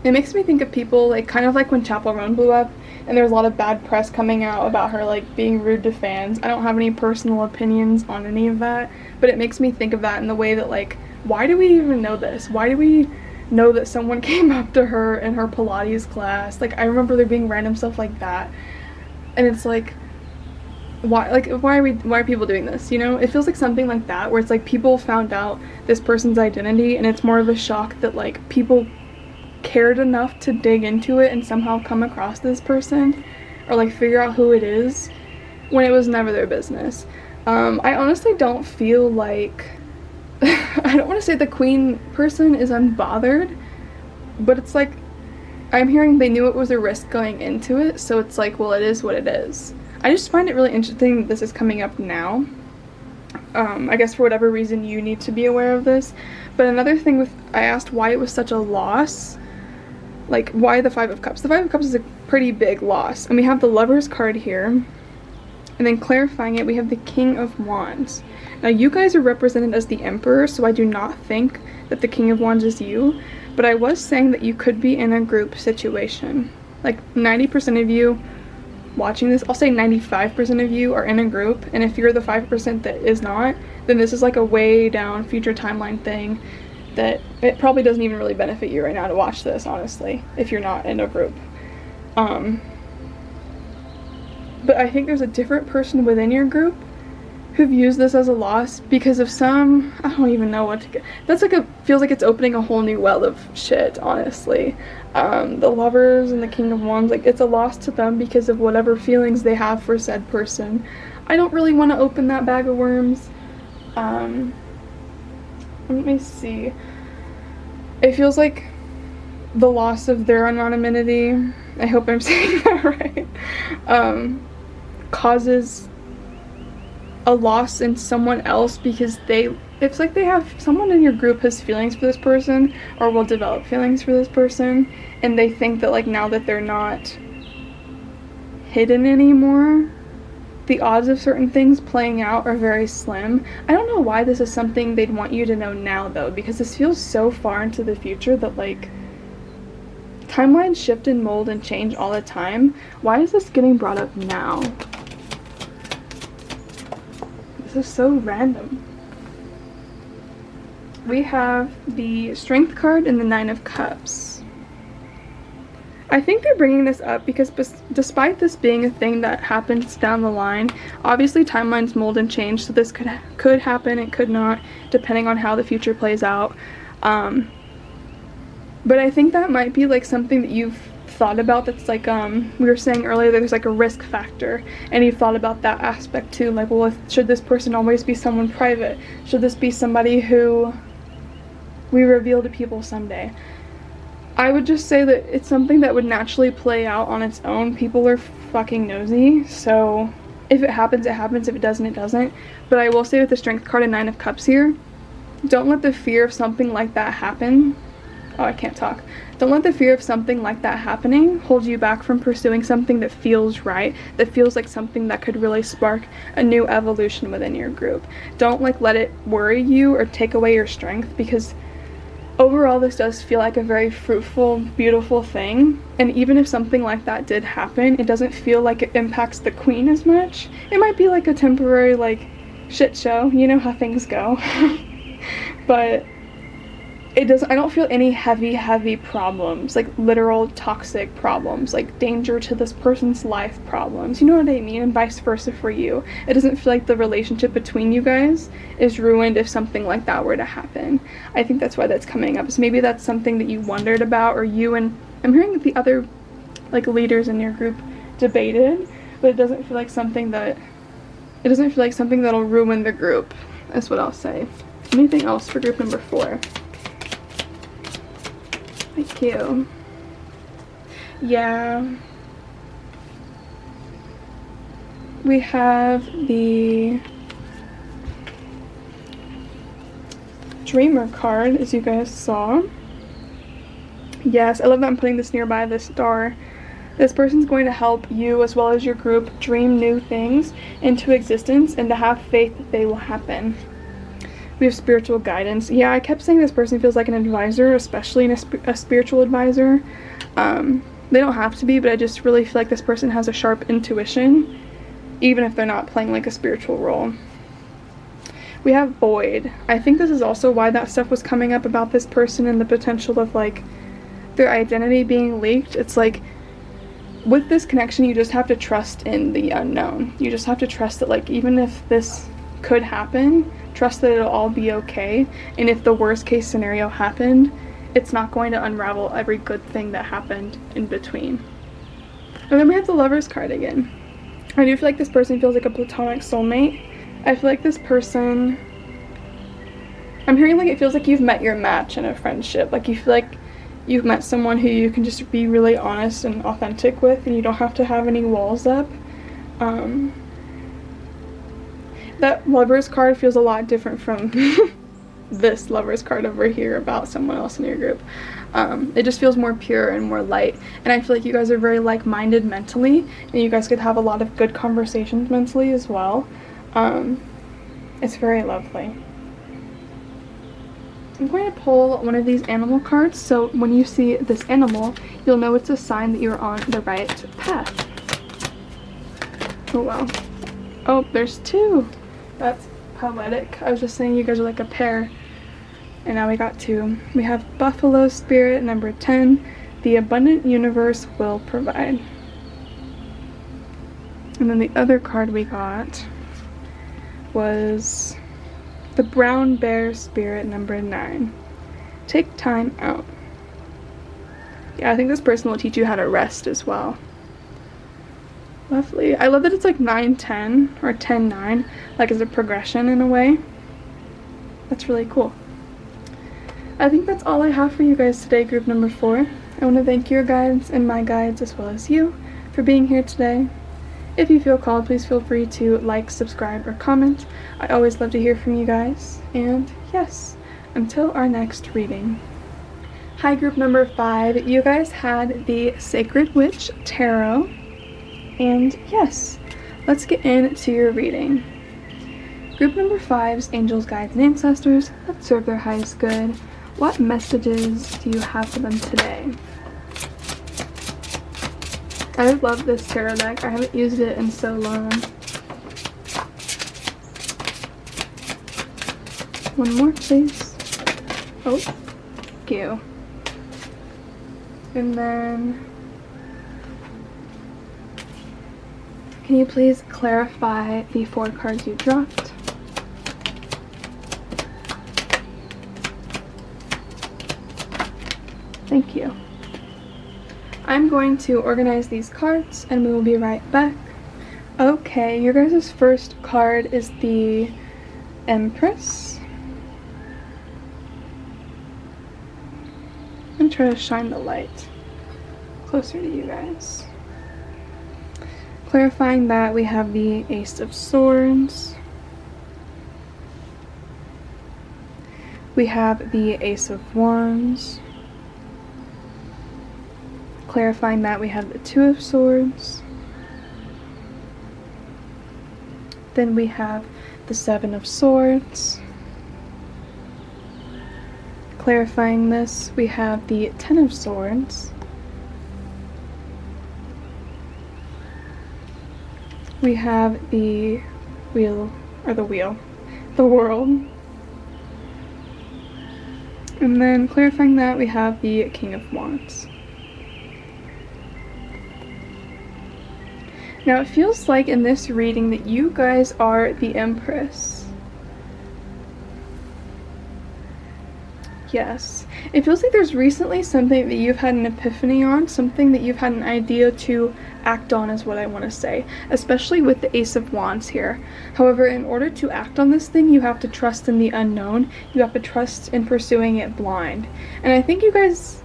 [SPEAKER 1] It makes me think of people like kind of like when Chappell Roan blew up and there was a lot of bad press coming out about her like being rude to fans. I don't have any personal opinions on any of that, but it makes me think of that in the way that like, why do we even know this? Why do we know that someone came up to her in her Pilates class? Like, I remember there being random stuff like that, and it's like, why are people doing this, you know? It feels like something like that where it's like people found out this person's identity and it's more of a shock that like people cared enough to dig into it and somehow come across this person or like figure out who it is when it was never their business. I honestly don't feel like I don't want to say the Queen person is unbothered, but it's like I'm hearing they knew it was a risk going into it, so it's like, well, it is what it is. I just find it really interesting that this is coming up now. I guess for whatever reason you need to be aware of this. But another thing with, I asked why it was such a loss, like why the Five of Cups. The Five of Cups is a pretty big loss, and we have the Lovers card here, and then clarifying it we have the King of Wands. Now you guys are represented as the Emperor, so I do not think that the King of Wands is you, but I was saying that you could be in a group situation. Like 90% of you watching this, I'll say 95% of you are in a group, and if you're the 5% that is not, then this is like a way down future timeline thing that it probably doesn't even really benefit you right now to watch this, honestly, if you're not in a group. But I think there's a different person within your group who views this as a loss because of some, I don't even know what to get. That's like feels like it's opening a whole new well of shit, honestly. The Lovers and the King of Wands, like, it's a loss to them because of whatever feelings they have for said person. I don't really want to open that bag of worms. Let me see. It feels like the loss of their anonymity, I hope I'm saying that right, causes a loss in someone else because it's like they have, someone in your group has feelings for this person or will develop feelings for this person, and they think that, like, now that they're not hidden anymore, the odds of certain things playing out are very slim. I don't know why this is something they'd want you to know now, though, because this feels so far into the future that, like, timelines shift and mold and change all the time. Why is this getting brought up now? This is so random. We have the Strength card and the Nine of Cups. I think they're bringing this up because despite this being a thing that happens down the line, obviously timelines mold and change, so this could happen, it could not, depending on how the future plays out. But I think that might be, like, something that you've thought about, that's like, we were saying earlier that there's, like, a risk factor, and you've thought about that aspect too, like, well, should this person always be someone private? Should this be somebody who we reveal to people someday? I would just say that it's something that would naturally play out on its own. People are fucking nosy, so if it happens, it happens. If it doesn't, it doesn't. But I will say with the Strength card and Nine of Cups here, don't let the fear of something like that happen. Oh, I can't talk. Don't let the fear of something like that happening hold you back from pursuing something that feels right, that feels like something that could really spark a new evolution within your group. Don't, like, let it worry you or take away your strength, because overall this does feel like a very fruitful, beautiful thing, and even if something like that did happen, it doesn't feel like it impacts the queen as much. It might be like a temporary, like, shit show, you know how things go. But it doesn't, I don't feel any heavy problems, like literal toxic problems, like danger to this person's life problems, you know what I mean, and vice versa for you. It doesn't feel like the relationship between you guys is ruined if something like that were to happen. I think that's why that's coming up. So maybe that's something that you wondered about, or you and, I'm hearing that the other, like, leaders in your group debated, but it doesn't feel like something that'll ruin the group, is what I'll say. Anything else for group number 4? Thank you. Yeah. We have the Dreamer card, as you guys saw. Yes, I love that I'm putting this nearby the star. This person's going to help you as well as your group dream new things into existence and to have faith that they will happen. We have spiritual guidance. Yeah, I kept saying this person feels like an advisor, especially a spiritual advisor. They don't have to be, but I just really feel like this person has a sharp intuition, even if they're not playing, like, a spiritual role. We have Void. I think this is also why that stuff was coming up about this person and the potential of, like, their identity being leaked. It's like, with this connection, you just have to trust in the unknown. You just have to trust that, like, even if this could happen, trust that it'll all be okay, and if the worst case scenario happened, it's not going to unravel every good thing that happened in between. And then we have the Lovers card again. I do feel like this person feels like a platonic soulmate. I feel like this person, I'm hearing, like, it feels like you've met your match in a friendship. Like, you feel like you've met someone who you can just be really honest and authentic with, and you don't have to have any walls up. That Lovers card feels a lot different from this Lovers card over here about someone else in your group. It just feels more pure and more light, and I feel like you guys are very like-minded mentally, and you guys could have a lot of good conversations mentally as well. It's very lovely. I'm going to pull one of these animal cards, so when you see this animal, you'll know it's a sign that you're on the right path. Oh wow. Oh, there's 2. That's poetic. I was just saying you guys are like a pair. And now we got 2. We have Buffalo Spirit number 10. The abundant universe will provide. And then the other card we got was the Brown Bear Spirit number 9. Take time out. Yeah, I think this person will teach you how to rest as well. Lovely. I love that it's like 9-10 or 10-9, like as a progression in a way. That's really cool. I think that's all I have for you guys today, group number 4. I want to thank your guides and my guides as well as you for being here today. If you feel called, please feel free to like, subscribe, or comment. I always love to hear from you guys. And yes, until our next reading. Hi, group number 5. You guys had the Sacred Witch Tarot. And yes, let's get into your reading. Group number 5's angels, guides, and ancestors, let's serve their highest good. What messages do you have for them today? I love this tarot deck. I haven't used it in so long. One more, please. Oh, thank you. And then, can you please clarify the 4 cards you dropped? Thank you. I'm going to organize these cards and we will be right back. Okay, your guys' first card is the Empress. I'm going to try to shine the light closer to you guys. Clarifying that, we have the Ace of Swords. We have the Ace of Wands. Clarifying that, we have the 2 of Swords. Then we have the 7 of Swords. Clarifying this, we have the 10 of Swords. We have the the World. And then clarifying that, we have the King of Wands. Now it feels like in this reading that you guys are the Empress. Yes. It feels like there's recently something that you've had an epiphany on, something that you've had an idea to act on is what I want to say, especially with the Ace of Wands here. However, in order to act on this thing, you have to trust in the unknown. You have to trust in pursuing it blind. And I think you guys,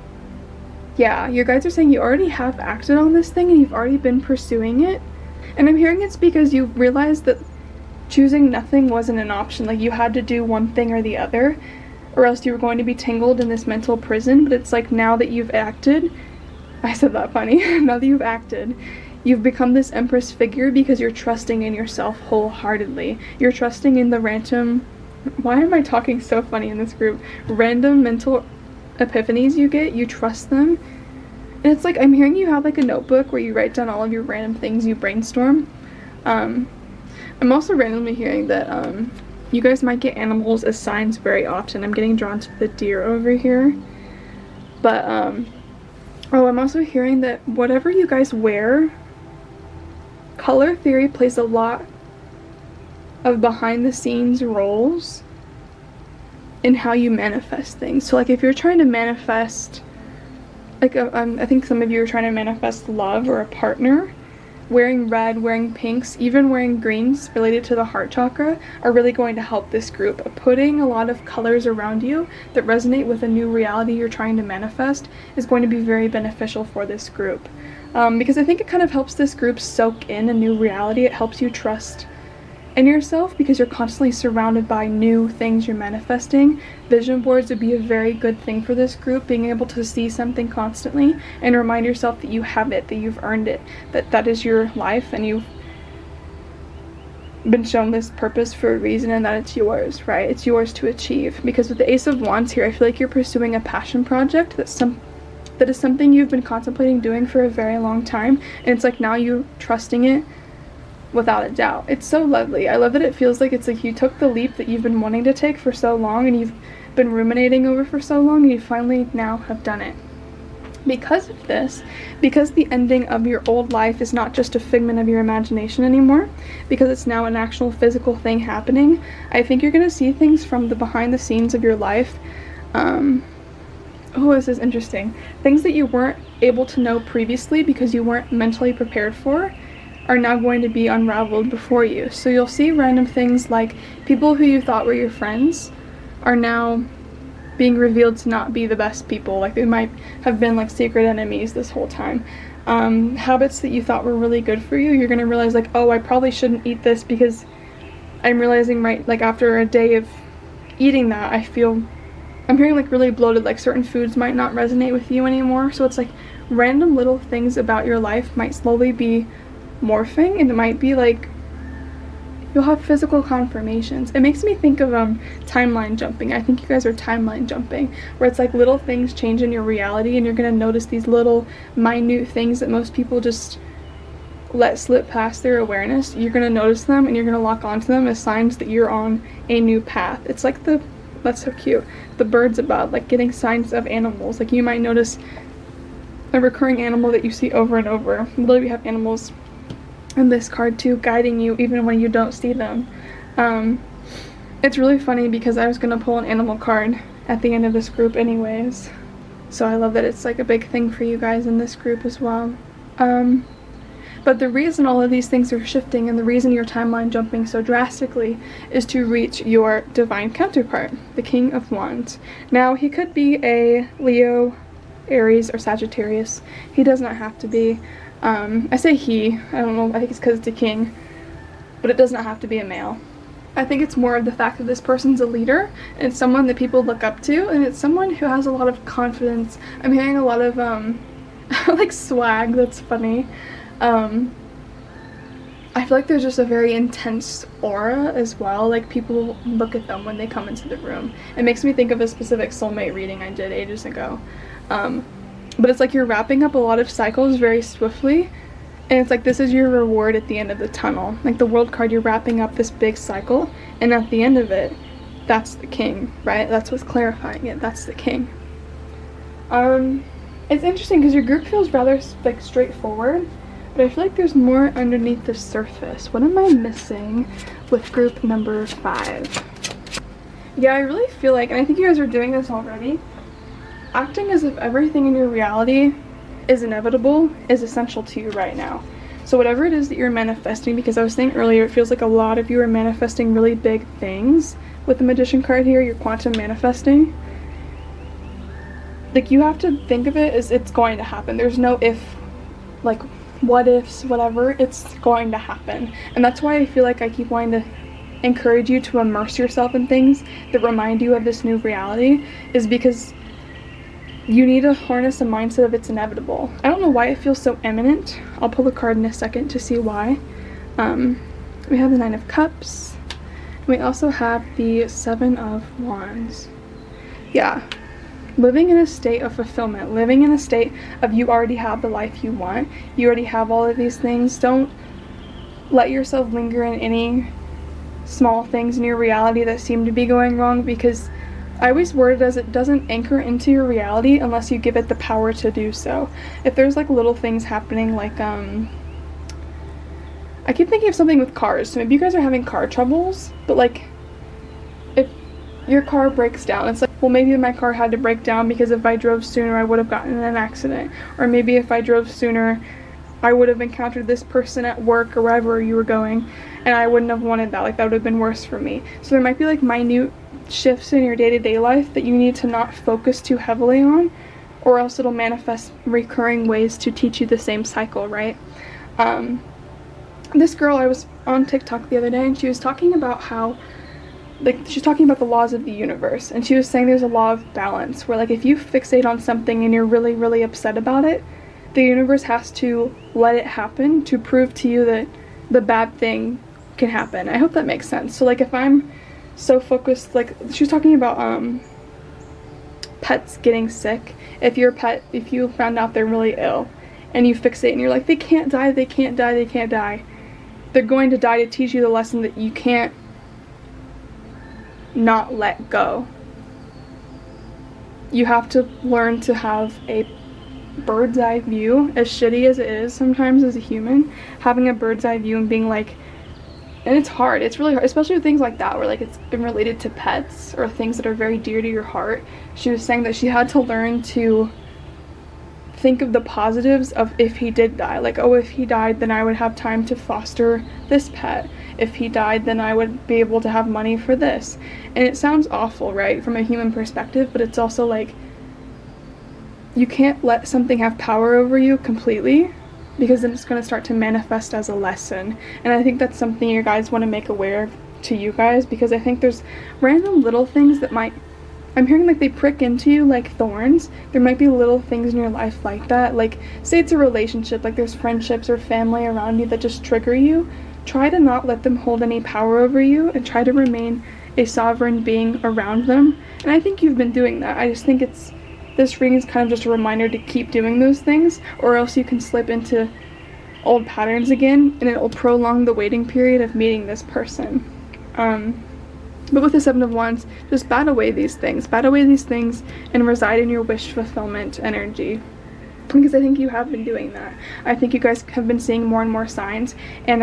[SPEAKER 1] yeah, your guides are saying you already have acted on this thing and you've already been pursuing it. And I'm hearing it's because you realized that choosing nothing wasn't an option. Like, you had to do one thing or the other, or else you were going to be tangled in this mental prison. But it's like, now that you've acted, I said that funny, now that you've acted, you've become this Empress figure because you're trusting in yourself wholeheartedly. You're trusting in the random, why am I talking so funny in this group? Random mental epiphanies you get, you trust them. And it's like, I'm hearing you have like a notebook where you write down all of your random things you brainstorm. I'm also randomly hearing that you guys might get animals as signs very often. I'm getting drawn to the deer over here. But, oh, I'm also hearing that whatever you guys wear, color theory plays a lot of behind the scenes roles in how you manifest things. So like if you're trying to manifest, like I think some of you are trying to manifest love or a partner, wearing red, wearing pinks, even wearing greens related to the heart chakra are really going to help this group. Putting a lot of colors around you that resonate with a new reality you're trying to manifest is going to be very beneficial for this group. Because I think it kind of helps this group soak in a new reality. It helps you trust in yourself because you're constantly surrounded by new things you're manifesting. Vision boards would be a very good thing for this group, being able to see something constantly and remind yourself that you have it, that you've earned it, that that is your life and you've been shown this purpose for a reason and that it's yours, right? It's yours to achieve. Because with the Ace of Wands here, I feel like you're pursuing a passion project that is something you've been contemplating doing for a very long time, and it's like now you're trusting it without a doubt. It's so lovely. I love that it feels like it's like you took the leap that you've been wanting to take for so long and you've been ruminating over for so long, and you finally now have done it. Because of this, because the ending of your old life is not just a figment of your imagination anymore, because it's now an actual physical thing happening, I think you're going to see things from the behind the scenes of your life. Oh, this is interesting. Things that you weren't able to know previously because you weren't mentally prepared for are now going to be unraveled before you. So you'll see random things like people who you thought were your friends are now being revealed to not be the best people. Like they might have been like secret enemies this whole time. Habits that you thought were really good for you, you're gonna realize like, oh, I probably shouldn't eat this because I'm realizing like after a day of eating that, I'm feeling like really bloated, like certain foods might not resonate with you anymore. So it's like random little things about your life might slowly be morphing, and it might be like you'll have physical confirmations. It makes me think of timeline jumping. I think you guys are timeline jumping, where it's like little things change in your reality and you're gonna notice these little minute things that most people just let slip past their awareness. You're gonna notice them and you're gonna lock onto them as signs that you're on a new path. It's like that's so cute, the birds above, like getting signs of animals. Like you might notice a recurring animal that you see over and over. Literally we have animals in this card too, guiding you even when you don't see them. It's really funny because I was gonna pull an animal card at the end of this group anyways, so I love that it's like a big thing for you guys in this group as well. But the reason all of these things are shifting and the reason you're timeline jumping so drastically is to reach your divine counterpart, the King of Wands. Now, he could be a Leo, Aries, or Sagittarius. He does not have to be. I say he, I don't know, I think it's because it's a king, but it does not have to be a male. I think it's more of the fact that this person's a leader, and it's someone that people look up to, and it's someone who has a lot of confidence. I'm hearing a lot of, like swag, that's funny. I feel like there's just a very intense aura as well. Like people look at them when they come into the room. It makes me think of a specific soulmate reading I did ages ago. But it's like you're wrapping up a lot of cycles very swiftly, and it's like this is your reward at the end of the tunnel. Like the World card, you're wrapping up this big cycle, and at the end of it, that's the king, right? That's what's clarifying it. That's the king. It's interesting because your group feels rather like straightforward, but I feel like there's more underneath the surface. What am I missing with group number 5? Yeah, I really feel like, and I think you guys are doing this already, acting as if everything in your reality is inevitable is essential to you right now. So whatever it is that you're manifesting, because I was saying earlier, it feels like a lot of you are manifesting really big things with the Magician card here. You're quantum manifesting. Like you have to think of it as it's going to happen. There's no if, like what ifs, whatever. It's going to happen. And that's why I feel like I keep wanting to encourage you to immerse yourself in things that remind you of this new reality, is because you need to harness a mindset of it's inevitable. I don't know why it feels so imminent. I'll pull a card in a second to see why. We have the 9 of Cups. And we also have the 7 of Wands. Yeah. Living in a state of fulfillment. Living in a state of you already have the life you want. You already have all of these things. Don't let yourself linger in any small things in your reality that seem to be going wrong, because I always word it as it doesn't anchor into your reality unless you give it the power to do so. If there's like little things happening, like I keep thinking of something with cars. So maybe you guys are having car troubles, but like if your car breaks down, it's like, well, maybe my car had to break down because if I drove sooner I would have gotten in an accident, or maybe if I drove sooner I would have encountered this person at work or wherever you were going, and I wouldn't have wanted that. Like that would have been worse for me. So there might be like minute shifts in your day-to-day life that you need to not focus too heavily on, or else it'll manifest recurring ways to teach you the same cycle, right? This girl, I was on TikTok the other day, and she was talking about how, like, she's talking about the laws of the universe, and she was saying there's a law of balance where, like, if you fixate on something and you're really, really upset about it, the universe has to let it happen to prove to you that the bad thing can happen. I hope that makes sense. So like if I'm so focused, like she was talking about pets getting sick. If your pet, if you found out they're really ill and you fixate and you're like, they can't die, they can't die, they can't die, they're going to die to teach you the lesson that you can't not let go. You have to learn to have a bird's eye view, as shitty as it is sometimes as a human, having a bird's eye view and being like, and it's hard, it's really hard, especially with things like that where like it's been related to pets or things that are very dear to your heart. She was saying that she had to learn to think of the positives of if he did die, like, oh, if he died then I would have time to foster this pet, if he died then I would be able to have money for this. And it sounds awful, right, from a human perspective, but it's also like, you can't let something have power over you completely, because then it's going to start to manifest as a lesson. And I think that's something you guys want to make aware of to you guys, because I think there's random little things that might, I'm hearing like they prick into you like thorns. There might be little things in your life like that, like say it's a relationship, like there's friendships or family around you that just trigger you. Try to not let them hold any power over you and try to remain a sovereign being around them. And I think you've been doing that. I just think this reading is kind of just a reminder to keep doing those things, or else you can slip into old patterns again and it will prolong the waiting period of meeting this person. But with the Seven of Wands, just bat away these things and reside in your wish fulfillment energy, because I think you have been doing that. I think you guys have been seeing more and more signs, and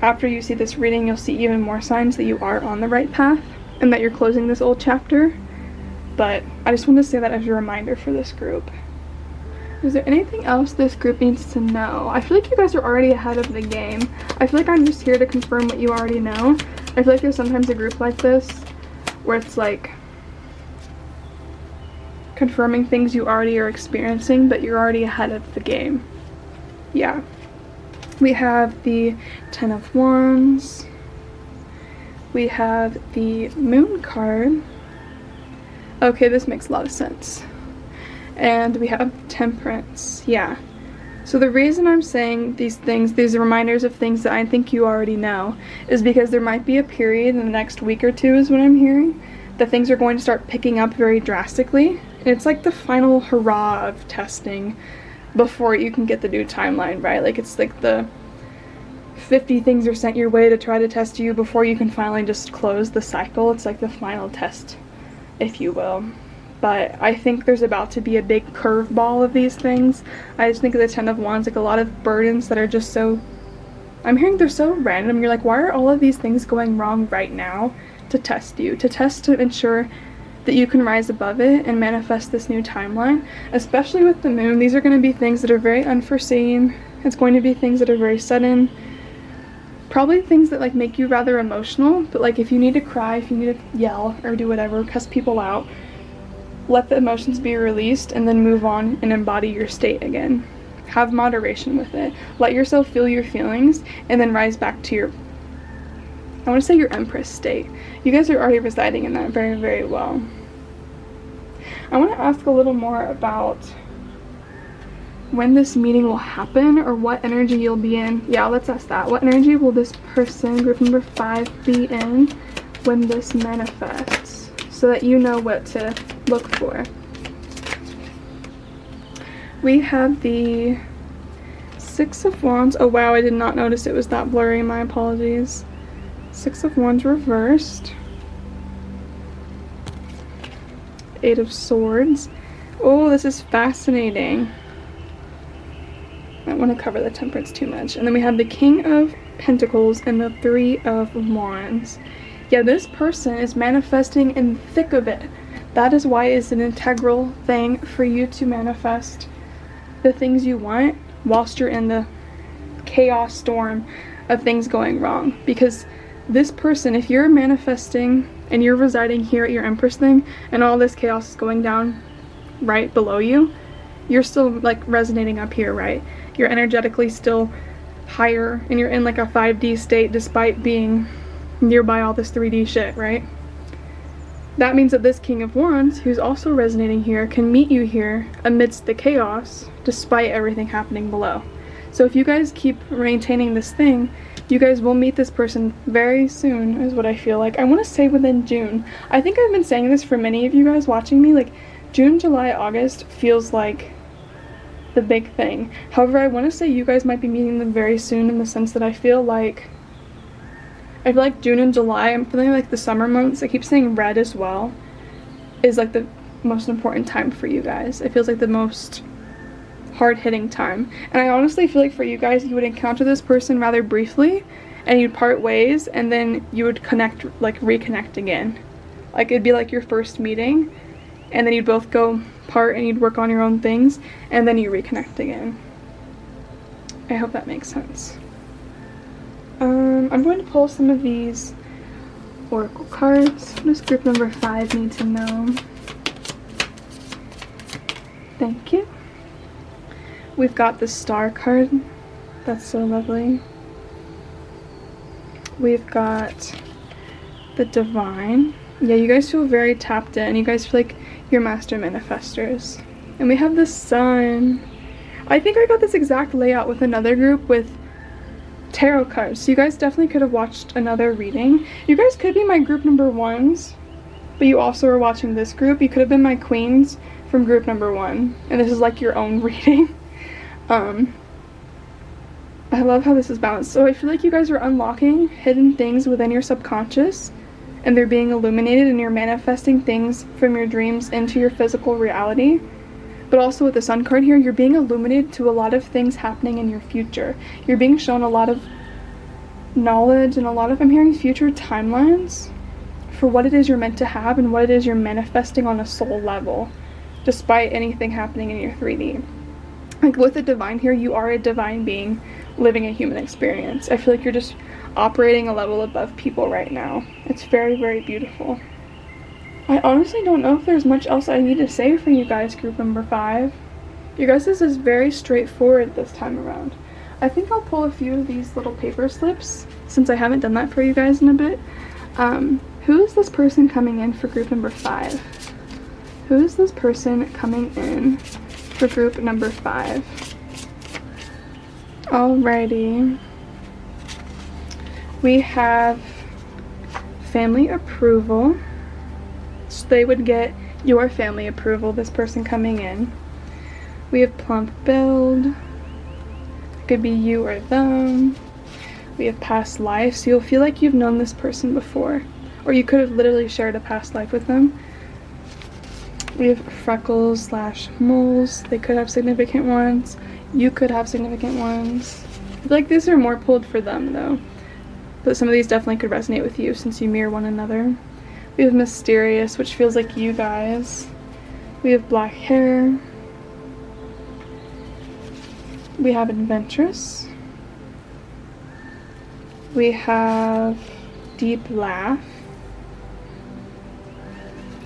[SPEAKER 1] after you see this reading, you'll see even more signs that you are on the right path and that you're closing this old chapter. But I just want to say that as a reminder for this group. Is there anything else this group needs to know? I feel like you guys are already ahead of the game. I feel like I'm just here to confirm what you already know. I feel like there's sometimes a group like this where it's like confirming things you already are experiencing, but you're already ahead of the game. Yeah. We have the Ten of Wands. We have the Moon card. Okay, this makes a lot of sense. And we have Temperance. Yeah. So the reason I'm saying these things, these reminders of things that I think you already know, is because there might be a period in the next week or two, is what I'm hearing, that things are going to start picking up very drastically. And it's like the final hurrah of testing before you can get the new timeline, right? Like it's like the 50 things are sent your way to try to test you before you can finally just close the cycle. It's like the final test, if you will. But I think there's about to be a big curveball of these things. I just think of the Ten of Wands, like a lot of burdens that are just so, I'm hearing they're so random. You're like, why are all of these things going wrong right now? To test you, to ensure that you can rise above it and manifest this new timeline. Especially with the Moon, these are going to be things that are very unforeseen. It's going to be things that are very sudden. Probably things that like make you rather emotional, but like if you need to cry, if you need to yell or do whatever, cuss people out, let the emotions be released and then move on and embody your state again. Have moderation with it. Let yourself feel your feelings and then rise back to your, I want to say your Empress state. You guys are already residing in that very, very well. I want to ask a little more about when this meeting will happen, or what energy you'll be in. Yeah, let's ask that. What energy will this person, group number 5, be in when this manifests, so that you know what to look for. We have the Six of Wands. Oh wow, I did not notice it was that blurry. My apologies. Six of Wands reversed. Eight of Swords. Oh, this is fascinating. I don't want to cover the Temperance too much. And then we have the King of Pentacles and the Three of Wands. Yeah, this person is manifesting in the thick of it. That is why it's an integral thing for you to manifest the things you want whilst you're in the chaos storm of things going wrong. Because this person, if you're manifesting and you're residing here at your Empress thing and all this chaos is going down right below you, you're still like resonating up here, right? You're energetically still higher and you're in like a 5D state despite being nearby all this 3D shit, right? That means that this King of Wands, who's also resonating here, can meet you here amidst the chaos despite everything happening below. So if you guys keep maintaining this thing, you guys will meet this person very soon, is what I feel like. I want to say within June. I think I've been saying this for many of you guys watching me, like June, July, August feels like the big thing. However, I want to say you guys might be meeting them very soon, in the sense that I feel like June and July, I'm feeling like the summer months, I keep saying red as well, is like the most important time for you guys. It feels like the most hard-hitting time. And I honestly feel like for you guys, you would encounter this person rather briefly and you'd part ways, and then you would connect, like reconnect again. Like it'd be like your first meeting, and then you'd both go part and you'd work on your own things, and then you reconnect again. I hope that makes sense. I'm going to pull some of these oracle cards. What does group number 5 need to know? Thank you. We've got the Star card. That's so lovely. We've got the Divine. Yeah, you guys feel very tapped in. You guys feel like you're master manifestors. And we have the Sun. I think I got this exact layout with another group with tarot cards. So you guys definitely could have watched another reading. You guys could be my group number 1s, but you also are watching this group. You could have been my queens from group number 1. And this is like your own reading. I love how this is balanced. So I feel like you guys are unlocking hidden things within your subconscious, and they're being illuminated, and you're manifesting things from your dreams into your physical reality. But also with the Sun card here, you're being illuminated to a lot of things happening in your future. You're being shown a lot of knowledge and a lot of, I'm hearing, future timelines for what it is you're meant to have and what it is you're manifesting on a soul level, despite anything happening in your 3D. Like with the Divine here, you are a divine being living a human experience. I feel like you're just operating a level above people right now. It's very, very beautiful. I honestly don't know if there's much else I need to say for you guys, group number 5. You guys, this is very straightforward this time around. I think I'll pull a few of these little paper slips, since I haven't done that for you guys in a bit. Who is this person coming in for group number 5? Who is this person coming in for group number 5? Alrighty. We have family approval. So they would get your family approval, this person coming in. We have plump build. It could be you or them. We have past life, so you'll feel like you've known this person before, or you could have literally shared a past life with them. We have freckles / moles. They could have significant ones. You could have significant ones. I feel like these are more pulled for them though, but some of these definitely could resonate with you since you mirror one another. We have mysterious, which feels like you guys. We have black hair. We have adventurous. We have deep laugh.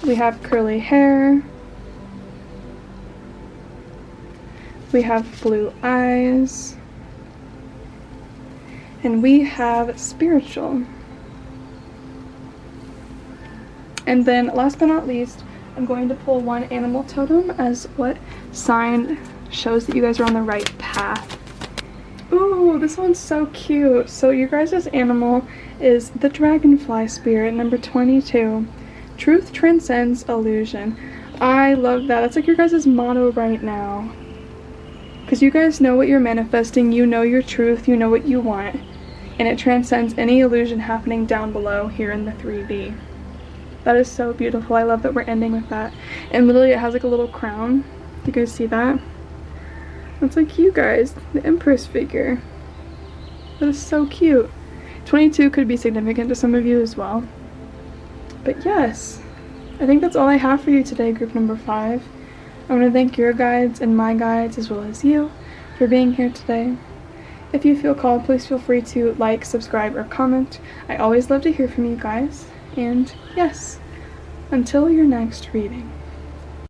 [SPEAKER 1] We have curly hair. We have blue eyes. And we have spiritual. And then last but not least, I'm going to pull one animal totem as what sign shows that you guys are on the right path. Ooh, this one's so cute. So your guys' animal is the dragonfly spirit, number 22. Truth transcends illusion. I love that. That's like your guys' motto right now. Because you guys know what you're manifesting, you know your truth, you know what you want. And it transcends any illusion happening down below here in the 3D. That is so beautiful. I love that we're ending with that. And literally it has like a little crown. You guys see that? That's like you guys, the Empress figure. That is so cute. 22 could be significant to some of you as well. But yes, I think that's all I have for you today, group number 5. I want to thank your guides and my guides as well as you for being here today. If you feel called, please feel free to like, subscribe, or comment. I always love to hear from you guys. And yes, until your next reading.